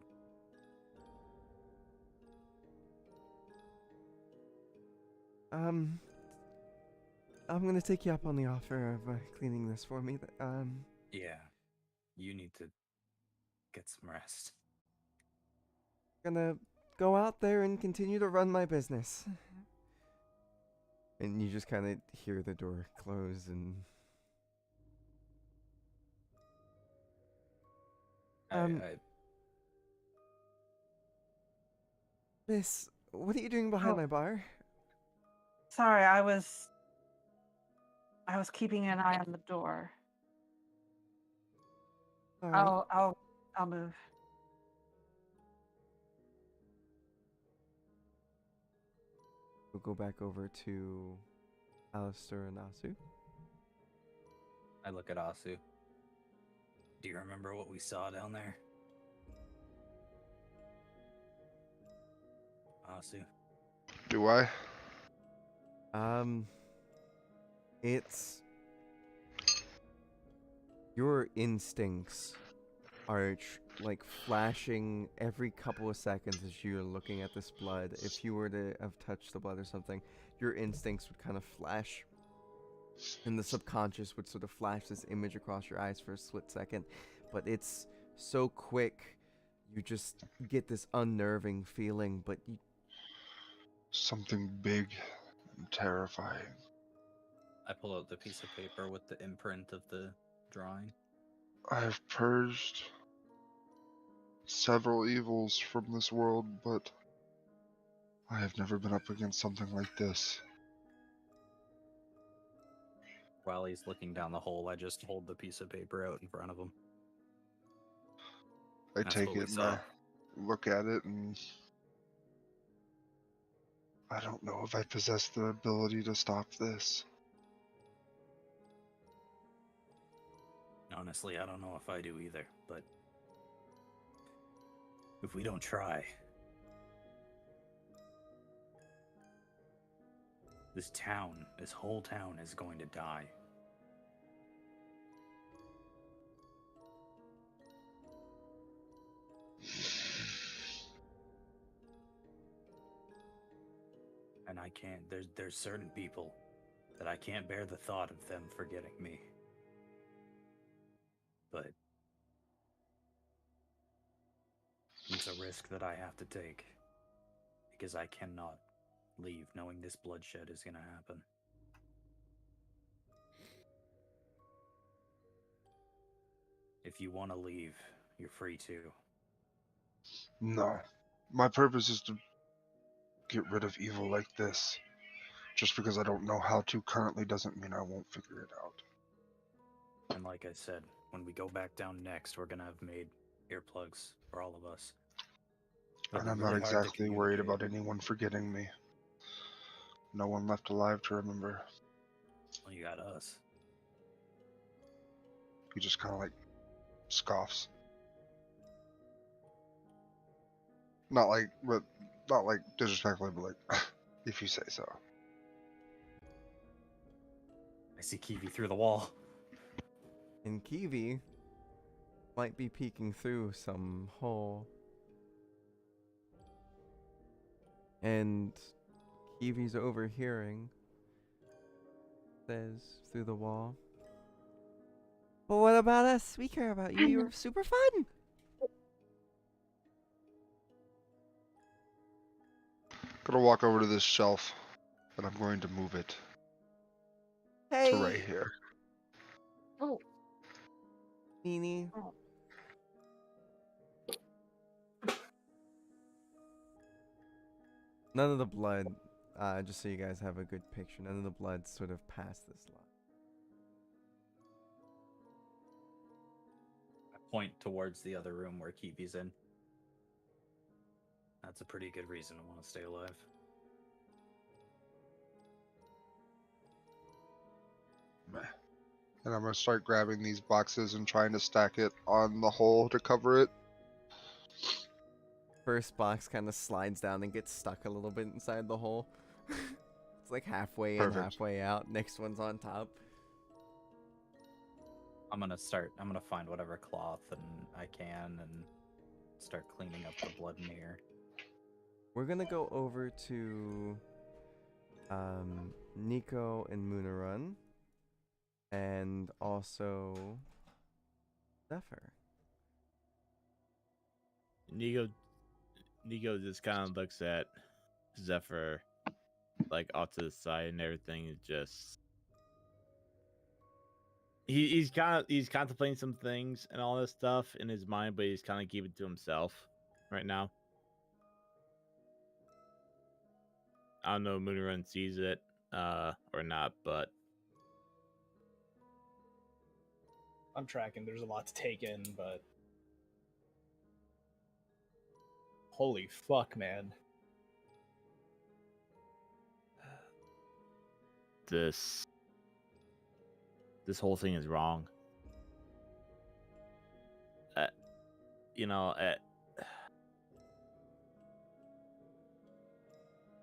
I'm gonna take you up on the offer of cleaning this for me. yeah, you need to get some rest. Gonna go out there and continue to run my business. And you just kind of hear the door close and I Miss, what are you doing behind Oh. my bar? Sorry, I was keeping an eye on the door. All right. I'll move. We'll go back over to Alastor and Asu. I look at Asu. Do you remember what we saw down there? Asu. Do I? It's your instincts are like flashing every couple of seconds as you're looking at this blood. If you were to have touched the blood or something, your instincts would kind of flash, and the subconscious would sort of flash this image across your eyes for a split second. But it's so quick, you just get this unnerving feeling. But you, Something big and terrifying. I pull out the piece of paper with the imprint of the drawing. I have purged several evils from this world, but I have never been up against something like this. While he's looking down the hole, I just hold the piece of paper out in front of him. I That's take what we it and saw. I look at it, and I don't know if I possess the ability to stop this. Honestly, I don't know if I do either, but if we don't try, this whole town is going to die. And I can't, there's certain people that I can't bear the thought of them forgetting me. But it's a risk that I have to take, because I cannot leave knowing this bloodshed is going to happen. If you want to leave, you're free to. No. My purpose is to get rid of evil like this. Just because I don't know how to currently doesn't mean I won't figure it out. And like I said, when we go back down next, we're going to have made earplugs for all of us. It'll And be I'm not really hard to exactly worried communicate. about anyone forgetting me. No one left alive to remember. Well, you got us. He just kind of like scoffs. Not like disrespectfully, but like, if you say so. I see Kiwi through the wall. and Kiwi might be peeking through some hole. And Kiwi's overhearing, says through the wall, "But what about us? We care about you. You're super fun." Gonna walk over to this shelf, and I'm going to move it to right here. Oh. Nini. Oh. None of the blood, just so you guys have a good picture, none of the blood sort of passed this line. I point towards the other room where Kiwi's in. That's a pretty good reason to want to stay alive. And I'm gonna start grabbing these boxes and trying to stack it on the hole to cover it. First box kind of slides down and gets stuck a little bit inside the hole. It's like halfway in, Perfect. halfway out. Next one's on top. I'm gonna find whatever cloth and I can and start cleaning up the blood in here. We're gonna go over to Nico and Moonarun, and also Zephyr. Nico just kind of looks at Zephyr, like off to the side, and everything is just. He's contemplating some things and all this stuff in his mind, but he's kind of keeping it to himself right now. I don't know if Moonrun sees it or not, but I'm tracking. There's a lot to take in, but holy fuck, man. this whole thing is wrong. You know,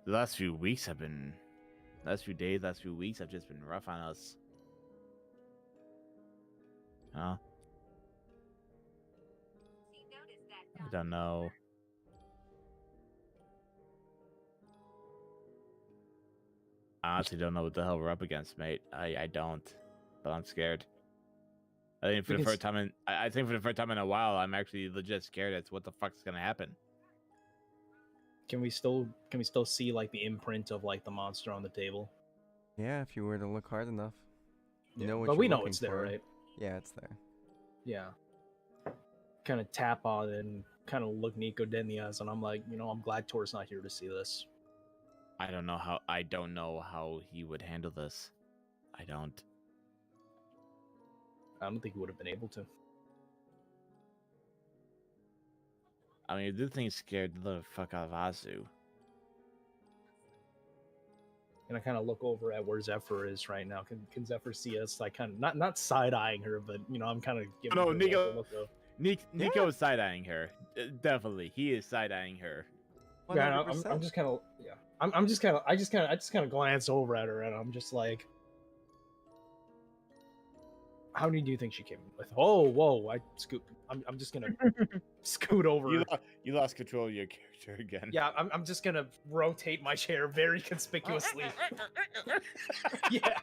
the last few weeks have been, last few days, last few weeks have just been rough on us. Huh? I don't know. I honestly don't know what the hell we're up against, mate. I don't, but I'm scared. I think for the first time in I think for the first time in a while, I'm actually legit scared as what the fuck's gonna happen. Can we still see like the imprint of like the monster on the table? Yeah, if you were to look hard enough. You Yeah, know what but you're we know looking it's there, for. right? Yeah, it's there. Yeah. Kind of tap on it and kind of look Nico dead in the eyes, and I'm like, I'm glad Tor's not here to see this. I don't know how he would handle this. I don't think he would have been able to. I mean, this thing scared the little fuck out of Azu. And I kind of look over at where Zephyr is right now. Can Zephyr see us? Like, kind of not side eyeing her, but I'm kind of giving her Nico. a look of. Nico is side eyeing her. Definitely, he is side eyeing her. Yeah, I'm just kind of I just kind of glance over at her, and I'm just like, how many do you think she came in with? Oh, whoa! I'm just gonna scoot over. You lost control of your character again. Yeah, I'm just gonna rotate my chair very conspicuously. Yeah.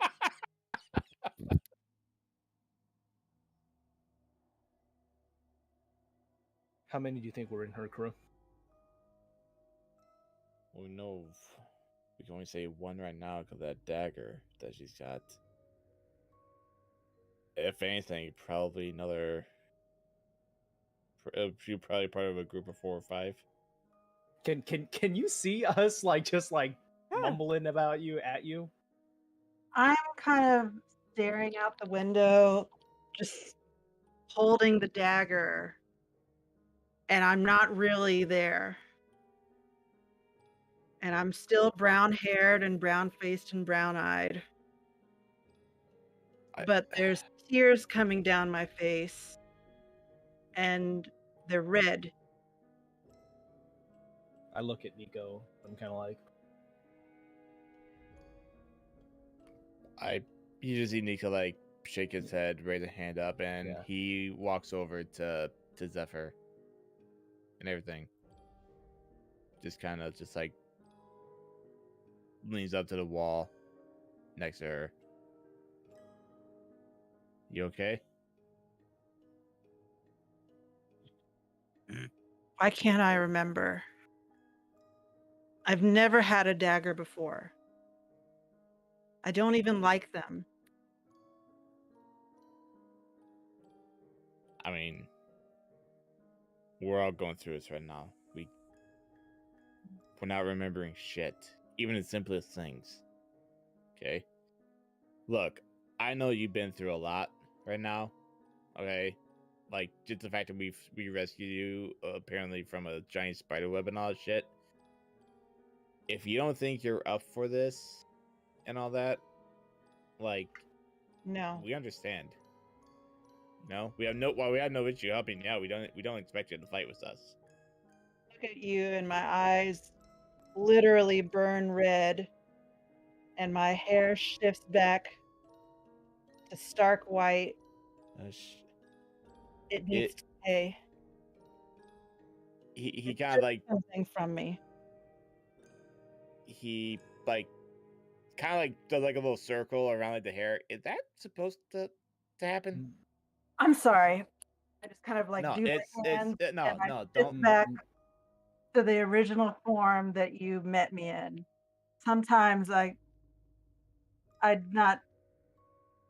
How many do you think were in her crew? Well, no, we can only say one right now because that dagger that she's got. If anything, probably another. She's probably part of a group of 4 or 5. Can you see us just mumbling about you at you? I'm kind of staring out the window, just holding the dagger, and I'm not really there. And I'm still brown-haired and brown-faced and brown-eyed. But there's tears coming down my face, and they're red. I look at Nico. I'm kind of like, you just see Nico like shake his head, raise a hand up, and he walks over to Zephyr and everything. Just kind of just like leans up to the wall next to her. You okay? Why can't I remember? I've never had a dagger before. I don't even like them. I mean, we're all going through this right now. We're not remembering shit, even the simplest things. Okay? Look, I know you've been through a lot right now. Okay? Like, just the fact that we rescued you, apparently, from a giant spider web and all that shit. If you don't think you're up for this and all that, like, no, we understand. No, we have no issue helping you out. We don't expect you to fight with us. Look at you, and my eyes literally burn red, and my hair shifts back to stark white, It needs to pay. He It kind of took like something from me. he like kind of like does like a little circle around like the hair. Is that supposed to happen? I'm sorry. I just kind of like No, do it's my hands no, and I no, flip don't. back to the original form that you met me in. Sometimes I'm not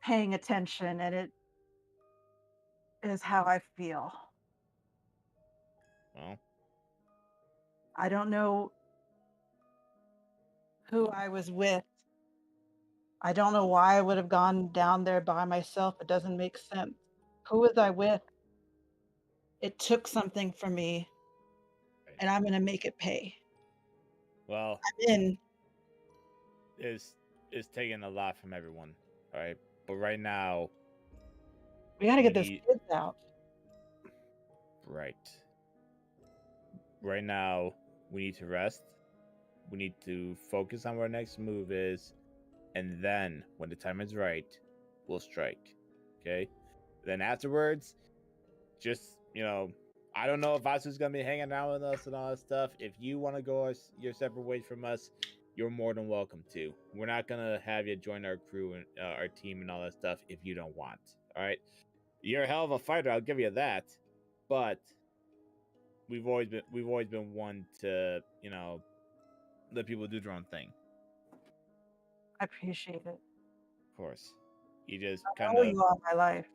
paying attention, and it is how I feel. Well, I don't know who I was with. I don't know why I would have gone down there by myself. It doesn't make sense. Who was I with? It took something from me, and I'm gonna make it pay. well, I'm in. it's taking a lot from everyone. All right, but right now, We gotta get those need- kids out. right now, we need to rest. We need to focus on what our next move is, and then when the time is right, we'll strike. Okay. Then afterwards, just I don't know if Asu's gonna be hanging out with us and all that stuff. If you want to go your separate ways from us, you're more than welcome to. We're not gonna have you join our crew and our team and all that stuff if you don't want. All right, you're a hell of a fighter, I'll give you that. But we've always been one to let people do their own thing. I appreciate it. Of course, you just I kind know of. you all my life.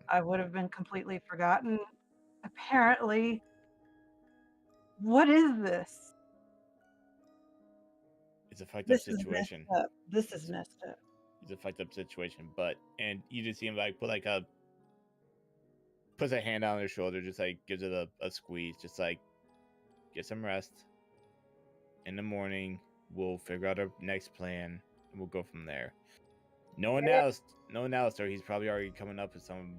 I would have been completely forgotten. Apparently, what is this? It's a fucked up This is messed situation. up. This is messed up. It's a fucked up situation, and you just see him like puts a hand on her shoulder, just like gives it a squeeze, just like get some rest. In the morning, we'll figure out our next plan, and we'll go from there. Knowing Alistair, he's probably already coming up with some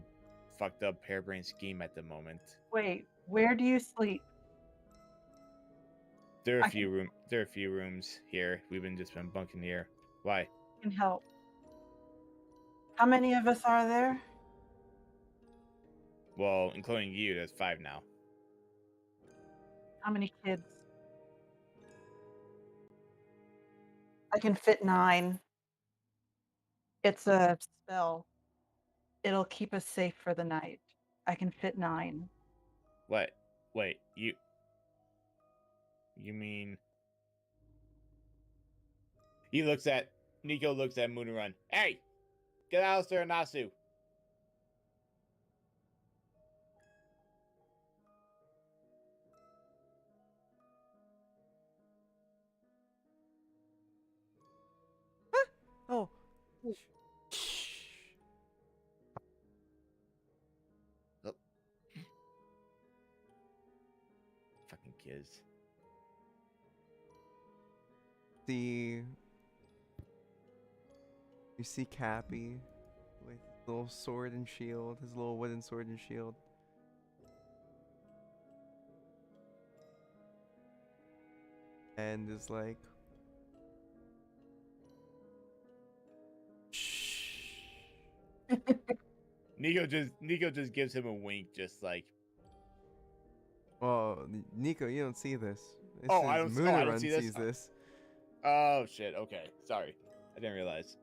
fucked up harebrained scheme at the moment. Wait, where do you sleep? There are a few rooms here. We've just been bunking here. Why? Can help. How many of us are there? Well, including you, there's 5 now. How many kids? I can fit 9. It's a spell. It'll keep us safe for the night. I can fit 9. What? Wait, you mean? Nico looks at Moonrun. Hey, get Alistair and Nasu. Oh. Oh. Fucking kids. You see Cappy with his little sword and shield, his little wooden sword and shield. And is like, shh. Nico just gives him a wink, just like. Well, Nico, you don't see this. I don't Moonerun see this? sees this. Oh shit. Okay, sorry, I didn't realize.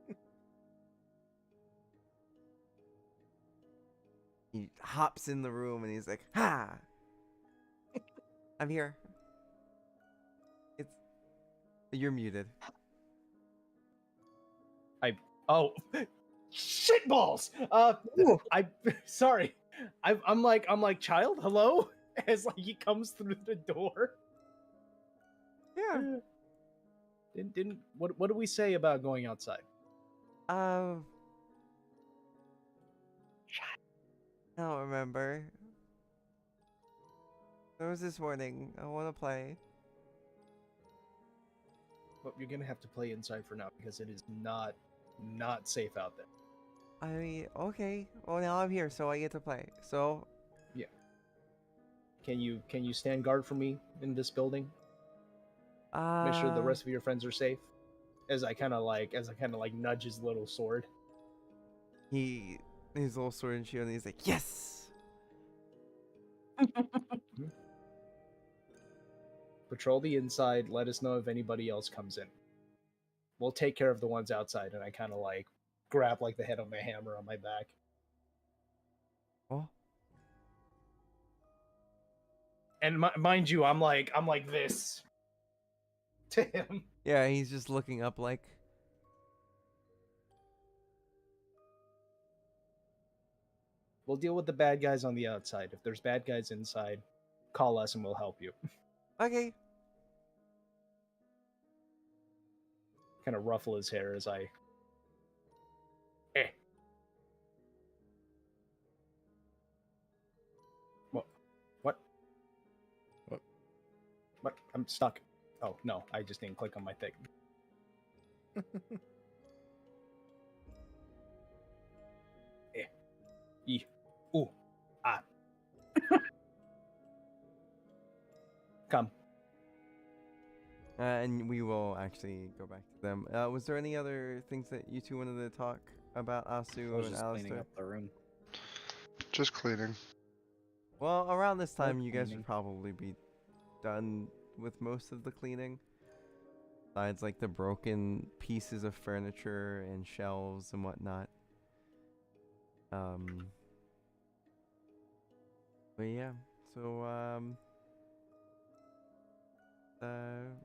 He hops in the room and he's like, "Ha! I'm here." You're muted. Oh, shitballs! I sorry. I'm like child. Hello, as like he comes through the door. Yeah. Didn't what do we say about going outside? I don't remember. It was this morning. I want to play. But you're gonna have to play inside for now because it is not safe out there. I mean, okay. Well, now I'm here, so I get to play. So, Yeah. Can you stand guard for me in this building? Make sure the rest of your friends are safe. As I kind of like nudge his little sword. He his little sword and shield, and he's like, yes! Patrol the inside. Let us know if anybody else comes in. We'll take care of the ones outside. And I kind of like grab like the head of my hammer on my back. Oh, And mind you, I'm like this to him. yeah, he's just looking up like, We'll deal with the bad guys on the outside. If there's bad guys inside, call us and we'll help you. okay. Kind of ruffle his hair as I. What? What? What? What? I'm stuck. Oh no, I just didn't click on my thing. E. Ooh. Ah. Come. And we will actually go back to them. Was there any other things that you two wanted to talk about, I Asu was and just cleaning Alastor? up the room. Just cleaning. Well, around this time, you guys cleaning. would probably be done with most of the cleaning. Besides, like, the broken pieces of furniture and shelves and whatnot. But yeah, so,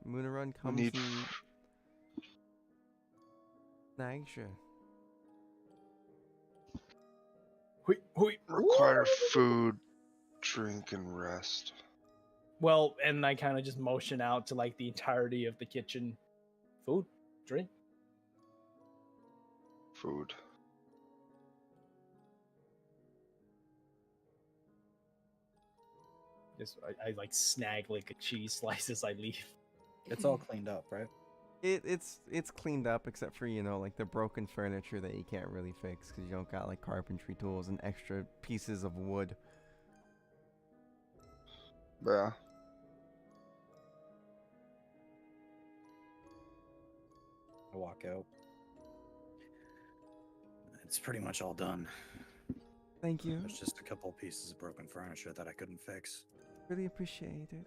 Moonarun We comes need and snags you. require food, drink, and rest. Well, and I kind of just motion out to like the entirety of the kitchen. Food, drink. Food. Just I like snag like a cheese slice as I leave. It's all cleaned up, right? It's cleaned up except for, you know, like the broken furniture that you can't really fix because you don't got like carpentry tools and extra pieces of wood. Yeah. I walk out. It's pretty much all done. Thank you. There's just a couple pieces of broken furniture that I couldn't fix. Really appreciate it.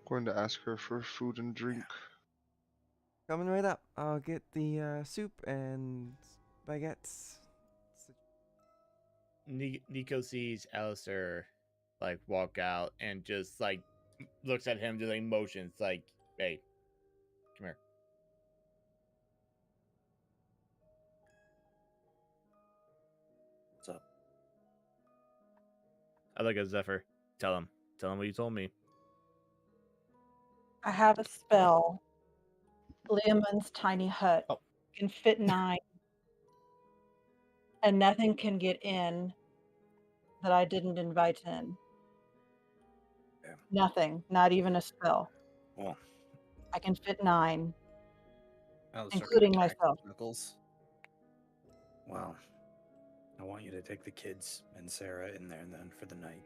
Going to ask her for food and drink. Coming right up. I'll get the soup and baguettes. Nico sees Alistair like walk out and just like looks at him, doing motions like, "Hey, come here." What's up? I look at Zephyr. Tell him what you told me. I have a spell. Leoman's tiny hut Oh. can fit 9, and nothing can get in that I didn't invite in. Yeah. Nothing, not even a spell. Well, I can fit 9, Alistair including can attack myself. Knuckles. Well, I want you to take the kids and Sarah in there then for the night.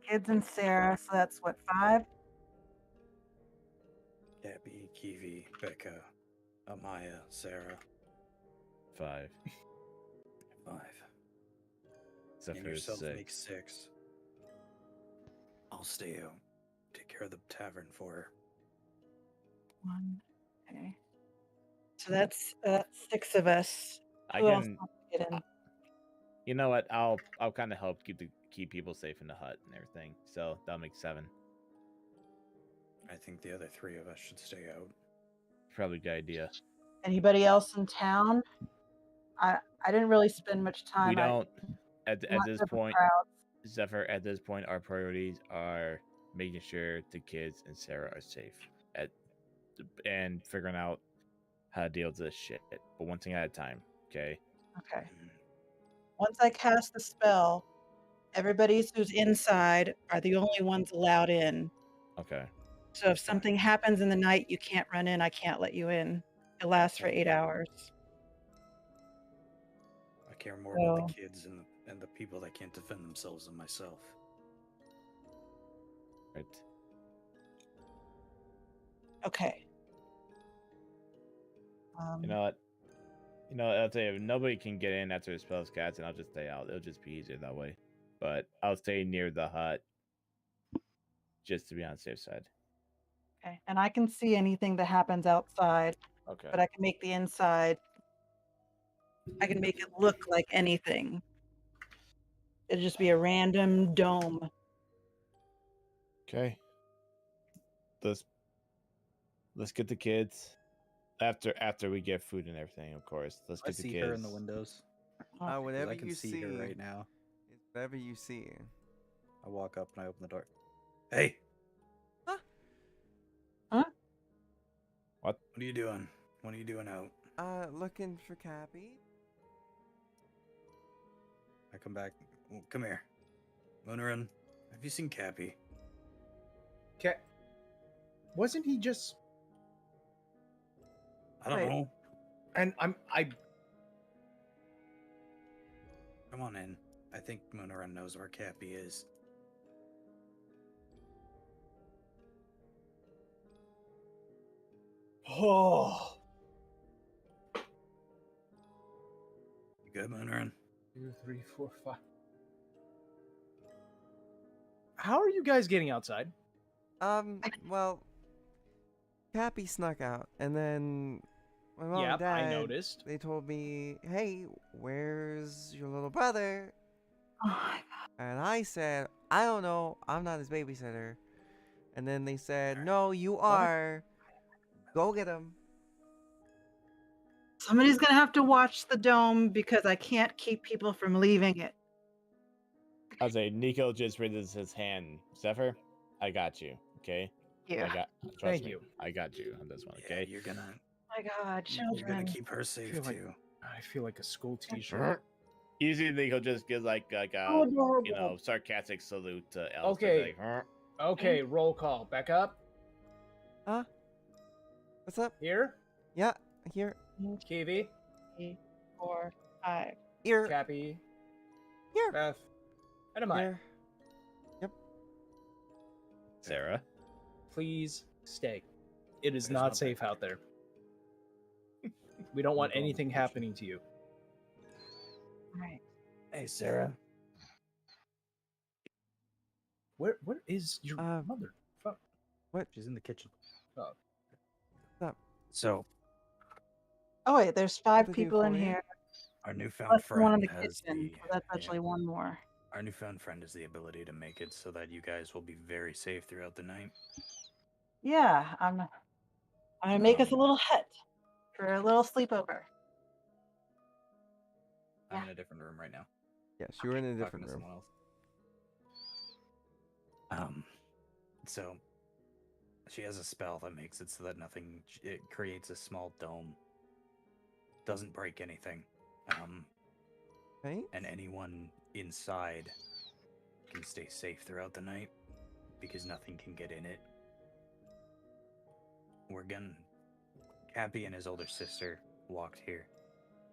Kids and Sarah, so that's what, 5? Gabby, Kiwi, Becca, Amaya, Sarah. 5. 5. And Zephyr is yourself 6. makes 6. I'll stay out. Take care of the tavern for her. 1. Okay. So that's 6 of us. I Who else can. wants to get in? You know what? I'll kind of help keep people safe in the hut and everything. So that'll make 7. I think the other 3 of us should stay out. Probably a good idea. Anybody else in town? I didn't really spend much time. We don't. At not this separate point, crowds. Zephyr. At this point, our priorities are making sure the kids and Sarah are safe. And figuring out how to deal with this shit. But one thing at a time. Okay. Okay. Once I cast the spell, everybody who's inside are the only ones allowed in. Okay. So if something happens in the night, you can't run in. I can't let you in. It lasts for 8 hours. I care more about the kids and the people that can't defend themselves than myself. Right. Okay. You know what? I'll tell you, nobody can get in after the spell's cast, and I'll just stay out. It'll just be easier that way. But I'll stay near the hut, just to be on the safe side. Okay. And I can see anything that happens outside, Okay. but I can make the inside. I can make it look like anything. It'll just be a random dome. Okay. Let's get the kids. After we get food and everything, of course. Let's I get the see kids. her in the windows. Oh, 'Cause Whatever I can you see see, her right now. it's whatever you see. I walk up and I open the door. Hey. Huh? What? What are you doing? What are you doing out? Looking for Cappy. I come back. Come here. Monaran, have you seen Cappy? Wasn't he just? I don't Wait. know. And I. Come on in. I think Monaran knows where Cappy is. Oh. You good, Monaran? 2, 3, 4, 5. How are you guys getting outside? Well, Cappy snuck out, and then my mom and Yep, dad, I noticed. they told me, "Hey, where's your little brother?" my God. And I said, "I don't know. I'm not his babysitter." And then they said, "No, you are. Go get him." Somebody's gonna have to watch the dome because I can't keep people from leaving it. I'll say Nico just raises his hand. Zephyr, I got you. Okay. Yeah. Trust Thank me. you. I got you on this one. Yeah, Okay. you're gonna My God, you're gonna children. keep her safe like- too. I feel like a school teacher. Usually Nico just gives like How a adorable. sarcastic salute to Alistair. Okay. Like, "Huh?" Okay, roll call. Back up. Huh? What's up? Here. Yeah, here, Kiwi. 3, 4, 5. here, Cappy. here, Beth. And Amaya. here. Sarah. Please stay. It is There's not no safe back out there. We don't want We're going anything to the kitchen. happening to you. All right. Hey, Sarah. Where is your mother? Fuck. She's in the kitchen. Oh. So Oh wait, there's 5 What to do people in for you? here. our newfound Plus the one in friend the has kitchen. the So that's actually one more. our newfound friend has the ability to make it so that you guys will be very safe throughout the night. Yeah, I'm gonna make us a Um, little hut for a little sleepover. I'm Yeah. in a different room right now. Yes, you were in a Talking different to room. someone else. So she has a spell that makes it so that it creates a small dome. Doesn't break anything. Right? And anyone inside can stay safe throughout the night because nothing can get in it. Cappy and his older sister walked here.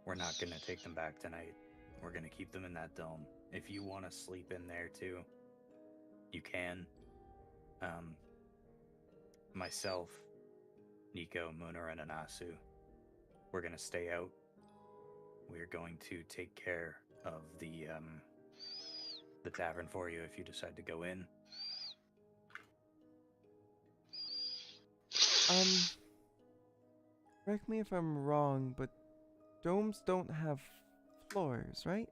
We're not gonna take them back tonight. We're gonna keep them in that dome. If you want to sleep in there too, you can. Myself, Nico, Munaran, and Asu, we're gonna stay out. We're going to take care of the tavern for you if you decide to go in. Correct me if I'm wrong, but domes don't have floors, right?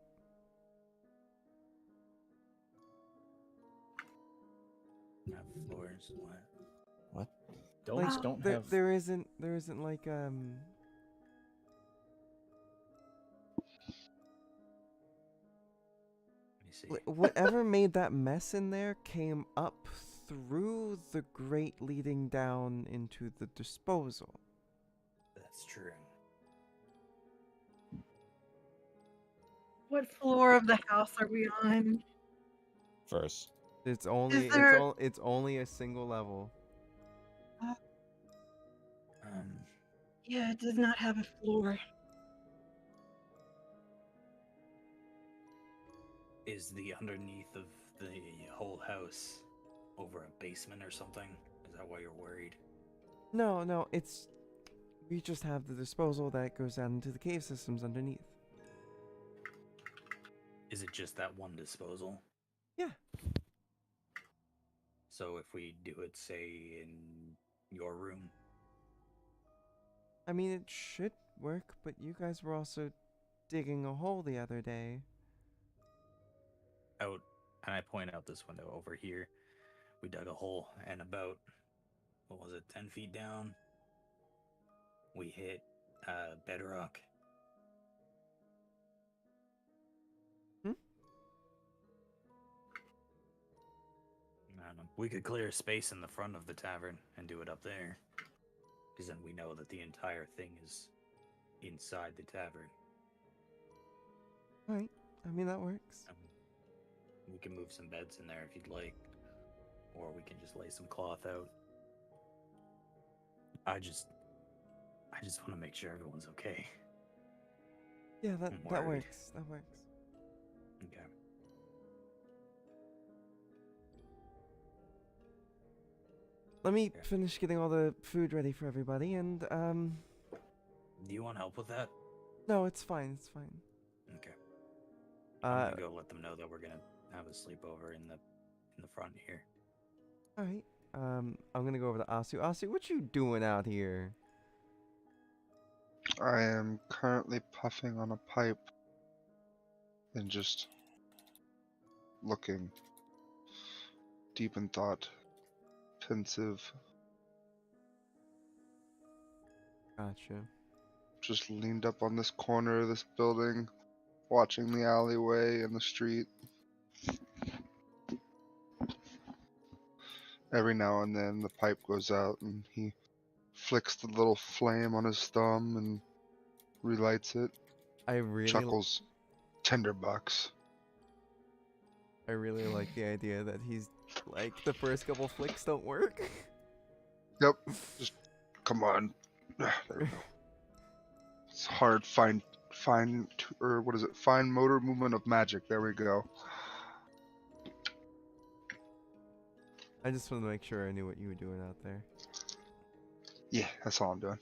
Have floors. What? Domes Like, don't there, have. there isn't like Let me see. whatever made that mess in there came up through the grate leading down into the disposal. That's true. What floor of the house are we on? First. It's only there- it's only a single level. Yeah, it does not have a floor. Is the underneath of the whole house over a basement or something? Is that why you're worried? No, it's We just have the disposal that goes down into the cave systems underneath. Is it just that one disposal? Yeah. So if we do it, say, in your room, I mean, it should work, but you guys were also digging a hole the other day. out, and I point out this window over here, we dug a hole, and about, what was it, 10 feet down, we hit bedrock. Hmm? I don't know. We could clear space in the front of the tavern and do it up there. Because then we know that the entire thing is inside the tavern. Alright, I mean, that works. We can move some beds in there if you'd like. Or we can just lay some cloth out. I just want to make sure everyone's okay. Yeah, that I'm that worried. works. That works. Okay. Let me Okay. finish getting all the food ready for everybody, and Do you want help with that? no, it's fine. It's fine. Okay. I'm Uh, gonna go let them know that we're gonna have a sleepover in the front here. all right. I'm gonna go over to Asu. Asu, what you doing out here? I am currently puffing on a pipe and just looking deep in thought, pensive, Gotcha. just leaned up on this corner of this building, watching the alleyway and the street. Every now and then the pipe goes out and he flicks the little flame on his thumb and relights it, I really, chuckles, $10. I really like the idea that he's like the first couple flicks don't work. Yep, just come on. There we go. It's hard, fine motor movement of magic. There we go. I just wanted to make sure I knew what you were doing out there. Yeah, that's all I'm doing.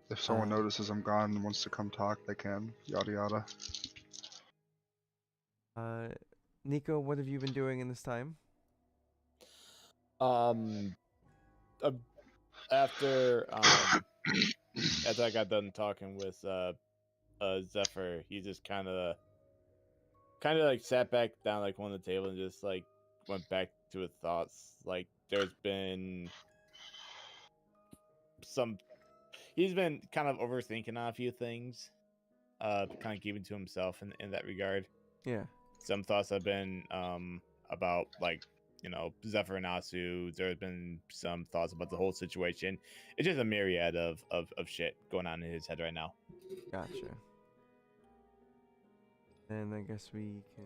If someone Uh, notices I'm gone and wants to come talk, they can. Yada yada. Nico, what have you been doing in this time? After after I got done talking with Zephyr, he just kind of like sat back down like on the table and just like went back to his thoughts. Like there's been he's been kind of overthinking on a few things, kind of keeping to himself in that regard. Yeah. Some thoughts have been about like, you know, Zephyr and Asu. There's been some thoughts about the whole situation. It's just a myriad of shit going on in his head right now. Gotcha. And I guess we can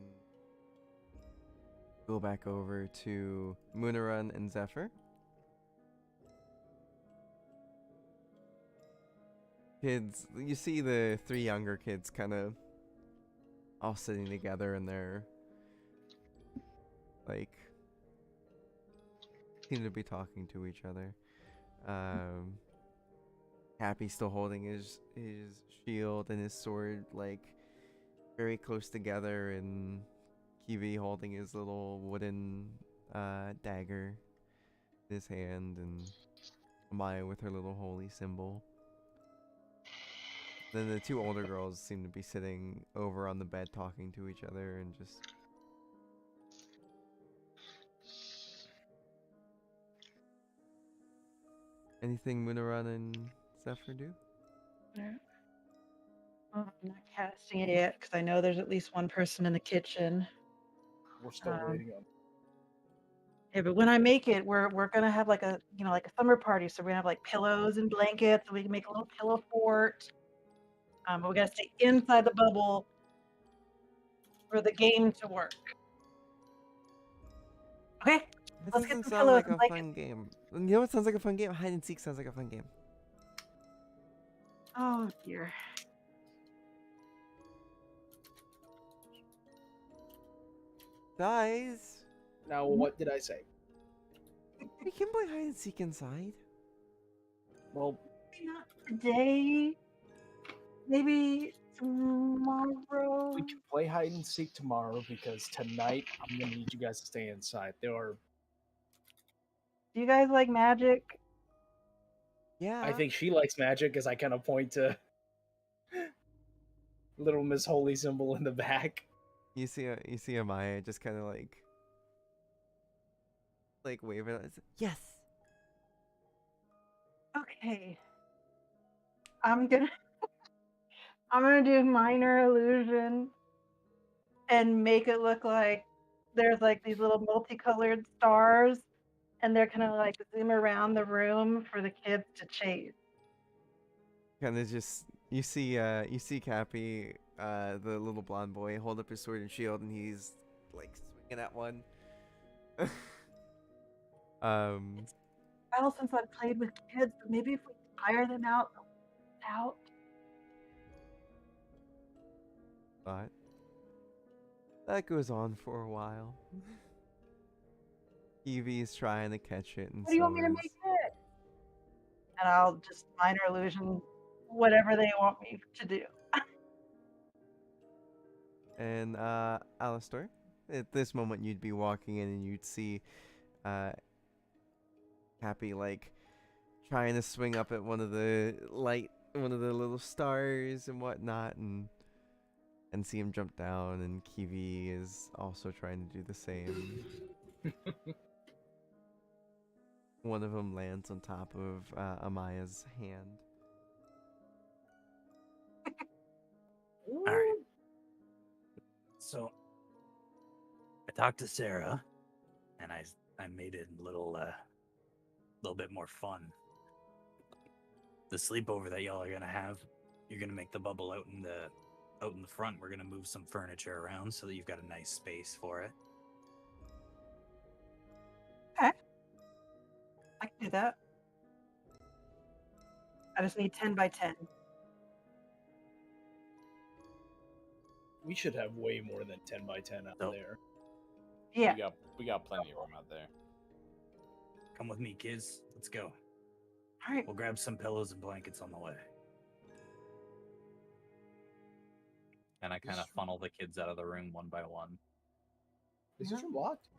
go back over to Munarun and Zephyr. Kids, you see the three younger kids kind of all sitting together, and they're like seem to be talking to each other. Happy still holding his shield and his sword like very close together, and Kiwi holding his little wooden dagger in his hand, and Maya with her little holy symbol. Then the two older girls seem to be sitting over on the bed talking to each other and just... Anything Munarun and Zephyr do? I'm not casting it yet because I know there's at least one person in the kitchen. We're still waiting on. Yeah, but when I make it, we're gonna have like a summer party. So we're gonna have like pillows and blankets, and we can make a little pillow fort. But we gotta stay inside the bubble for the game to work. Okay, It let's get doesn't some sound pillows like and a blankets. fun game. You know what sounds like a fun game? Hide and seek sounds like a fun game. Oh dear. Guys, Now, what did I say? we can play hide and seek inside. Well, maybe not today. Maybe tomorrow. We can play hide and seek tomorrow because tonight I'm gonna need you guys to stay inside. There are. Do you guys like magic? Yeah. I think she likes magic, as I kind of point to little Miss Holy symbol in the back. you see Amaya just kind of like waving at us. Yes. Okay. I'm gonna do minor illusion and make it look like there's like these little multicolored stars, and they're gonna like zoom around the room for the kids to chase. Kind of just you see Cappy, the little blonde boy, hold up his sword and shield, and he's like swinging at one. Well, since I've played with kids, but maybe if we tire them out. But that goes on for a while. Evie's trying to catch it, and What do you so want me to is make it? And I'll just minor illusion whatever they want me to do. and Alastor. At this moment, you'd be walking in and you'd see Cappy like trying to swing up at one of the little stars and whatnot, and see him jump down, and Kiwi is also trying to do the same. One of them lands on top of Amaya's hand. All right. So I talked to Sarah, and I made it a little bit more fun. The sleepover that y'all are gonna have, you're gonna make the bubble out in the front. We're gonna move some furniture around so that you've got a nice space for it. Okay. I can do that. I just need 10 by 10. We should have way more than 10 by 10 out Nope. there. Yeah. We got plenty of room out there. Come with me, kids. Let's go. All right. We'll grab some pillows and blankets on the way. And I kind of funnel the kids out of the room one by one. Is this room locked?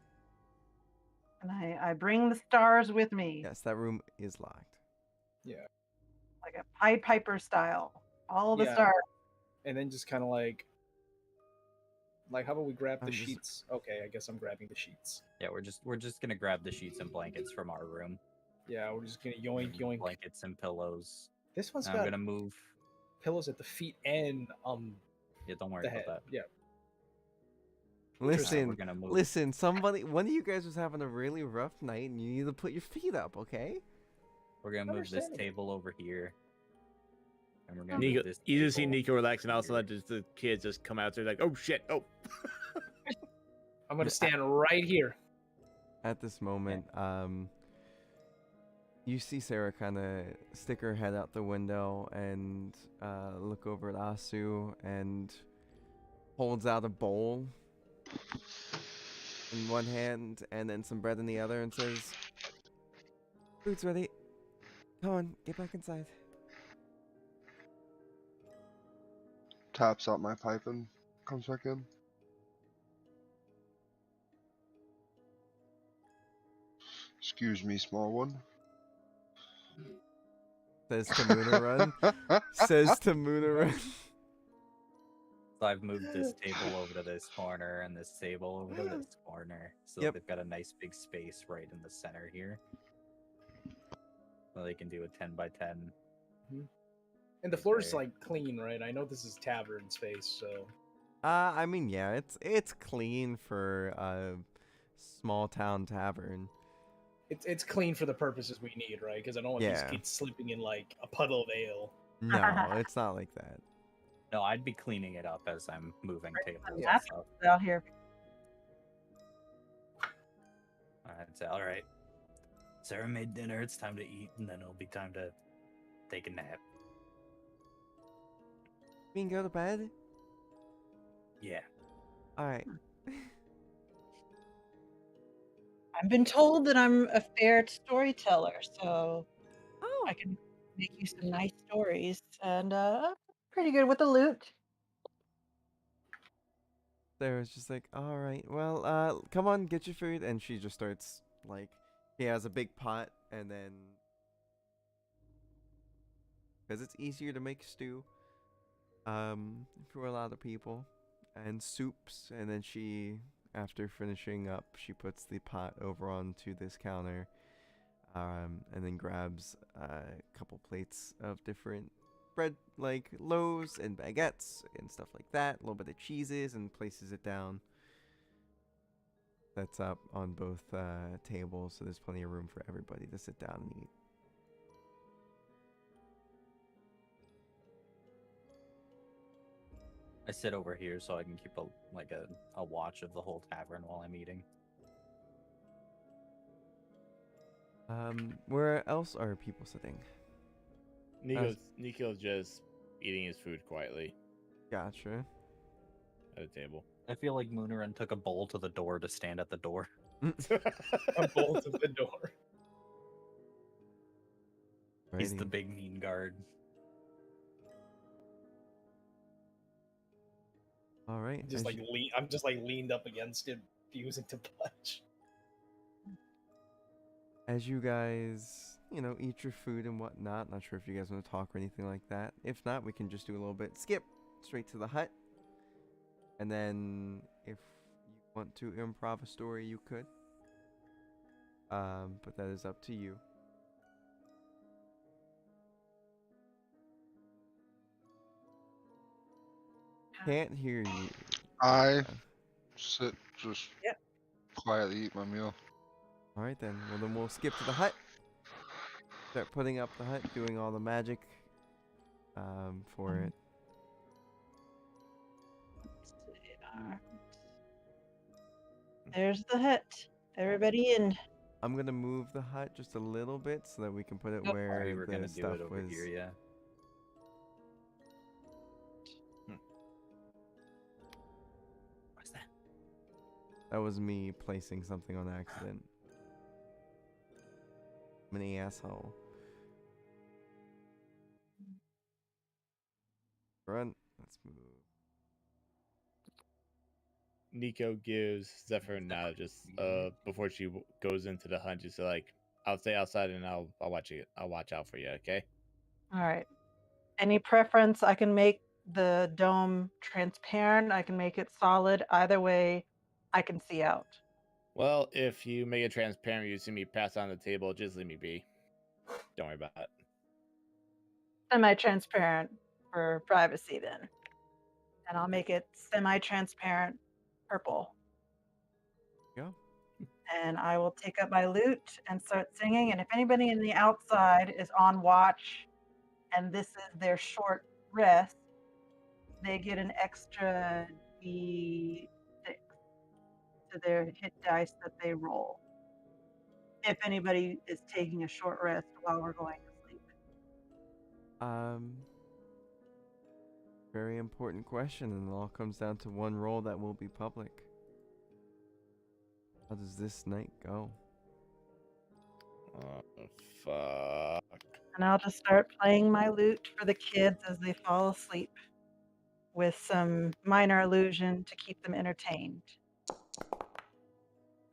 And I bring the stars with me. Yes, that room is locked. Yeah. Like a Pied Piper style. All the Yeah. stars. And then just kind of like, how about we grab the I'm just- sheets? Okay, I guess I'm grabbing the sheets. Yeah, we're just gonna grab the sheets and blankets from our room. Yeah, we're just gonna yoink and yoink. blankets and pillows. This one's I'm got gonna move. pillows at the feet and Yeah, don't worry the about head. that. Yeah. Listen, we're gonna move. listen. One of you guys was having a really rough night, and you need to put your feet up, okay? We're gonna move this Understandable. table over here. And we're gonna Nico, move this you just see table Nico relax, and all of a here. sudden just the kids just come out there like, oh shit, oh. I'm gonna stand right here. At this moment, you see Sarah kind of stick her head out the window and look over at Asu, and holds out a bowl in one hand and then some bread in the other, and says, "Food's ready. Come on, get back inside." Taps out my pipe and comes back in. Excuse me, small one. Says to Moonerun. Says to Moonerun. So I've moved this table over to this corner and this table over to this corner. So Yep. they've got a nice big space right in the center here. So they can do a 10 by 10. And the floor is There. like clean, right? I know this is tavern space, so I mean, yeah, it's clean for a small town tavern. it's clean for the purposes we need, right? Because I don't want Yeah. these kids slipping in like a puddle of ale. No, it's not like that. No, I'd be cleaning it up as I'm moving tables and That's stuff. out here. I'd say, all right. Sarah made dinner. It's time to eat, and then it'll be time to take a nap. We can go to bed. Yeah. All right. I've been told that I'm a fair storyteller, so Oh, I can make you some nice stories, and pretty good with the loot. Sarah's just like, all right, well, come on, get your food, and she just starts like, he has a big pot, and then because it's easier to make stew, for a lot of people, and soups, and then she, after finishing up, she puts the pot over onto this counter, and then grabs a couple plates of different bread, like loaves and baguettes and stuff like that, a little bit of cheeses, and places it down. That's up on both tables, so there's plenty of room for everybody to sit down and eat. I sit over here so I can keep a watch of the whole tavern while I'm eating. Where else are people sitting? Nico's just eating his food quietly Gotcha. at a table. I feel like Moonerin took a bowl to the door to stand at the door. A bolt of the door. He's the Alrighty. big mean guard. All right. Just as like you- I'm just like leaned up against it, refusing to budge. as you guys, eat your food and whatnot. Not sure if you guys want to talk or anything like that. If not, we can just do a little bit. Skip straight to the hut. And then if you want to improv a story, you could. But that is up to you. Can't hear you. I sit just Yep. quietly eat my meal. All right then. Well, then we'll skip to the hut. Start putting up the hut, doing all the magic for it. There's the hut. Everybody in. I'm gonna move the hut just a little bit so that we can put it Nope. where We were the gonna do stuff it over was. here, yeah. What's that? That was me placing something on accident. I'm an asshole. Run. Let's move. Nico gives Zephyr a nod just before she goes into the hunt. Just like, I'll stay outside and I'll watch it. I'll watch out for you. Okay. All right. Any preference? I can make the dome transparent. I can make it solid. Either way, I can see out. Well, if you make it transparent, you see me pass on the table. Just leave me be. Don't worry about it. Semi-transparent for privacy, then. And I'll make it semi-transparent purple. Yeah. And I will take up my lute and start singing. And if anybody in the outside is on watch and this is their short rest, they get an extra D6 to their hit dice that they roll. If anybody is taking a short rest while we're going to sleep. Very important question, and it all comes down to one roll that will be public. How does this night go? Oh, fuck. And I'll just start playing my lute for the kids as they fall asleep with some minor illusion to keep them entertained.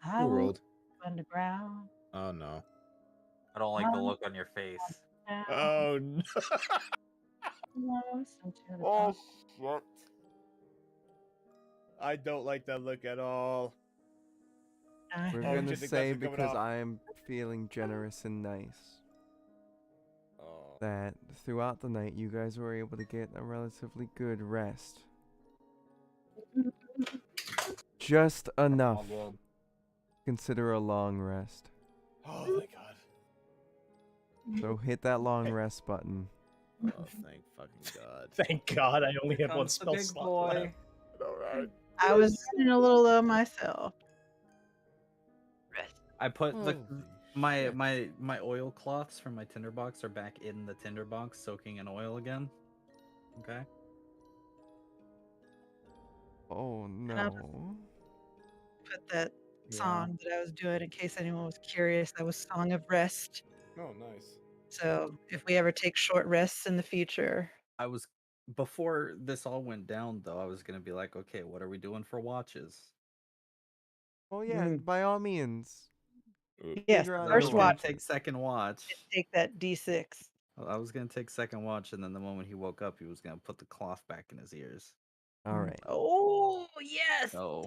I Who will rolled? underground. Oh no. I don't like the look on your face. Down, Oh no. close into the Oh dark. shit. I don't like that look at all. I We're Oh, gonna shit, the say, guts are coming because off. I am feeling generous and nice, Oh. that throughout the night you guys were able to get a relatively good rest. Just enough. All good. Consider a long rest. Oh thank God. So hit that long rest button. Oh thank fucking God. Thank God, I only have one Comes the spell big slot boy. left. Alright. I was running a little low myself. Rest. I put the Holy my shit. my oilcloths from my tinderbox are back in the tinderbox, soaking in oil again. Okay. Oh I'll no. Put that Yeah. song that I was doing in case anyone was curious. That was Song of Rest. Oh nice. So if we ever take short rests in the future, I was before this all went down though. I was gonna be like, okay, what are we doing for watches? Oh yeah, by all means. yes, Figure out I a was first way. gonna watch, take second watch. take that D6. I was gonna take second watch, and then the moment he woke up, he was gonna put the cloth back in his ears. All right. Oh yes, Oh,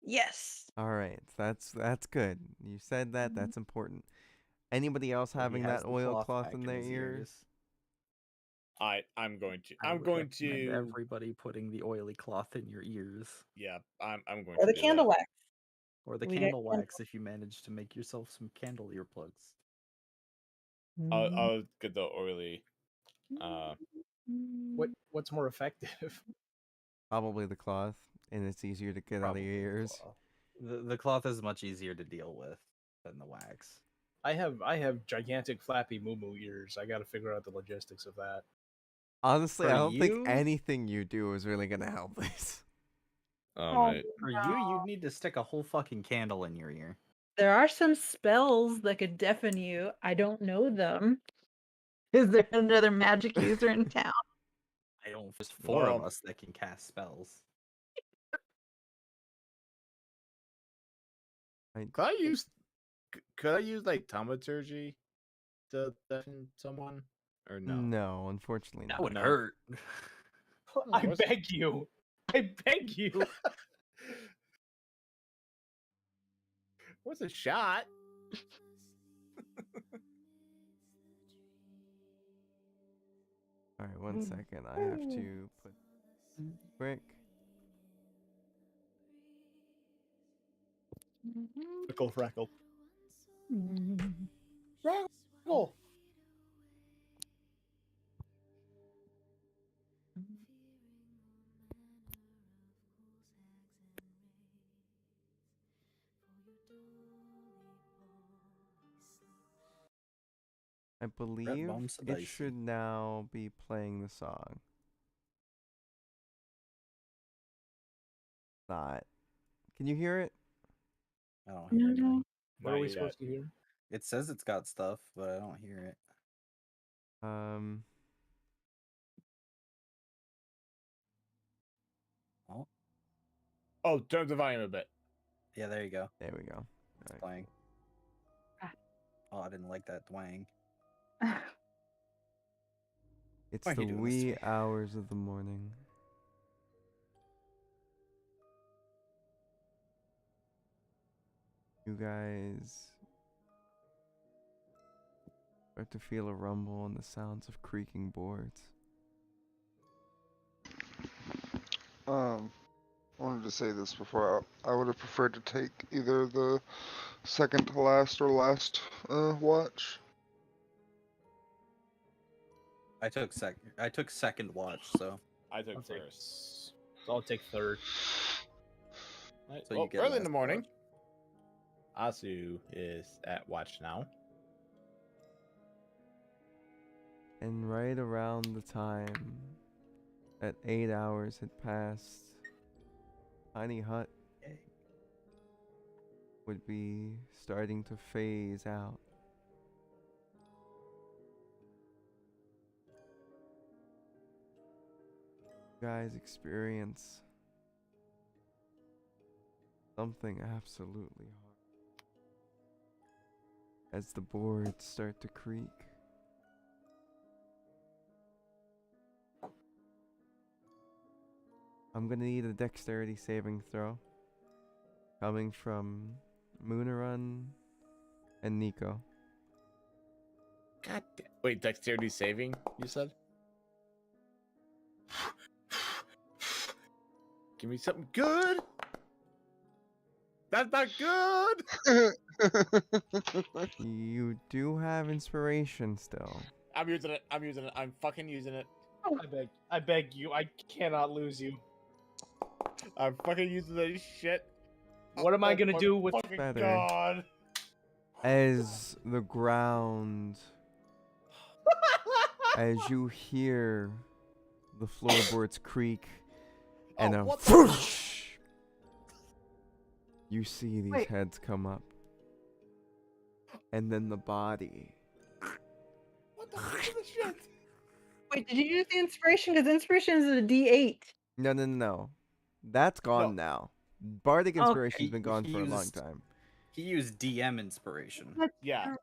yes. All right. That's good. You said that. That's important. Anybody else so he having has that the oilcloth back in their his ears? I'm going to. I I'm would going recommend to. everybody putting the oily cloth in your ears, Yeah, I'm going Or to the do candle that. wax. or the We got candle candle- wax if you manage to make yourself some candle earplugs. I'll get the oily. What's more effective? Probably the cloth, and it's easier to get out of Probably your the ears. cloth. The cloth is much easier to deal with than the wax. I have gigantic flappy moo ears. I got to figure out the logistics of that. Honestly, For I don't think you? anything you do is really gonna help this. Oh, Mate. For you'd need to stick a whole fucking candle in your ear. there are some spells that could deafen you. I don't know them. Is there another magic user in town? I don't. There's four Well- of us that can cast spells. Could I use? Could I use like thaumaturgy to deafen someone, or no? No, unfortunately That not. would No. hurt. I what's- beg you. I beg you. What's a shot? All right, 1 second. I have to put quick. Freckle, freckle. Oh. I believe bumps the it dicey. should now be playing the song. Not. Can you hear it? I don't hear anything. What are Not we yet. supposed to hear? It says it's got stuff, but I don't hear it. Oh, Oh, turn the volume a bit. yeah, there you go. There we go. It's Alright. playing. Ah. Oh, I didn't like that twang. It's Why are the you doing this to wee me? hours of the morning. You guys start to feel a rumble and the sounds of creaking boards. I wanted to say this before. I would have preferred to take either the second to last or last watch. I took second watch, so I took I'll take, first. so I'll take third. Right, So you well, get early in the last morning. Asu is at watch now. And right around the time that 8 hours had passed, Tiny Hut would be starting to phase out. You guys experience something absolutely hard as the boards start to creak. I'm gonna need a dexterity saving throw coming from Moonarun and Nico. God damn. Wait, dexterity saving, you said? Give me something good. That's not good. You do have inspiration still. I'm using it. I'm using it. I'm fucking using it. I beg you. I cannot lose you. I'm fucking using this shit. What am I gonna do with? Fucking Better. God. As the ground, as you hear the floorboards creak, and Oh, a what the- whoosh, you see these Wait. heads come up, and then the body What the fuck is this shit? Wait, did you use the inspiration? Because inspiration is a D8. No. That's gone now. Bardic Okay. Inspiration's been gone He for a long used- time. He used DM inspiration. Yeah.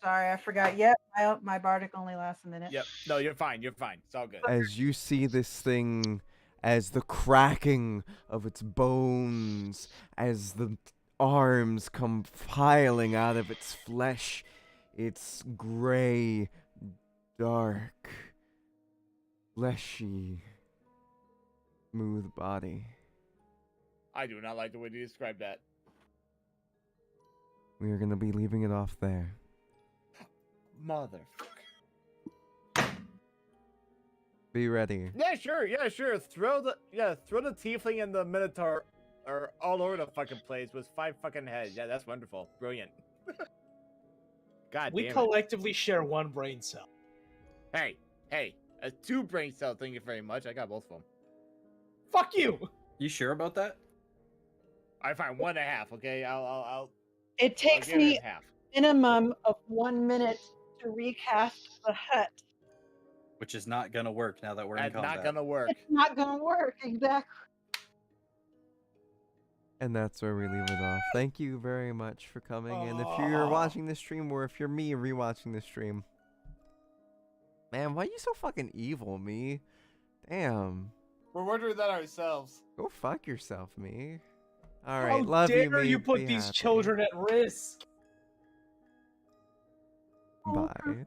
Sorry, I forgot. Yep, my bardic only lasts a minute. Yep. No, you're fine. You're fine. It's all good. As you see this thing, as the cracking of its bones, as the arms come piling out of its flesh, its gray, dark, fleshy, smooth body. I do not like the way you describe that. We are going to be leaving it off there. Motherfucker. Be ready. Yeah, sure. Throw the tiefling and the minotaur are all over the fucking place with 5 fucking heads. Yeah, that's wonderful. Brilliant. God We damn it. collectively share one brain cell. Hey, a 2 brain cell. Thank you very much. I got both of them. Fuck you. You sure about that? I find 1.5. Okay, I'll It takes give it me half. minimum of 1 minute to recast the hut. Which is not gonna work now that we're in That's combat. not gonna work. It's not gonna work, exactly. And that's where we leave it off. Thank you very much for coming. And if you're watching this stream, or if you're me rewatching this stream, man, why you so fucking evil, me? Damn. We're wondering that ourselves. Go fuck yourself, me. All right, How love you, dare me. you put Be these happy. children at risk? Bye.